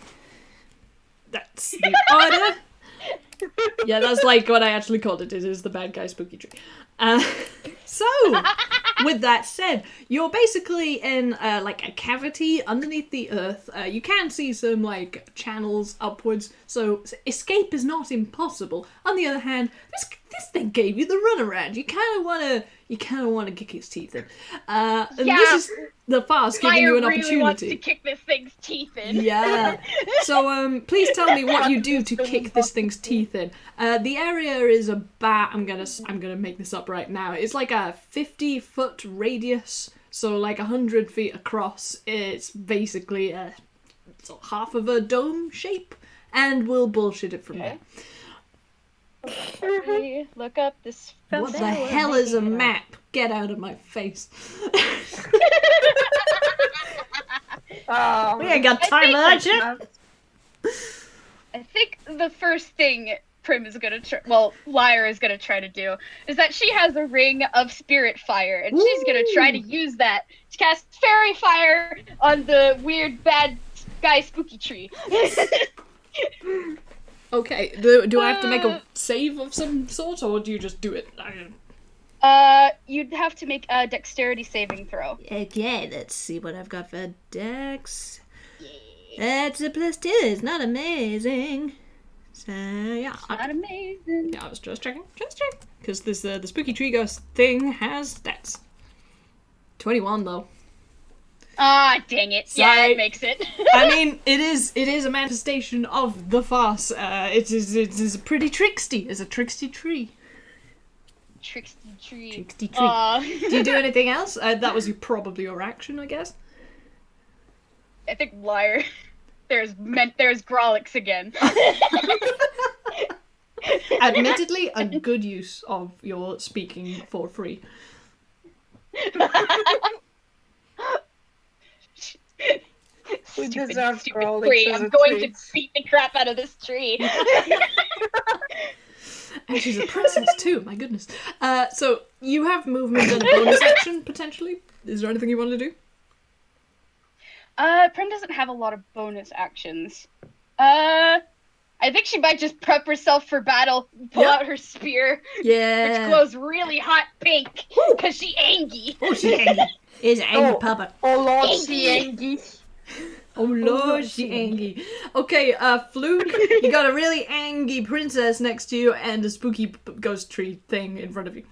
B: that's the order. Yeah, that's like what I actually called it. It is the bad guy spooky tree. So, with that said, you're basically in like a cavity underneath the earth. You can see some like channels upwards, so escape is not impossible. On the other hand, this thing gave you the runaround. You kind of wanna kick its teeth in. And this is the fast giving you an
D: Fire really wants to
B: opportunity.
D: kick this thing's teeth in.
B: Yeah. So please tell me what you do to kick this thing's teeth in. The area is about I'm gonna make this up right now. It's like a 50-foot radius, so like 100 feet across. It's basically half of a dome shape, and we'll bullshit it from there.
D: Let me look up this.
B: What the hell is a map? Get out of my face. We ain't got time for that shit.
D: I think the first thing Prim is gonna Liar is gonna try to do is that she has a ring of spirit fire, and she's gonna try to use that to cast fairy fire on the weird bad guy spooky tree.
B: Okay, do I have to make a save of some sort, or do you just do it?
D: You'd have to make a dexterity saving throw.
B: Okay, let's see what I've got for dex. That's a +2. It's not amazing. So yeah,
D: Not amazing.
B: yeah, I was just checking, because this the spooky tree ghost thing has stats. 21 though.
D: Ah, dang it! Yeah,
B: Sorry.
D: it makes it.
B: I mean, it is a manifestation of the farce. It is pretty tricksty. It's a tricksty tree.
D: Tricksty tree.
B: Tricksty tree. Do you do anything else? That was probably your action, I guess.
D: I think Liar. There's Grolix again.
B: Admittedly, a good use of your speaking for free.
A: We
D: Stupid
A: deserve Grolix
D: tree.
A: as
D: I'm
A: a
D: going
A: treat.
D: to beat the crap out of this tree.
B: And she's a princess too, my goodness. So, you have movement and a bonus action, potentially? Is there anything you want to do?
D: Prim doesn't have a lot of bonus actions. I think she might just prep herself for battle, pull out her spear,
B: Yeah.
D: which glows really hot pink, because she angry.
B: Oh, she angry. Is angry puppet.
A: Oh Lord, she angry.
B: Oh Lord, she angry. Okay, Fluke, you got a really angry princess next to you and a spooky ghost tree thing in front of you.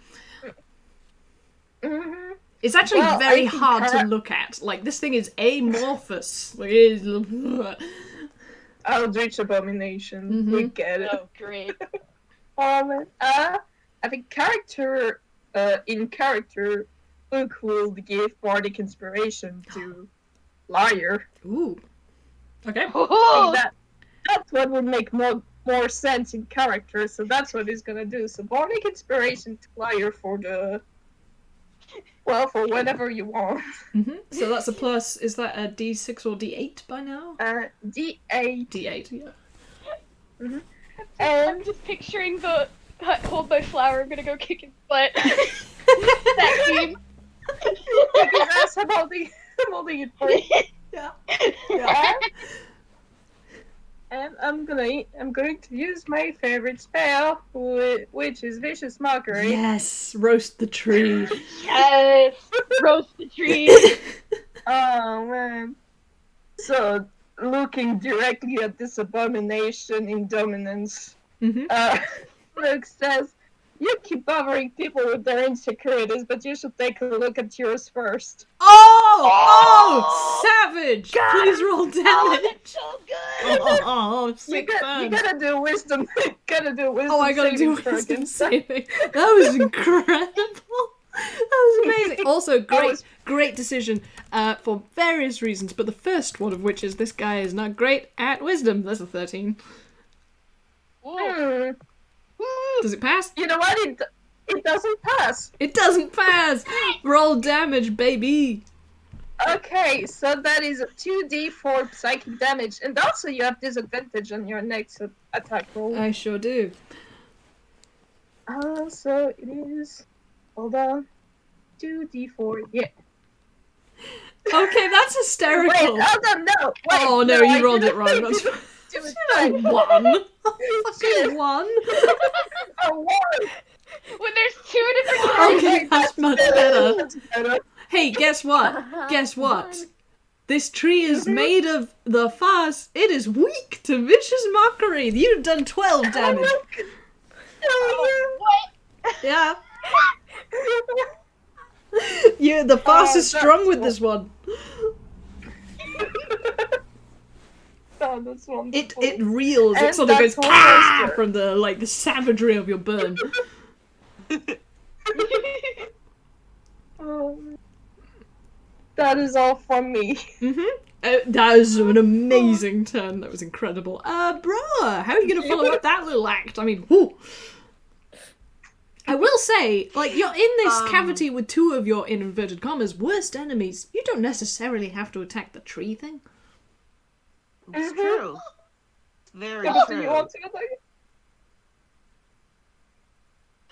A: Mm-hmm.
B: It's actually
A: Well,
B: very
A: I think
B: hard to look at. Like, this thing is amorphous. Like, it is...
A: Eldritch Abomination. We get it.
D: Oh, great.
A: I think in character, Luke will give bardic inspiration to Liar.
B: Ooh. Okay.
D: Oh,
A: That's what would make more sense in character, so that's what he's gonna do. So bardic inspiration to Liar for whenever you want.
B: So that's a plus. Is that a D6 or D8 by now?
A: D8.
B: D8, yeah.
D: I'm just picturing the hold my flower, I'm gonna go kick his butt. That scene.
A: Because I'm holding it for you.
B: Yeah.
A: Yeah. And I'm going to use my favorite spell, which is Vicious Mockery.
B: Yes, roast the tree.
D: Yes, roast the tree.
A: Oh man. So looking directly at this abomination in dominance, Luke says, "You keep bothering people with their insecurities, but you should take a look at yours first."
B: Oh, savage! Please roll damage.
D: Oh, that's so good.
B: Oh, sick
A: You
B: burn.
A: gotta do wisdom.
B: Oh, I gotta do
A: saving throw
B: wisdom
A: against that.
B: saving. That was incredible. That was amazing. Also, great decision for various reasons, but the first one of which is this guy is not great at wisdom. That's a 13.
A: Hmm.
B: Does it pass?
A: You know what? It doesn't pass.
B: It doesn't pass! Roll damage, baby!
A: Okay, so that is a 2d4 psychic damage, and also you have disadvantage on your next attack roll.
B: I sure do.
A: So it is. Hold on. 2d4. Yeah.
B: Okay, that's
A: Wait,
B: hysterical.
A: hold on, no. Wait,
B: Oh no,
A: I
B: you rolled it
A: didn't
B: wrong.
A: do
B: That's
A: it. Do it right.
B: one. Fucking one.
A: A 1.
D: When there's two different
B: Okay, that's much better.
A: That's better.
B: Hey, guess what? Guess what? This tree is made of the farce. It is weak to vicious mockery. You've done 12 damage.
A: Oh,
B: Yeah. Yeah, the farce is
A: that's
B: strong with
A: cool.
B: this one.
A: oh, that's wonderful.
B: It reels. It
A: And
B: sort of goes
A: that's
B: "Ah!"
A: wonderful.
B: from the savagery of your burn.
A: Oh, that is all from me.
B: That was an amazing turn. That was incredible. Bruh, how are you gonna follow up that little act? I mean, whoo. say, like, you're in this cavity with two of your, in inverted commas, worst enemies. You don't necessarily have to attack the tree thing.
E: It's true. It's very
A: Do
E: true.
A: you want to attack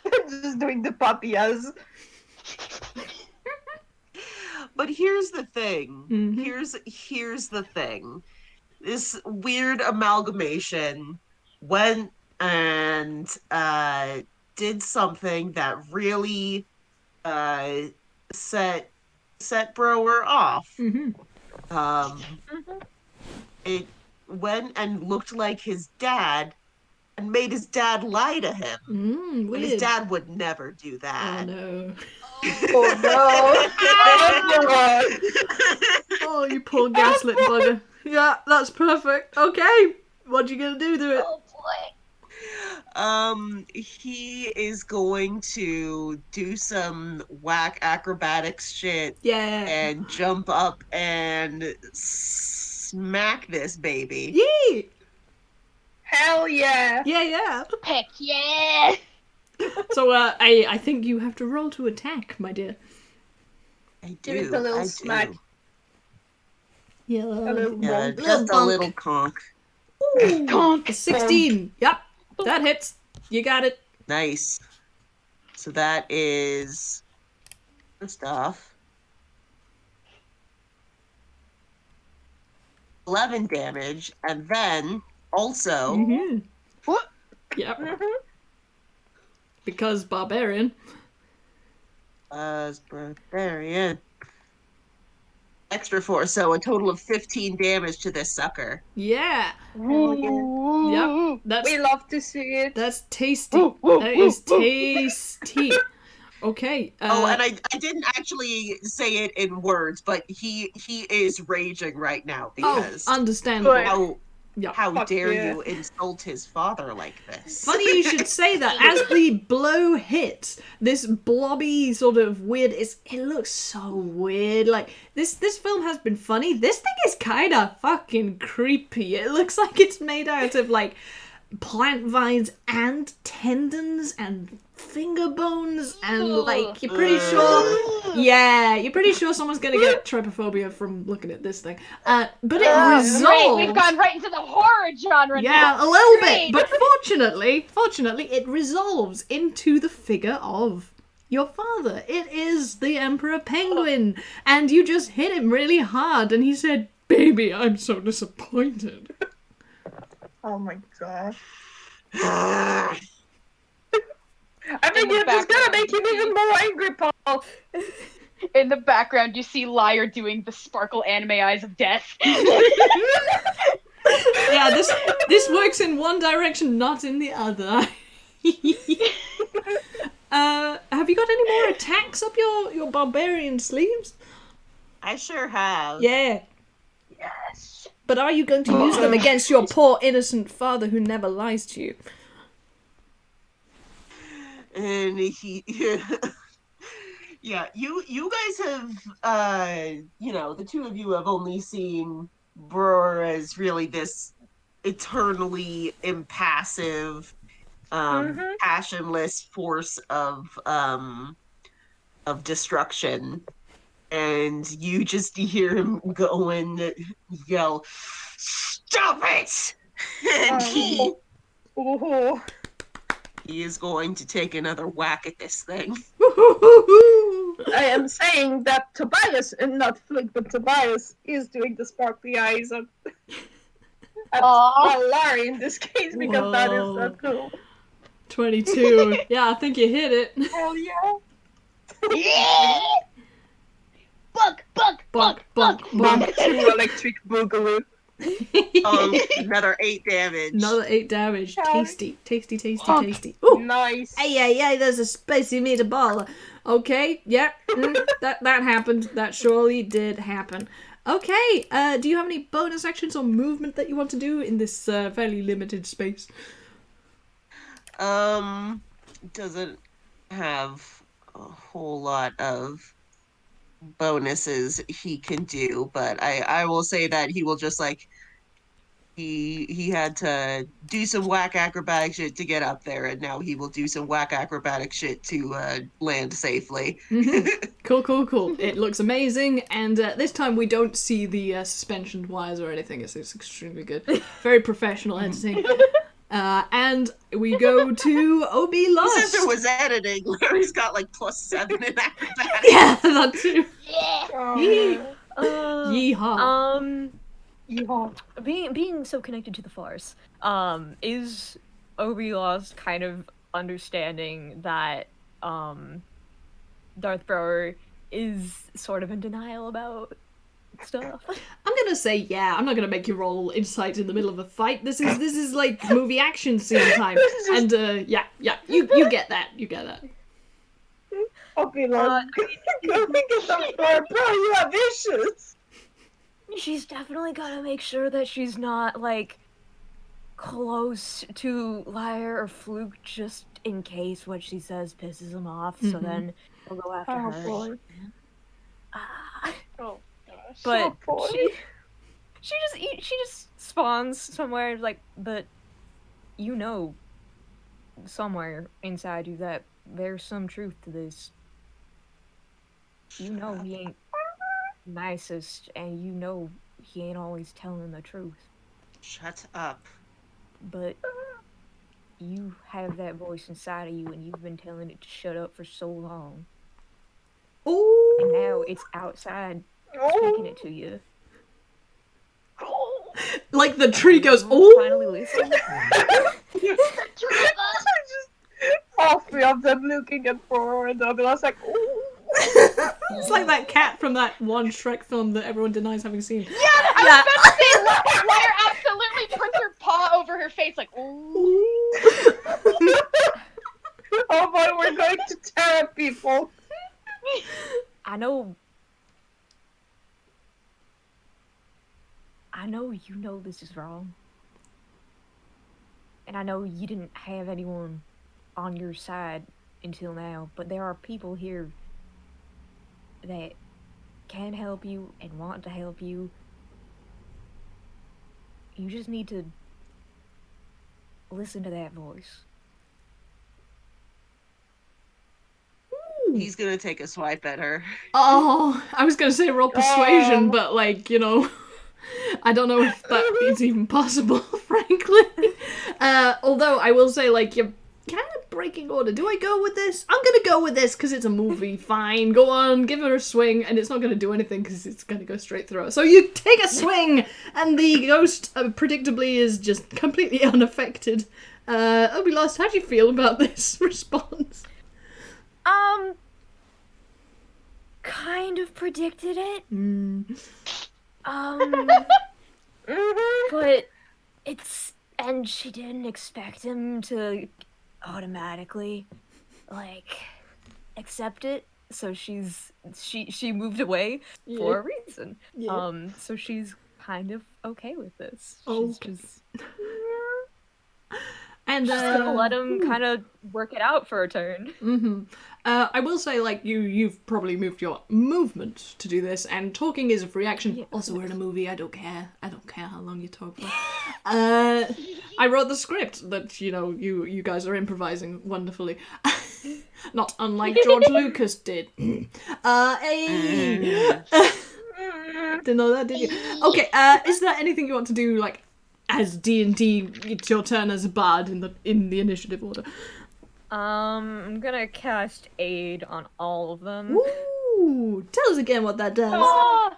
A: it? Just doing the puppy as.
E: But here's the thing.
B: Mhm.
E: Here's the thing. This weird amalgamation went and did something that really set Brower off. It went and looked like his dad and made his dad lie to him.
B: Weird.
E: And his dad would never do that.
B: Oh no.
A: Oh
B: Oh, you poor gaslit bugger. Yeah, that's perfect. Okay. What you gonna do to it?
D: Oh boy.
E: He is going to do some whack acrobatics shit.
B: Yeah.
E: And jump up and smack this baby.
B: Yee!
A: Hell yeah!
B: Yeah.
D: Heck yeah!
B: So, I think you have to roll to attack, my dear.
E: I
A: Give it
E: do.
A: a little
E: I
A: smack.
E: do.
B: Yeah,
A: A little
E: Yeah,
A: bonk.
E: just a
B: bonk.
E: little conk.
B: Ooh,
D: Conk.
B: a 16. Yep, that hits. You got it.
E: Nice. So that is first off 11 damage, and then also
D: What?
B: Yep. Because barbarian.
E: barbarian. Extra 4, so a total of 15 damage to this sucker.
B: Yeah.
D: Ooh.
B: Yep. That's
A: We love to see it.
B: that's tasty.
D: Ooh, ooh,
B: That is
D: ooh, ooh.
B: tasty. Okay.
E: Oh, and I didn't actually say it in words, but he is raging right now because
B: understandable.
E: how
A: Fuck
E: dare
A: yeah.
E: you insult his father like this?
B: Funny you should say that. As the blow hits, this blobby sort of weird. It looks so weird. Like this film has been funny. This thing is kind of fucking creepy. It looks like it's made out of like plant vines and tendons and finger bones and like you're pretty sure. Yeah, you're pretty sure someone's gonna get trypophobia from looking at this thing. But it resolves.
D: Great, we've gone right into the horror genre.
B: Yeah,
D: now.
B: a little
D: Great.
B: bit. But fortunately, it resolves into the figure of your father. It is the Emperor Penguin. And you just hit him really hard and he said, "Baby, I'm so disappointed."
A: Oh my gosh.
E: Ah,
A: I think
D: the
A: you're just gonna
D: background,
A: make him even more angry, Paul.
D: In the background, you see Liar doing the sparkle anime eyes of death.
B: Yeah, this works in one direction, not in the other. Have you got any more attacks up your barbarian sleeves?
E: I sure have.
B: Yeah.
D: Yes.
B: But are you going to use them against your poor innocent father who never lies to you?
E: And he yeah, you guys have the two of you have only seen Brewer as really this eternally impassive passionless force of destruction, and you just hear him go and yell, "Stop it!" And
A: Ooh.
E: he is going to take another whack at this thing.
A: I am saying that Tobias, and not Flick, but Tobias, is doing the sparkly eyes at Larry in this case, because that is
B: Whoa.
A: cool.
B: 22. Yeah, I think you hit it.
A: Hell yeah.
D: Yeah! Buck.
B: Bonk.
A: True electric boogaloo.
E: Another 8 damage.
B: Another 8 damage.
A: Sorry.
B: Tasty. Ooh.
A: Nice.
B: Hey, there's a spicy meatball. Okay, yep, that happened. That surely did happen. Okay, do you have any bonus actions or movement that you want to do in this fairly limited space?
E: Doesn't have a whole lot of bonuses he can do, but I will say that he will just like he had to do some whack acrobatic shit to get up there, and now he will do some whack acrobatic shit to land safely.
B: Cool. It looks amazing, and this time we don't see the suspension wires or anything. It's extremely good. Very professional editing. And we go to Obby Lost.
E: Since it was editing, Larry's got like +7 in acrobatics.
B: Yeah, that too.
D: Yeah.
B: Yeehaw.
C: Being so connected to the Force, is Obby Lost kind of understanding that Darth Brower is sort of in denial about stuff?
B: I'm gonna say yeah. I'm not gonna make you roll insight in the middle of a fight. This is like movie action scene time. And yeah, you get that. You get that.
A: Okay, Lost. Go think of something, bro. You have issues.
C: She's definitely gotta make sure that she's not, like, close to Liar or Fluke just in case what she says pisses him off, so then he'll go after her.
A: Boy.
D: Oh gosh.
C: But
A: boy.
C: she just spawns somewhere, like, but you know somewhere inside you that there's some truth to this. You know he ain't nicest, and you know he ain't always telling the truth.
E: Shut up.
C: But you have that voice inside of you, and you've been telling it to shut up for so long.
B: Ooh.
C: And now it's outside speaking it to you.
B: Like the tree goes, ooh.
C: Finally listen.
A: All three of them looking at Brower and Obby Lost like, ooh.
B: It's like that cat from that one Shrek film that everyone denies having seen.
D: Yeah, I was about to say, Liar absolutely puts her paw over her face, like, ooh.
A: Oh boy, we're going to terror people.
C: I know you know this is wrong. And I know you didn't have anyone on your side until now, but there are people here that can help you and want to help you. You just need to listen to that voice.
E: He's gonna take a swipe at her.
B: Oh, I was gonna say roll persuasion, but like, you know, I don't know if that is even possible, frankly. Although I will say, like, you're kind of breaking order. Do I go with this? I'm gonna go with this because it's a movie. Fine, go on, give her a swing, and it's not gonna do anything because it's gonna go straight through her. So you take a swing, and the ghost predictably is just completely unaffected. Obby Lost, how do you feel about this response?
C: Kind of predicted it.
A: Mm-hmm.
C: But it's, and she didn't expect him to automatically, like, accept it. So she moved away for a reason.
B: Yeah.
C: So she's kind of okay with this. She's just
B: And
C: gonna let him kind of work it out for a turn.
B: I will say, like, you've probably moved your movement to do this, and talking is a free action.
C: Yeah,
B: also, we're in a movie. I don't care how long you talk for. I wrote the script that, you know, you guys are improvising wonderfully. Not unlike George Lucas did. Didn't know that, did you? Okay, is there anything you want to do, like, as D&D, it's your turn as a bard in the initiative order?
C: I'm gonna cast Aid on all of them.
B: Ooh, tell us again what that does.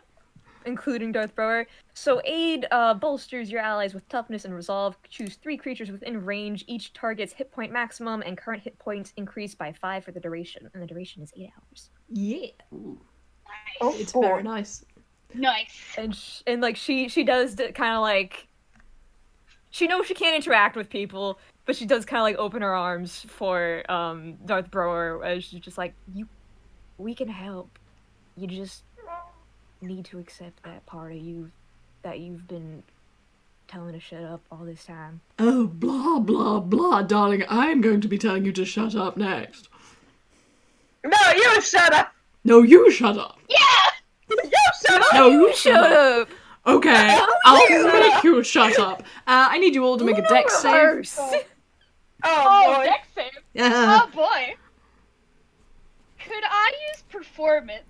C: Including Darth Brower. So Aid bolsters your allies with toughness and resolve. Choose 3 creatures within range. Each target's hit point maximum and current hit points increase by 5 for the duration. And the duration is 8 hours.
B: Yeah.
A: Oh,
B: It's very nice.
D: Nice.
C: And like she does kind of like, she knows she can't interact with people, but she does kind of like open her arms for Darth Brower, as she's just like, we can help. You just need to accept that part of you that you've been telling to shut up all this time.
B: Oh, blah, blah, blah, darling. I'm going to be telling you to shut up next.
A: No, you shut up.
B: No, you shut up.
D: Yeah!
A: You shut up.
B: No, you shut up. Okay, I'll make you shut up. I need you all to make a dex save.
C: First.
D: Oh,
A: boy.
D: dex save.
B: Yeah.
D: Oh boy. Could I use performance?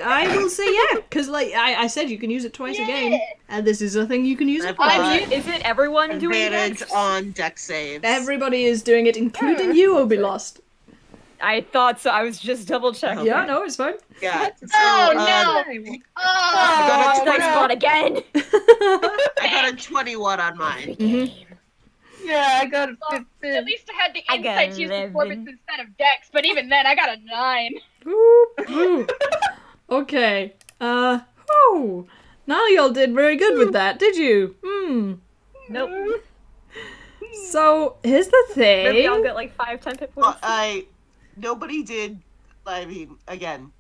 B: I will say yeah, because like I said, you can use it twice a game, and this is a thing you can use it for.
C: Is it everyone doing
E: Advantage
C: dex?
E: on dex saves.
B: Everybody is doing it, including you, Obby Lost.
C: I thought so. I was just double checking.
B: Yeah, no, it's fine.
E: Yeah.
D: Oh,
E: no.
D: Oh,
E: I
C: Dice bot again.
E: I got a 21 on mine.
A: Yeah, I got a
D: well,
A: 15.
D: at least I had the
C: I got
D: insight to use
C: 11.
D: performance instead of dex, but even then I got a 9.
B: Whoop, whoop. Okay. Oh. None of y'all did very good with that, did you?
C: Nope.
B: So, here's the thing.
C: Maybe I'll get like 5-10 hit points.
E: Nobody did, I mean, again,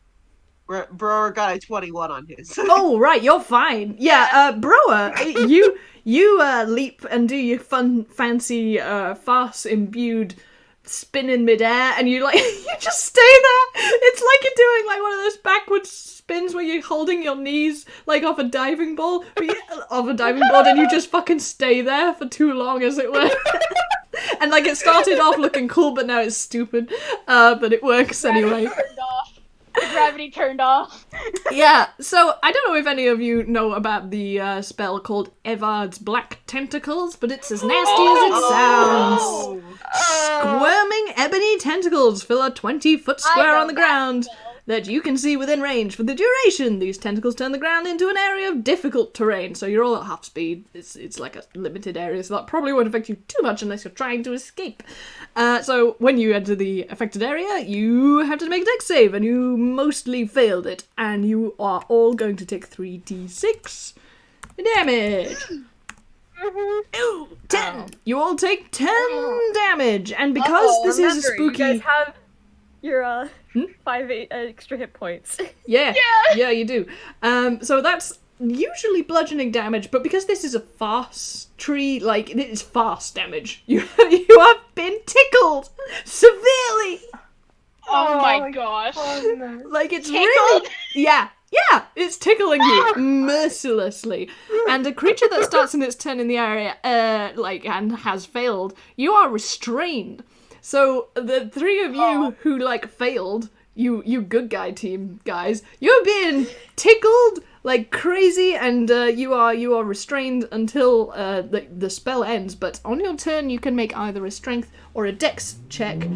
E: Brewer got a 21 on his.
B: Oh, right, you're fine. Yeah, Broa, you leap and do your fun, fancy, farce-imbued spin in midair, and you, like, you just stay there. It's like you're doing, like, one of those backwards spins where you're holding your knees, like, off a diving board, and you just fucking stay there for too long, as it were. And, like, it started off looking cool, but now it's stupid. But it works anyway.
D: The gravity turned off.
B: Yeah, so I don't know if any of you know about the spell called Evard's Black Tentacles, but it's as nasty as it sounds. Squirming ebony tentacles fill a 20-foot square on the ground that you can see within range. For the duration, these tentacles turn the ground into an area of difficult terrain, so you're all at half speed. It's like a limited area, so that probably won't affect you too much unless you're trying to escape. So when you enter the affected area, you have to make a dex save, and you mostly failed it, and you are all going to take 3d6 damage. Ooh, 10! You all take 10 damage, and because this is a
C: Remember,
B: spooky...
C: you guys have your 5 extra hit points.
B: Yeah, you do. So that's usually bludgeoning damage, but because this is a farce tree, like, it is farce damage. You have been tickled severely.
D: Oh my gosh.
B: Like, it's
D: Tickled?
B: really... Yeah, it's tickling you mercilessly. And a creature that starts in its turn in the area, and has failed, you are restrained. So the three of you who, like, failed, you good guy team guys, you're being tickled like crazy, and you are restrained until the spell ends. But on your turn, you can make either a strength or a dex check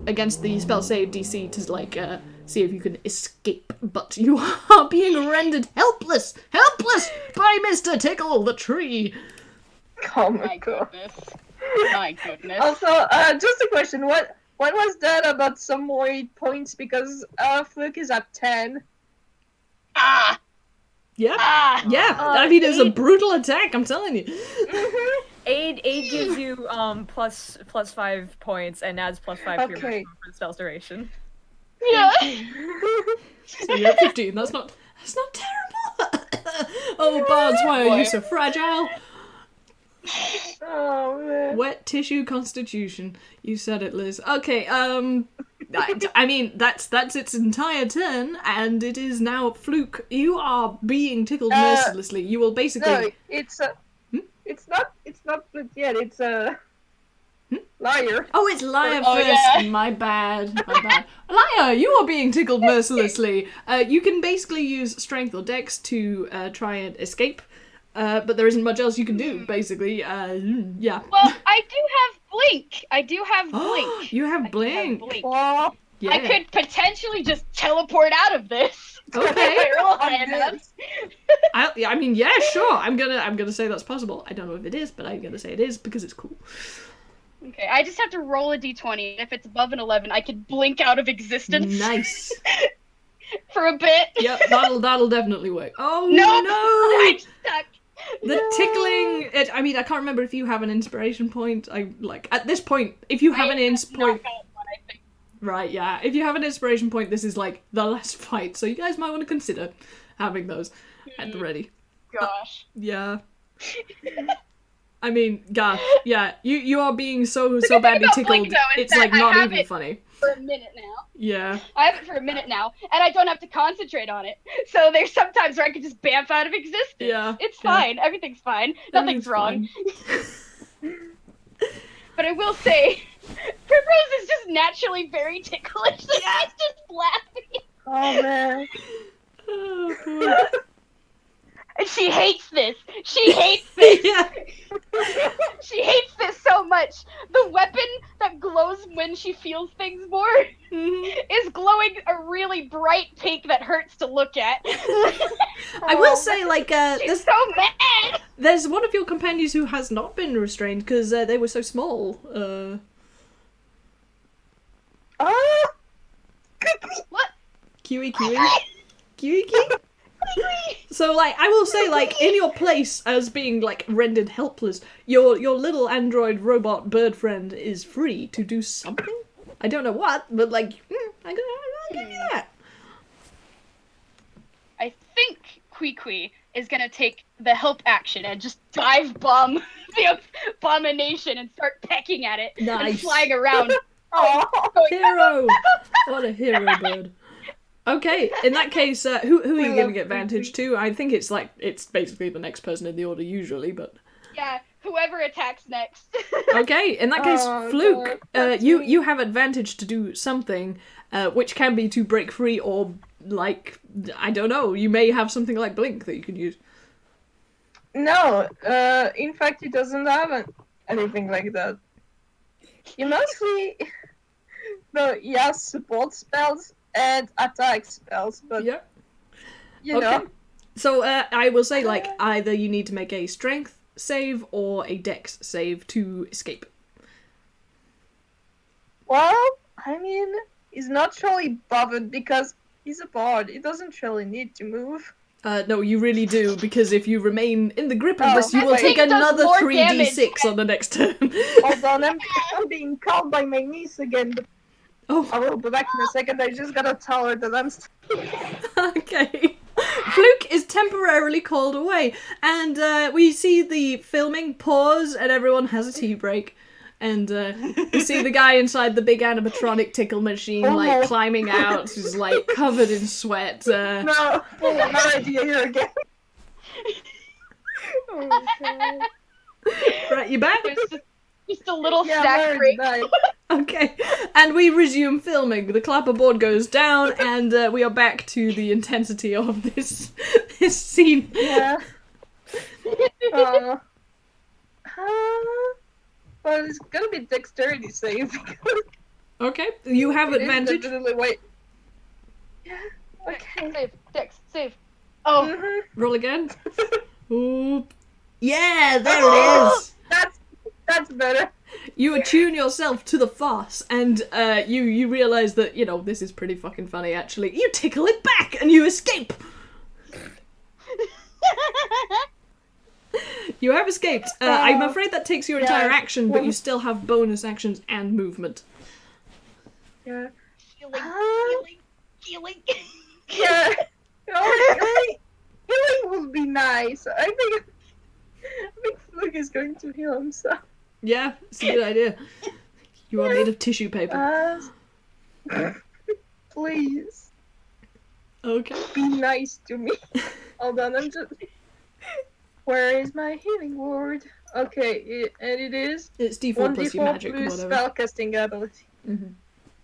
B: against the spell save DC to, like, see if you can escape. But you are being rendered helpless by Mr. Tickle the Tree.
A: Oh
D: My
A: my god.
D: goodness. My goodness.
A: Also, just a question. What was that about some more points? Because Fluke is at 10.
D: Ah!
B: Yeah.
D: Ah!
B: Yeah, I mean, it was a brutal attack, I'm telling you.
C: Aid gives you plus 5 points and adds plus 5 to your
A: Okay.
C: maximum for the spell's duration.
D: Yeah.
B: So you're at 15, that's not terrible. Oh, Bards, why are you so fragile?
A: Oh man.
B: Wet tissue constitution. You said it, Liz. Okay, I mean, that's its entire turn, and it is now Fluke. You are being tickled mercilessly. You will basically...
A: No, it's not Fluke yet. It's Liar.
B: Oh, it's Leia
D: Oh,
B: first.
D: yeah.
B: My bad. Leia, you are being tickled mercilessly. You can basically use strength or dex to try and escape, but there isn't much else you can do, basically. Yeah.
D: Well, I do have Blink.
B: You have
D: I do
B: Blink.
D: have Blink.
A: Oh,
B: Yeah.
D: I could potentially just teleport out of this.
B: Okay.
D: If I roll high enough.
B: I mean, yeah, sure. I'm gonna say that's possible. I don't know if it is, but I'm gonna say it is because it's cool.
D: Okay, I just have to roll a d20, and if it's above an 11, I could blink out of existence.
B: Nice.
D: For a bit.
B: Yep, that'll definitely work. Oh
D: Nope,
B: no!
D: I'm stuck.
B: The tickling. I mean, I can't remember if you have an inspiration point. At this point, if you have an ins point,
D: Knock out one, I think.
B: right? Yeah, if you have an inspiration point, this is like the last fight, so you guys might want to consider having those at the ready.
D: Gosh.
B: Yeah. I mean, gosh, yeah, you are being so badly
D: about
B: tickled.
D: Blink, though, is
B: It's
D: that
B: like
D: I
B: not
D: have
B: even
D: it
B: funny.
D: For a minute now.
B: Yeah.
D: I have it for a minute now, and I don't have to concentrate on it. So there's sometimes where I can just bamf out of existence.
B: Yeah.
D: It's fine. Everything's fine. Nothing's wrong. But I will say, Primrose is just naturally very ticklish. So she's just laughing.
A: Oh man.
B: Oh, boy.
D: And she hates this. She hates this.
B: Yeah.
D: She hates this so much. The weapon that glows when she feels things more is glowing a really bright pink that hurts to look at.
B: I will say, like,
D: She's so mad.
B: there's one of your companions who has not been restrained because they were so small.
D: What?
B: Kiwi. So, like, I will say, like, in your place as being, like, rendered helpless, your little android robot bird friend is free to do something? I don't know what, but, like, I'll give you that.
D: I think Kui is gonna take the help action and just dive bomb the abomination and start pecking at it and
B: Nice.
D: flying around.
B: Hero! What a hero bird. Okay, in that case, who are you giving advantage to? I think it's basically the next person in the order usually, but...
D: Yeah, whoever attacks next.
B: Okay, in that case,
A: Oh,
B: Fluke,
A: God,
B: you have advantage to do something, which can be to break free or, like, I don't know, you may have something like Blink that you can use.
A: No, in fact, he doesn't have anything like that. He mostly, no, he has support spells and attack spells, but
B: Yeah.
A: you know,
B: So I will say, like, either you need to make a strength save or a dex save to escape.
A: well, I mean, he's not really bothered because he's a bard. He doesn't really need to move.
B: No, you really do, because if you remain in the grip of
A: Oh,
B: this, you will
A: wait.
B: take
D: It does
B: another
D: more
B: 3d6 on the next turn.
A: Hold on, I'm being called by my niece again, but
B: Oh,
A: I will be back in a second. I just gotta tell her that I'm
B: okay. Fluke is temporarily called away, and we see the filming pause, and everyone has a tea break. And we see the guy inside the big animatronic tickle machine, like,
A: Oh.
B: climbing out, who's, like, covered in sweat.
A: no, no idea here again. Oh, God.
B: Right, you back?
D: Just a little
A: Yeah,
D: snack
A: Larry's
D: break.
A: back.
B: Okay, and we resume filming. The clapperboard goes down, and we are back to the intensity of this scene.
A: Yeah. Well, it's gonna be dexterity save.
B: Okay, you have
A: It is
B: advantage.
A: definitely wait. Yeah. Okay.
D: Save, Dex, save. Oh,
A: Mhm.
B: Roll again. Oop. Yeah, there it is.
A: That's better.
B: You attune yourself to the farce, and you realize that, you know, this is pretty fucking funny, actually. You tickle it back, and you escape! You have escaped. I'm afraid that takes your entire action, but you still have bonus actions and movement.
A: Yeah.
D: healing.
A: Yeah. Healing would be nice. I think Fluke is going to heal himself.
B: Yeah, it's a good idea. You are made of tissue paper.
A: Please
B: Okay.
A: be nice to me. Hold on, I'm just. Where is my healing ward? Okay, and it is
B: It's D4 plus your
A: 1d4
B: magic,
A: plus
B: whatever.
A: spellcasting ability.
B: Mhm.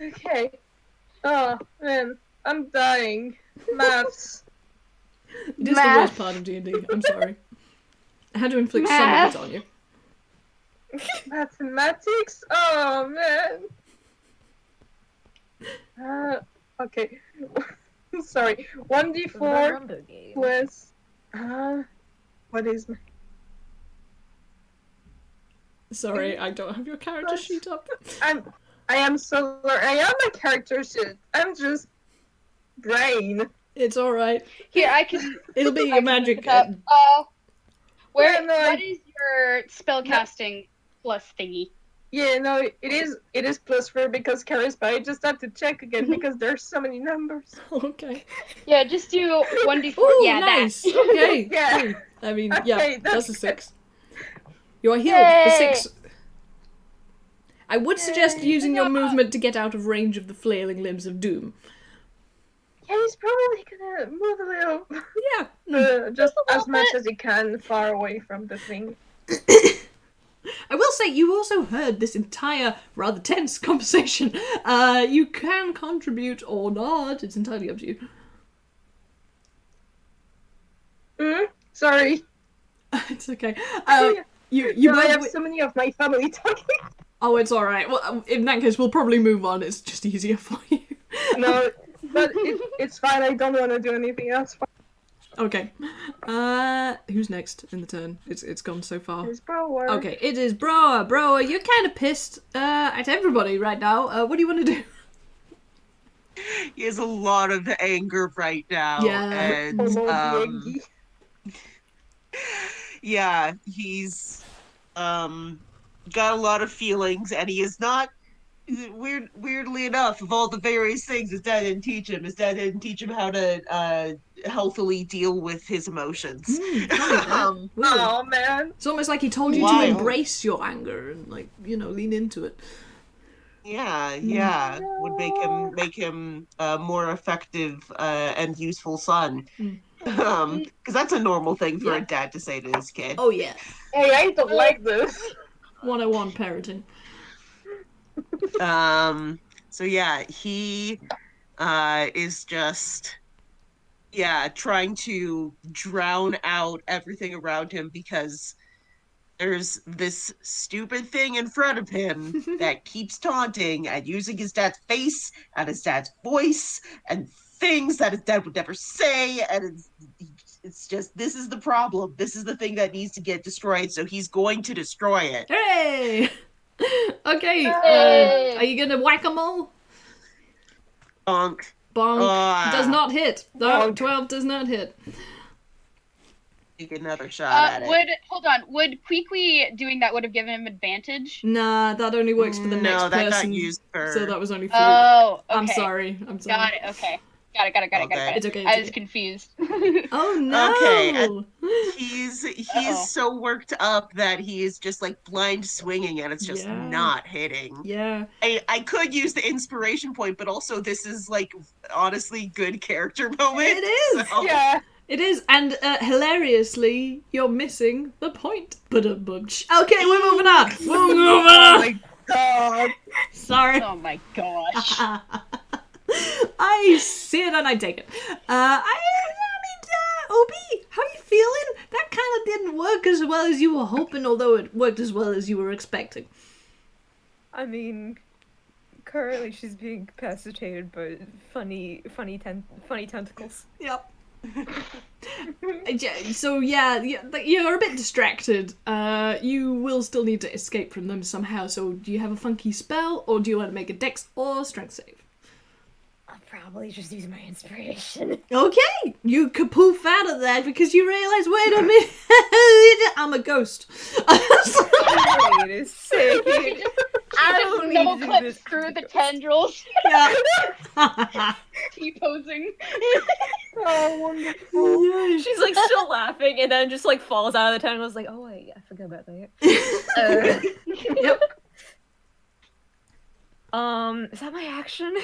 A: Okay. Oh man, I'm dying. Maths.
B: It is the worst part of D&D, I'm sorry. I had to inflict some of it on you.
A: Mathematics? Oh man. Okay. Sorry. 1d4 plus. What is my.
B: Sorry, I don't have your character
A: Plus-
B: sheet up.
A: I am a character sheet. I'm just brain.
B: It's alright.
D: Here, I can.
B: It'll be
D: I
B: your
D: can
B: magic.
D: look it up. Where?
A: Yeah, no,
D: what is your spellcasting plus thingy?
A: Yeah, no, it is plus 4 because charisma. I just have to check again because there's so many numbers.
B: Okay.
D: Yeah, just do 1d4.
B: Ooh,
D: yeah,
B: nice.
D: that.
B: Okay.
A: Yeah.
B: Cool. I mean,
A: Okay,
B: yeah,
A: that's
B: that's a 6. You are healed for
D: Yay!
B: 6. I would suggest using your movement to get out of range of the flailing limbs of doom.
A: Yeah, he's probably gonna move a little,
B: Yeah.
A: just
D: a little
A: as much
D: bit.
A: as he can, far away from the thing.
B: I will say, you also heard this entire rather tense conversation. You can contribute or not. It's entirely up to you.
A: Sorry.
B: It's okay.
A: You
B: You
A: I
B: both
A: have so many of my family talking.
B: Oh, it's alright. Well, in that case, we'll probably move on. It's just easier for you.
A: No, but it's fine. I don't want to do anything else.
B: Okay. Who's next in the turn? It's gone so far.
A: It's Brower.
B: Okay, it is Brower. Brower, you're kind of pissed at everybody right now. What do you want to do?
E: He has a lot of anger right now.
B: Yeah.
E: And yeah, he's got a lot of feelings, and he is not weirdly enough, of all the various things his dad didn't teach him, how to healthily deal with his emotions.
A: Oh man,
B: it's almost like he told you to embrace your anger and, like, you know, lean into it.
E: Yeah, would make him a more effective and useful son. Because that's a normal thing for a dad to say to his kid.
B: Oh yeah.
A: Hey, I don't like this.
B: 101 parenting.
E: So yeah, he is just trying to drown out everything around him because there's this stupid thing in front of him that keeps taunting and using his dad's face and his dad's voice and things that his dad would never say, and it's just, this is the problem. This is the thing that needs to get destroyed, so he's going to destroy it.
B: Hooray! Okay, are you gonna whack 'em all?
E: Bonk.
B: Bonk. Does not hit. No, 12 does not hit.
E: Take another shot at it.
D: Would Queequeg doing that would have given him advantage?
B: Nah, that only works for the next person.
E: No, that got used for...
B: So that was only 3.
D: Oh, okay.
B: I'm sorry.
D: Got it, okay. Got it.
B: It's okay.
D: I was confused.
B: Oh no!
E: Okay, he's so worked up that he is just like blind swinging and it's just not hitting.
B: Yeah.
E: I could use the inspiration point, but also this is like honestly good character moment.
B: It is.
E: So.
A: Yeah.
B: It is, and hilariously, you're missing the point. Okay, we're moving on.
A: Oh my god.
B: Sorry.
D: Oh my gosh.
B: I see it and I take it. Obby, how are you feeling? That kind of didn't work as well as you were hoping, although it worked as well as you were expecting.
C: I mean, currently she's being incapacitated by funny tentacles.
B: Yep. So yeah, you're a bit distracted. You will still need to escape from them somehow. So do you have a funky spell, or do you want to make a dex or strength save?
C: I'll probably just use my inspiration.
B: Okay, you kapoof out of that because you realize, wait a minute, I'm a ghost.
C: Wait a second. I don't need to do
D: clip
C: this.
D: through the tendrils.
B: Yeah.
D: T-posing.
A: Oh, wonderful.
B: Yeah.
C: She's like still laughing and then just like falls out of the tentacles like, oh wait, I forgot about that.
B: Yep.
C: Is that my action?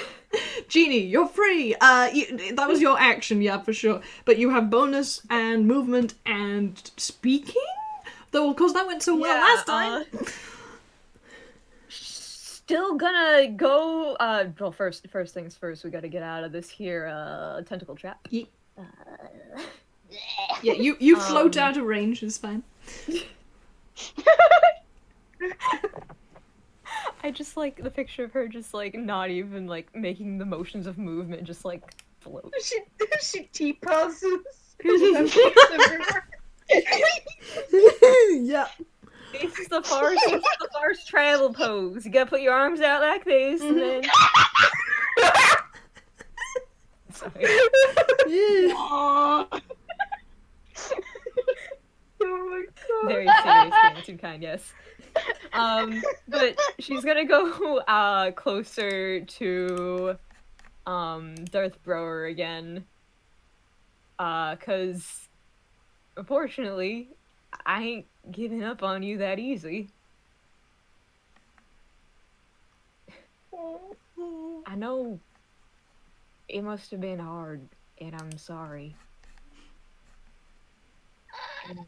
B: Genie, you're free. That was your action, yeah, for sure. But you have bonus and movement and speaking? Though, of course, that went so well last time.
C: Still gonna go, well, first things first, we gotta get out of this here, tentacle trap.
B: Yeah, you float out of range, it's fine.
C: I just like the picture of her just like not even like making the motions of movement, just like float.
A: She T-poses.
B: Yeah.
C: This is the farce travel pose. You gotta put your arms out like this, and then. Sorry.
B: Yeah.
A: Oh my god.
C: Very serious game, Toonkind, yes. But she's gonna go closer to Darth Brower again. 'Cause unfortunately, I ain't giving up on you that easy. I know it must have been hard, and I'm sorry. And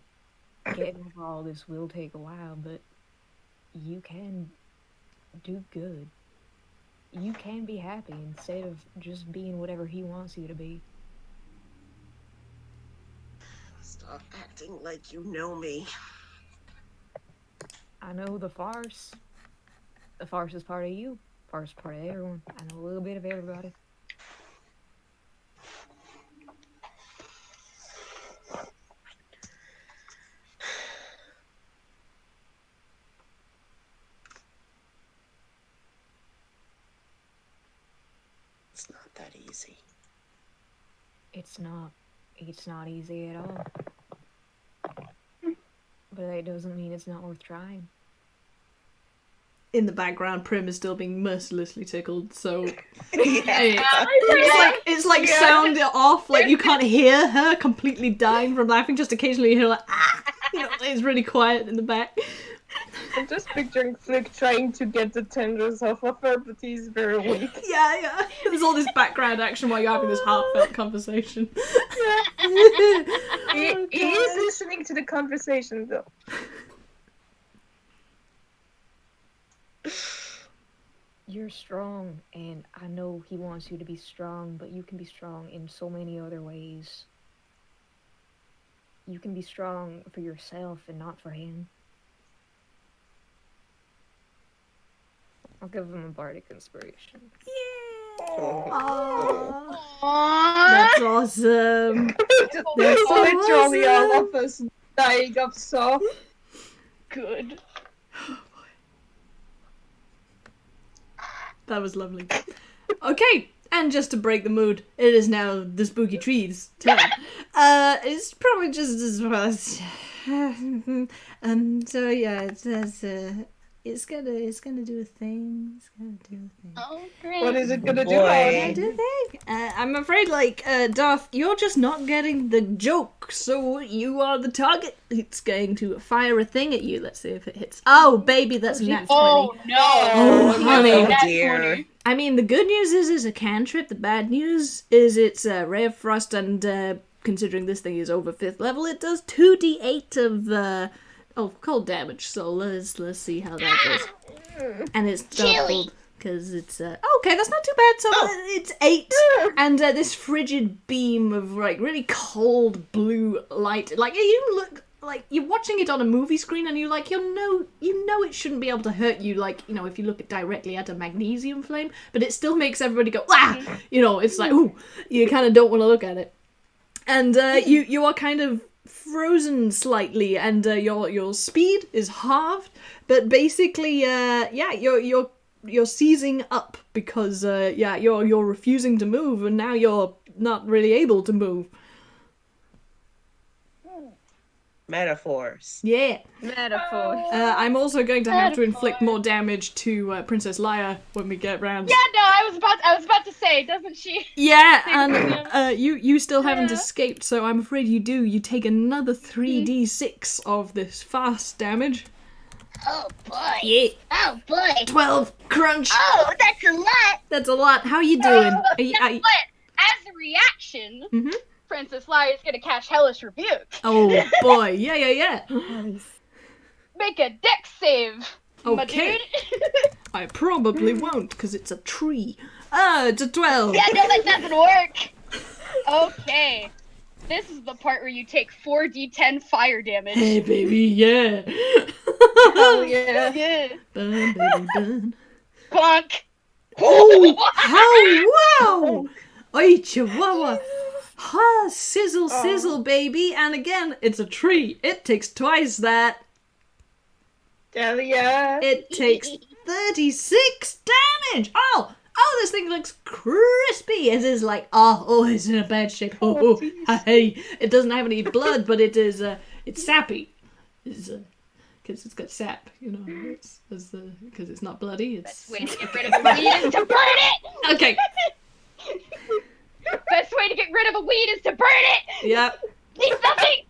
C: getting over all this will take a while, but you can do good. You can be happy instead of just being whatever he wants you to be.
E: Stop acting like you know me.
C: I know the farce. The farce is part of you. Farce is part of everyone. I know a little bit of everybody.
E: It's not that easy.
C: It's not easy at all. But that doesn't mean it's not worth trying.
B: In the background, Prim is still being mercilessly tickled, so
E: Yeah.
B: it's like sound off, like you can't hear her completely dying from laughing, just occasionally you hear like it's really quiet in the back.
A: I'm just picturing Flick trying to get the tendrils off of her, but he's very weak.
B: Yeah. There's all this background action while you're having this heartfelt conversation.
A: He is listening to the conversation, though.
C: You're strong, and I know he wants you to be strong, but you can be strong in so many other ways. You can be strong for yourself and not for him. I'll give him a bardic inspiration.
B: Aww.
D: Aww.
B: That's awesome.
A: There's
B: so
A: literally
B: awesome.
A: all of us dying of soul.
D: Good.
B: That was lovely. Okay, and just to break the mood, it is now the spooky trees turn. It's probably just as fast. So yeah, it's gonna do a thing. It's gonna do a thing.
D: Oh, great.
A: What is it gonna do?
E: Boy.
B: Gonna do a thing. I'm afraid, Darth, you're just not getting the joke. So you are the target. It's going to fire a thing at you. Let's see if it hits. Oh, baby, that's nat 20.
D: Oh, no.
B: Oh, honey.
E: Oh,
D: That's
E: dear.
D: funny.
B: I mean, the good news is it's a cantrip. The bad news is it's a ray of frost, and considering this thing is over 5th level, it does 2d8 of cold damage. So let's see how that goes. And it's doubled because it's okay. That's not too bad. So it's 8, and this frigid beam of like really cold blue light. Like you look like you're watching it on a movie screen, and you know it shouldn't be able to hurt you. Like if you look directly at a magnesium flame, but it still makes everybody go ah. It's like ooh, you kind of don't want to look at it, and you are kind of frozen slightly, and your speed is halved, but basically you're seizing up because you're refusing to move, and now you're not really able to move.
E: Metaphors.
B: Yeah.
C: Metaphor.
B: I'm also going to have to inflict more damage to Princess Leia when we get round.
D: Yeah, no, I was about to say, doesn't she?
B: Yeah, and you still haven't escaped, so I'm afraid you do. You take another 3d6 of this fast damage.
D: Oh boy.
B: Yeah.
D: Oh boy.
B: 12 crunch.
D: Oh, that's a lot.
B: That's a lot. How are you doing?
D: Guess what? As a reaction,
B: Mhm.
D: Princess Leia is gonna cast Hellish Rebuke.
B: Oh boy. Yeah.
D: Make a dex save. My
B: Okay.
D: dude.
B: I probably won't, because it's a tree. It's a 12.
D: Yeah, no, that doesn't work. Okay. This is the part where you take 4d10 fire damage.
B: Hey, baby, yeah.
A: Oh yeah.
D: Yeah.
B: Burn, baby, burn.
D: Bonk.
B: Oh, how wow! Oi, chihuahua. Ha, sizzle, baby. And again, it's a tree. It takes twice that.
A: Hell yeah.
B: It takes 36 damage. Oh, this thing looks crispy. It is like, it's in a bad shape. Oh, hey. It doesn't have any blood, but it is, it's sappy. It's, because it's got sap, because it's not bloody. It's
D: Best way to get rid of a weed is to burn it!
B: okay.
D: Best way to get rid of a weed is to burn it!
B: Yep.
D: Leave nothing!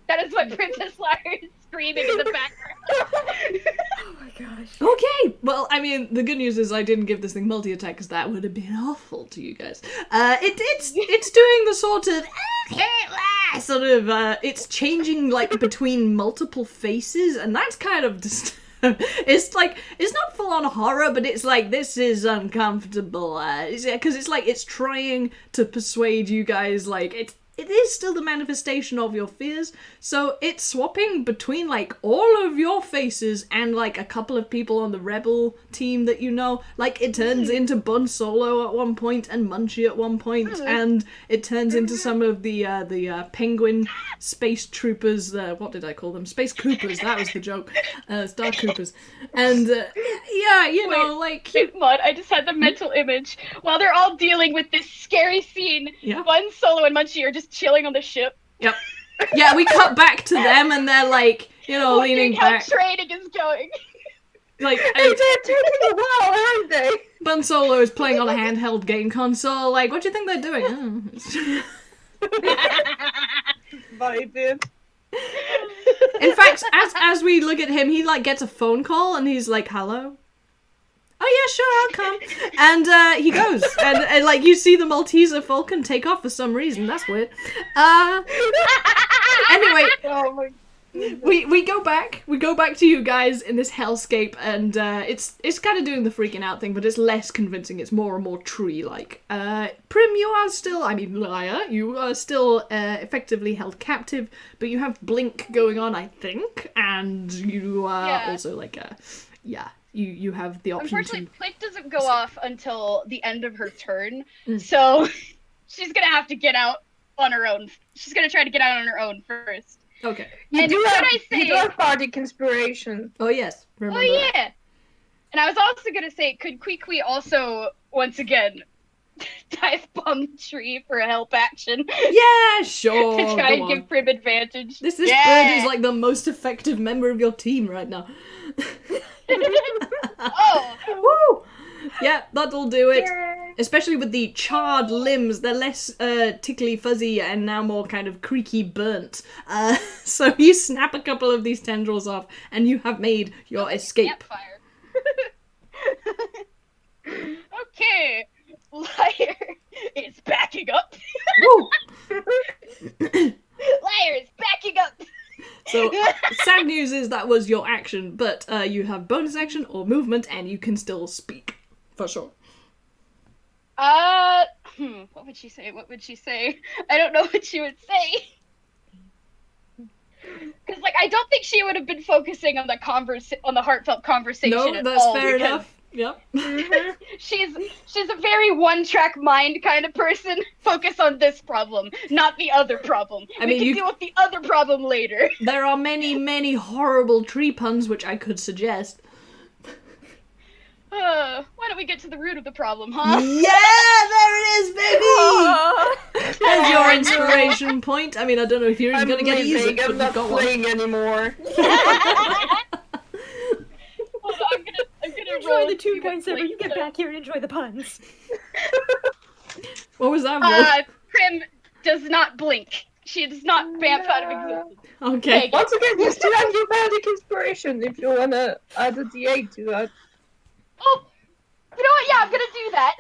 D: That is what Princess Leia is screaming in the background.
C: Oh my gosh.
B: Okay, well, I mean, the good news is I didn't give this thing multi-attack because that would have been awful to you guys. It's doing the sort of it's changing like between multiple faces, and that's kind of it's like, it's not full on horror, but it's like, this is uncomfortable, because it's like, it's trying to persuade you guys, like, it is still the manifestation of your fears, so it's swapping between, like, all of your faces and, like, a couple of people on the rebel team that you know. Like, it turns into Bun Solo at one point and Munchie at one point, and it turns into some of the penguin space troopers, what did I call them? Space Coopers, that was the joke. Star Coopers. And, yeah, you know, like...
D: Wait, Maud, I just had the mental image. While they're all dealing with this scary scene,
B: Yeah.
D: Bun, Solo, and Munchie are just chilling on the ship.
B: Yep. Yeah, we cut back to them and they're like, you know, leaning
D: Wondering how
B: back.
D: training is going.
B: Like,
A: They're taking a while, aren't they?
B: Bun Solo is playing on a handheld game console. Like, what do you think they're doing?
A: Vibing.
B: In fact, as we look at him, he like gets a phone call and he's like, "Hello." Oh yeah, sure, I'll come. And he goes, and like you see the Malteser Falcon take off for some reason. That's weird. Anyway,
A: Oh my.
B: we go back to you guys in this hellscape, and it's kind of doing the freaking out thing, but it's less convincing. It's more and more tree-like. Prim, you are still, I mean Leia, you are still effectively held captive, but you have blink going on, I think, and you are also like you have the option
D: Unfortunately,
B: to...
D: Blink doesn't go off until the end of her turn, so she's gonna have to get out on her own. She's gonna try to get out on her own first.
B: Okay.
A: You do
D: say-
A: have party conspiration.
B: Oh yes, remember
D: Oh
B: that.
D: yeah! And I was also gonna say, could Kwee also, once again, dive bomb the tree for a help action?
B: Yeah, sure.
D: To try
B: go
D: and
B: on.
D: give Prim advantage.
B: This
D: Yeah.
B: bird is like the most effective member of your team right now.
D: Oh!
B: Woo! Yeah, that'll do it.
A: Yay.
B: Especially with the charred limbs, they're less tickly fuzzy and now more kind of creaky burnt. So you snap a couple of these tendrils off and you have made your escape.
D: Campfire. Okay, Liar is backing up.
B: Woo!
D: Liar is backing up.
B: So, sad news is that was your action, but you have bonus action or movement and you can still speak. For sure.
D: What would she say? What would she say? I don't know what she would say. Because, like, I don't think she would have been focusing on the heartfelt conversation
B: No,
D: at
B: that's
D: all.
B: fair
D: because
B: enough. Yep.
D: she's a very one-track mind kind of person. Focus on this problem, not the other problem.
B: I
D: We
B: mean,
D: can
B: you-
D: deal with the other problem later.
B: There are many, many horrible tree puns which I could suggest.
D: Why don't we get to the root of the problem, huh?
B: Yeah, there it is, baby!
C: Aw.
B: There's your inspiration point. I mean, I don't know if you're even
A: I'm
B: gonna get to use it,
A: leaving.
B: but
A: I'm
B: you've
A: not
B: got one.
A: playing anymore.
D: Hold on, I'm gonna
C: Enjoy
D: roll
C: the
D: and see what
C: Toonkind server.
D: Blake
C: You get
D: says.
C: back here and enjoy the puns.
B: What was that, Wolf?
D: Prim does not blink. She does not vamp out of existence.
B: Okay.
A: Once again, you still have your magic inspiration if you wanna add a D8 to that.
D: Oh, you know what? Yeah, I'm gonna do that.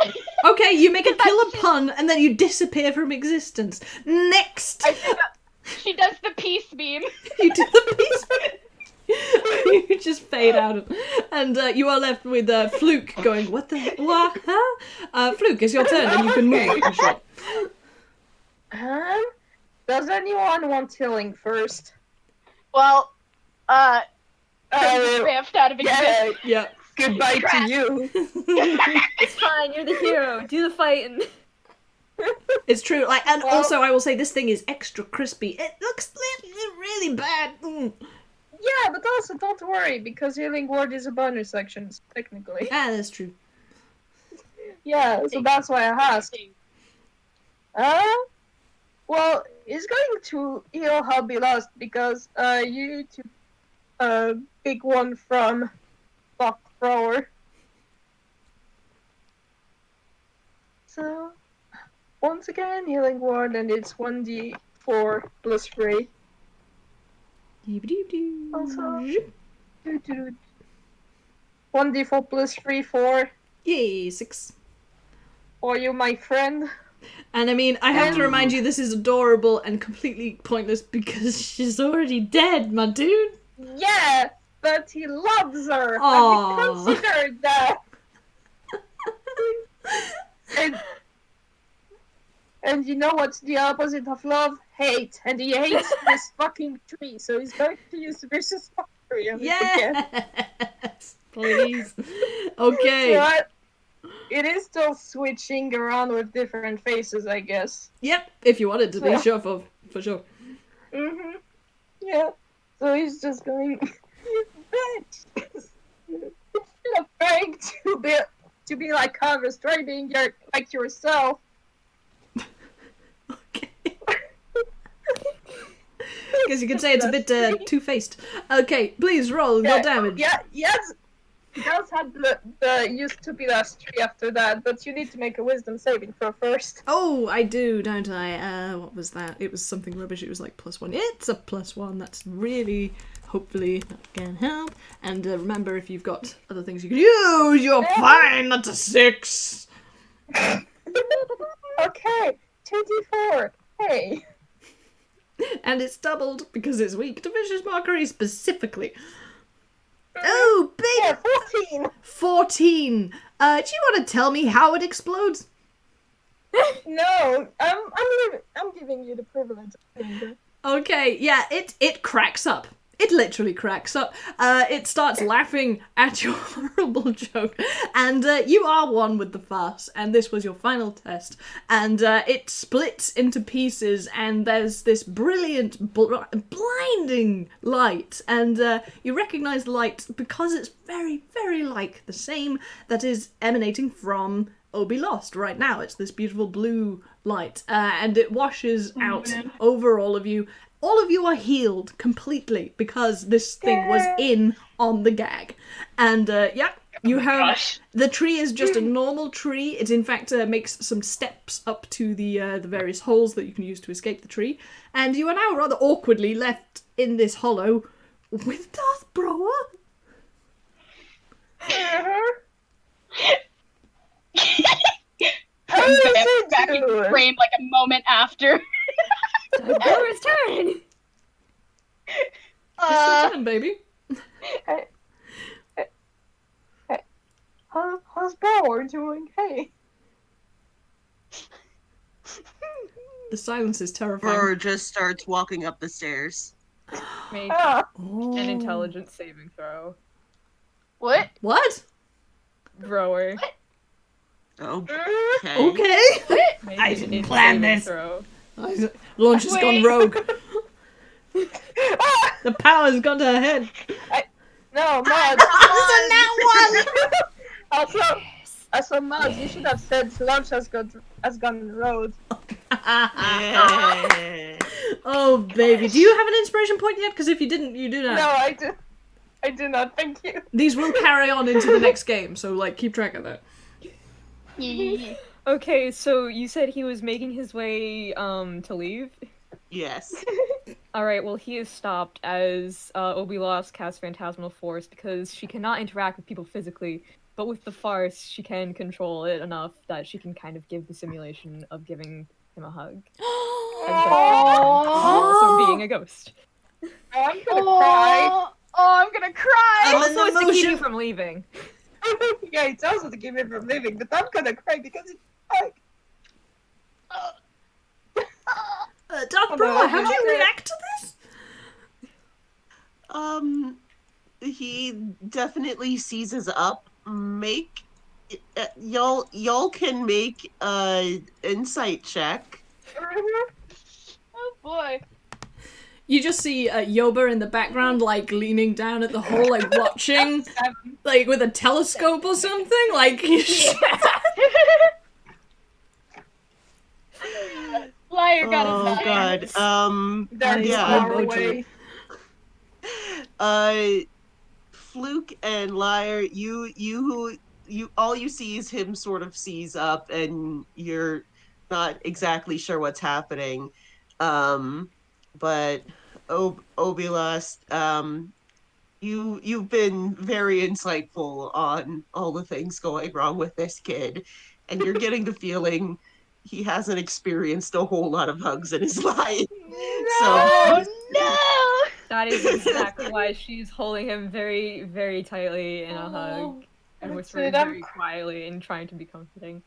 B: Okay, you make a killer pun and then you disappear from existence. Next!
D: I think she does the peace beam.
B: You do the piece. You just fade out, and you are left with Fluke going, "What the what? Huh?" Fluke, it's your turn, and you can move. For sure.
A: Does anyone want healing first?
D: Well, Prim
A: Uh,
D: just vamped out of existence.
A: yeah,
B: Yeah.
A: goodbye to you.
C: It's fine. You're the hero. Do the fighting.
B: It's true. Like, and
A: Well-
B: also, I will say this thing is extra crispy. It looks really bad.
A: Yeah, but also don't worry, because healing word is a bonus action, technically.
B: Ah, that's true.
A: Yeah, so that's why I asked. Well, it's going to heal Hobby Lost because you took a big one from Buck Thrower. So, once again, healing word, and it's 1d4 plus 3. Also, 1d4 plus 3, 4.
B: Yay, 6.
A: Are you my friend?
B: And I mean, I have to remind you, this is adorable and completely pointless because she's already dead, my dude.
A: Yeah, but he loves her.
B: Aww.
A: Have you considered that? and you know what's the opposite of love? Hate. And he hates this fucking tree, so he's going to use vicious fuckery on it again.
B: Yes, please. Okay.
A: So it is still switching around with different faces, I guess.
B: Yep, if you wanted to be, sure, for sure.
A: Mm-hmm. Yeah. So he's just going, bitch. Instead of trying to be like Harvest, try being like yourself.
B: Okay. I guess you could say it's a bit two-faced. Okay, please roll your damage.
A: Yeah, yes. He does have the used to be last 3 after that, but you need to make a wisdom saving throw first.
B: Oh, I do, don't I? What was that? It was something rubbish. It was like +1. It's a +1. That's really, hopefully, that can help. And remember, if you've got other things you can use, you're fine. That's a 6.
A: Okay, 2d4. Hey.
B: And it's doubled because it's weak to vicious mockery specifically. Oh, baby!
A: Yeah, 14.
B: 14. Do you want to tell me how it explodes?
A: No, I'm giving you the privilege of doing that.
B: Okay, yeah, it cracks up. It literally cracks up. It starts laughing at your horrible joke. And you are one with the farce. And this was your final test. And it splits into pieces. And there's this brilliant, blinding light. And you recognize the light because it's very, very like the same that is emanating from Obby Lost right now. It's this beautiful blue light. And it washes out over all of you. All of you are healed completely because this thing was in on the gag. And yeah, you have... The tree is just a normal tree. It in fact makes some steps up to the various holes that you can use to escape the tree. And you are now rather awkwardly left in this hollow with Darth Brower.
D: Back in frame like a moment after.
C: Brower's turn!
B: It's your turn, baby.
A: How's Brower doing? Hey.
B: The silence is terrifying.
E: Brewer just starts walking up the stairs.
C: Make
B: Oh.
C: an intelligence saving throw.
D: What?
B: What?
C: Brower.
E: Oh, okay.
B: Okay.
C: Make
B: I
C: an
B: didn't
C: int
B: plan
C: saving
B: this.
C: throw.
B: Launch has gone rogue. The power's gone to her head.
A: No, Mud. Also, Mud, you should have said Launch has gone rogue.
E: Yeah.
B: Oh, baby. Do you have an inspiration point yet? Because if you didn't, you do now.
A: No, I do not, thank you.
B: These will carry on into the next game, so, like, keep track of that.
C: Okay, so you said he was making his way to leave?
E: Yes.
C: Alright, well he is stopped as Obby Lost casts Phantasmal Force because she cannot interact with people physically, but with the farce she can control it enough that she can kind of give the simulation of giving him a hug. Also being a ghost.
A: Oh, I'm gonna cry.
D: I'm gonna cry!
C: Also it's to keep you from leaving.
A: Yeah, it's also to keep me from leaving, but I'm gonna cry because it's like...
B: Darth Brower, how do you react to this?
E: He definitely seizes up. Y'all can make insight check.
D: Oh boy.
B: You just see Yoba in the background, like, leaning down at the hole, like, watching, like, with a telescope or something, like...
D: Liar got his
E: God.
A: They're
E: yeah.
A: far away.
E: Fluke and Liar, you all you see is him sort of seize up, and you're not exactly sure what's happening. But Obilast, you've been very insightful on all the things going wrong with this kid, and you're getting the feeling he hasn't experienced a whole lot of hugs in his life.
D: Oh
E: So
D: no!
C: That is exactly why she's holding him very, very tightly in a hug and
A: That's
C: whispering
A: it, I'm
C: very quietly and trying to be comforting.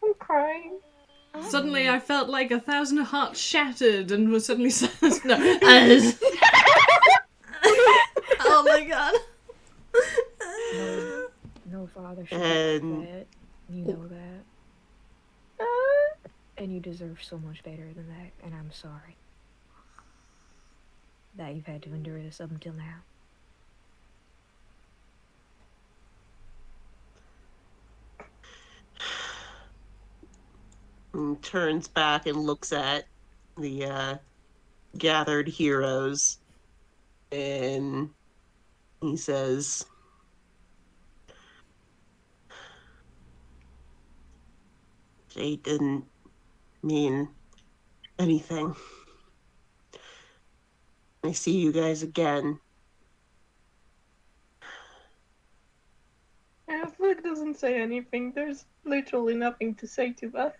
A: I'm crying.
B: Suddenly I felt like 1,000 hearts shattered and was suddenly no. Oh my god.
C: No father should
E: And-
C: be like that. You know that. And you deserve so much better than that, and I'm sorry that you've had to endure this up until now.
E: and turns back and looks at the gathered heroes, and he says, "They didn't mean anything. I see you guys again."
A: If Luke doesn't say anything, there's literally nothing to say to us.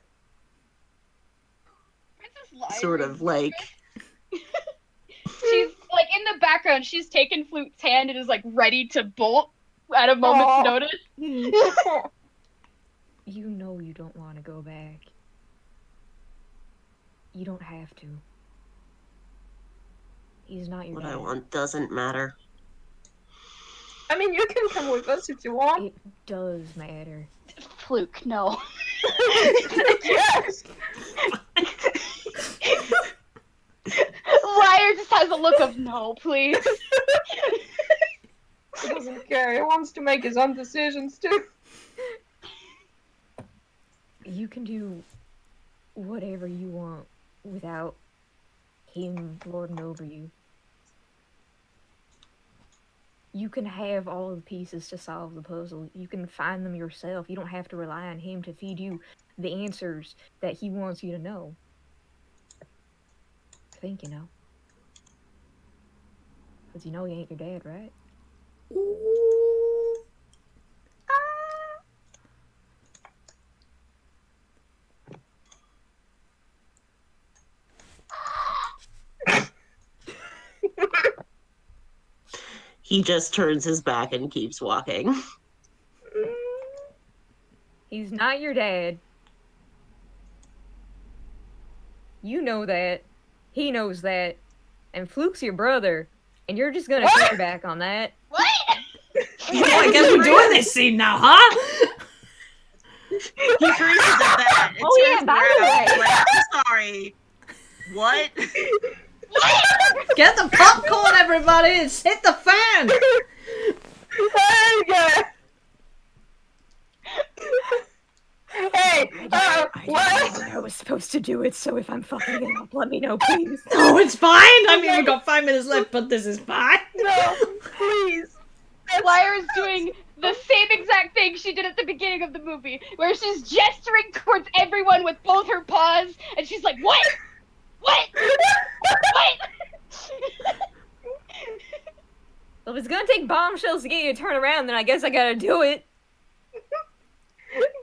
D: Princess Lyra
E: Sort of like,
D: she's like in the background, she's taken Flute's hand and is like ready to bolt at a moment's
A: Aw.
D: notice.
C: You know you don't want to go back. You don't have to. He's not your
E: what
C: dad.
E: I want doesn't matter.
A: I mean, you can come with us if you want.
C: It does matter.
D: Fluke, no.
A: Yes!
D: Lyra just has a look of no, please.
A: He doesn't care. He wants to make his own decisions, too.
C: You can do whatever you want without him lording over you. You can have all the pieces to solve the puzzle. You can find them yourself. You don't have to rely on him to feed you the answers that he wants you to know. I think you know. Because you know he ain't your dad, right?
E: He just turns his back and keeps walking.
C: He's not your dad. You know that. He knows that. And Fluke's your brother. And you're just gonna turn your back on that.
D: What?
B: Well, I guess we're doing this scene now, huh?
E: He freezes at that. And
C: Oh, yeah,
E: turns
C: by the
E: around,
C: way.
E: like, I'm sorry. What?
B: Get the popcorn, everybody! It's hit the fan!
A: Hey, what?
C: I was supposed to do it, so if I'm fucking it up, let me know, please.
B: Oh, it's fine! I mean, we've got 5 minutes left, but this is fine.
A: No, please.
D: Lyra's doing the same exact thing she did at the beginning of the movie, where she's gesturing towards everyone with both her paws, and she's like, what? What? What?
C: Well, if it's gonna take bombshells to get you to turn around, then I guess I gotta do it.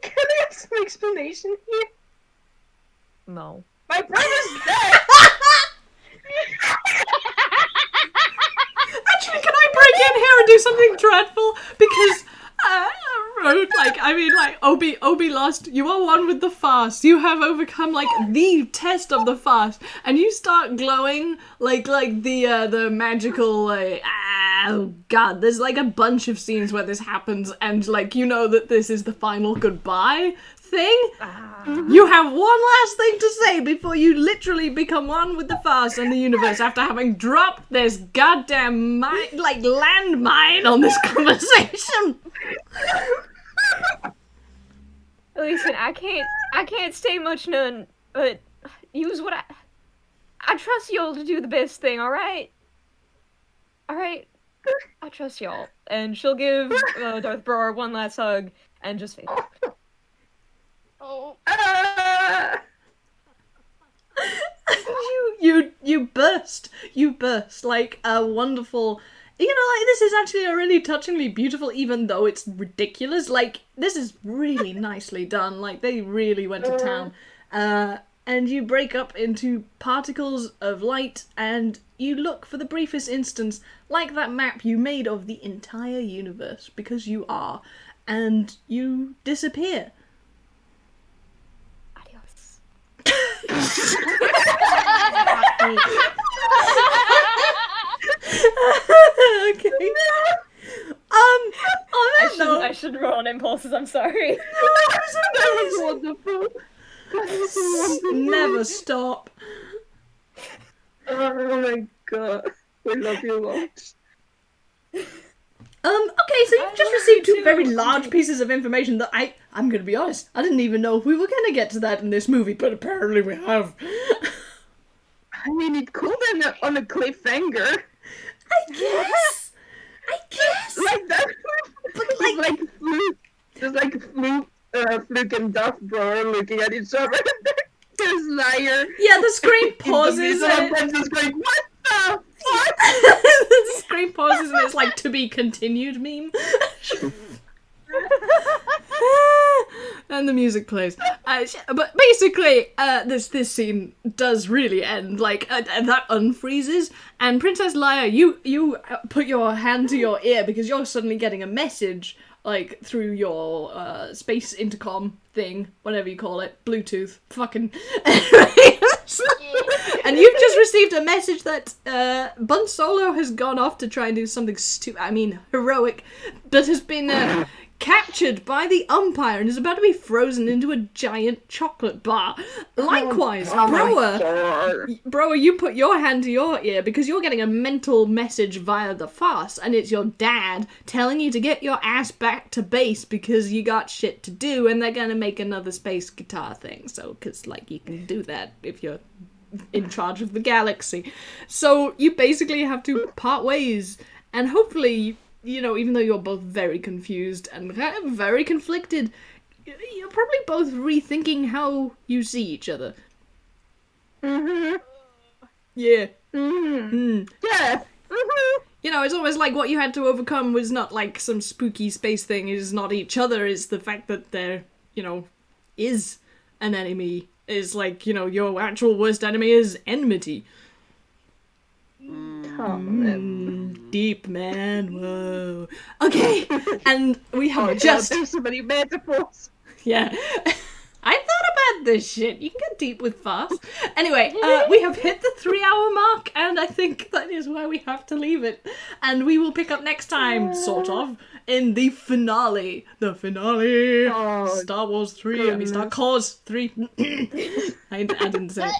A: Can I have some explanation here?
C: No.
A: My brother's dead!
B: Actually, can I break in here and do something dreadful? Because, Obby lost. You are one with the fast. You have overcome, the test of the fast. And you start glowing like the magical, oh god, there's a bunch of scenes where this happens and, you know that this is the final goodbye thing. You have one last thing to say before you literally become one with the fast and the universe after having dropped this goddamn landmine on this conversation.
C: Listen, I can't say much none, but use what I trust y'all to do the best thing, alright? Alright? I trust y'all. And she'll give Darth Brower one last hug and just fade out.
D: Oh.
B: You burst like a wonderful, you know, like, this is actually a really touchingly beautiful, even though it's ridiculous. Like, this is really nicely done. Like, they really went to town. And you break up into particles of light, and you look for the briefest instance, like that map you made of the entire universe, because you are, and you disappear.
C: Adios.
B: Okay.
C: I should roll on impulses, I'm sorry.
A: That was wonderful.
B: Never stop.
A: Oh my god. We love you lots.
B: Okay, so you've just received two very large pieces of information that I'm gonna be honest, I didn't even know if we were gonna get to that in this movie, but apparently we have.
A: I mean, it could end on a cliffhanger.
B: I guess.
A: Like that. But like Fluke. Just like Fluke and Duff Bro are looking at each other. There's Liar.
B: Yeah, the screen pauses and
A: I'm just going, what the fuck?
B: the screen pauses and it's like, to be continued meme. And the music plays. But basically, this scene does really end, like, and that unfreezes, and Princess Leia, you put your hand to your ear because you're suddenly getting a message, like, through your space intercom thing, whatever you call it, Bluetooth, fucking... And you've just received a message that Bun Solo has gone off to try and do something heroic, but has been captured by the Umpire and is about to be frozen into a giant chocolate bar. Likewise, Broa, you put your hand to your ear because you're getting a mental message via the Farce, and it's your dad telling you to get your ass back to base because you got shit to do, and they're gonna make another space guitar thing. So, because, like, you can do that if you're in charge of the galaxy. So you basically have to part ways, and hopefully, you know, even though you're both very confused and very conflicted, you're probably both rethinking how you see each other.
A: Mm-hmm.
B: Yeah.
A: Mm-hmm. Yeah. Mm-hmm.
B: You know, it's almost like what you had to overcome was not like some spooky space thing, it is not each other, it's the fact that there, you know, is an enemy. Is like, you know, your actual worst enemy is enmity. Deep, man. Whoa. Okay, and we have just...
A: There's so many metaphors.
B: Yeah. I thought about this shit. You can get deep with fast. Anyway, we have hit the 3-hour mark, and I think that is where we have to leave it. And we will pick up next time, sort of, in the finale. The finale.
A: Oh,
B: Star Wars 3. I mean, CAWS 3. I didn't say it.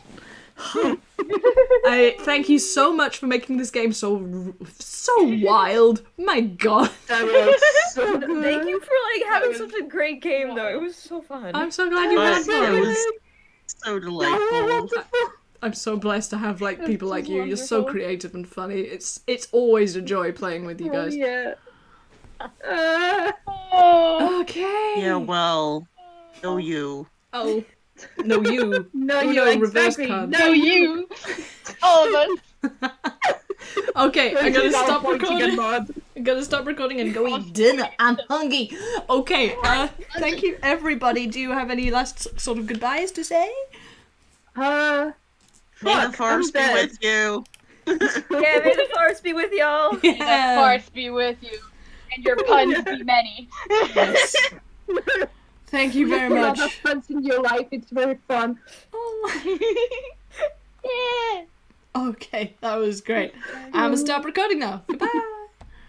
B: I thank you so much for making this game so wild. My god.
A: That was so good.
C: Thank you for, like, having such a great game, though. It was so fun.
B: I'm so glad you had
E: It
B: fun.
E: was so delightful.
B: I'm so blessed to have, like, people like you. You're so creative and funny. It's always a joy playing with you guys.
A: Yeah.
B: Okay.
E: Yeah, well, no you.
B: Oh. No, you.
A: No,
B: Oh,
A: you.
B: no, reverse
A: Exactly.
B: card.
A: No, you.
D: All of us.
B: Okay, I gotta
A: She's
B: stop
A: all pointing at
B: recording.
A: Maud.
B: I gotta stop recording and go eat dinner. I'm hungry. Okay, thank you everybody. Do you have any last sort of goodbyes to say?
E: May the Force be with you.
C: Yeah, may the Force be with y'all.
D: May the Force be with you, and your puns be many.
B: Yes. Thank you very
A: A lot
B: much.
A: of fun in your life. It's very fun.
B: Oh.
D: Yeah.
B: Okay, that was great. I'm gonna stop recording now. Goodbye.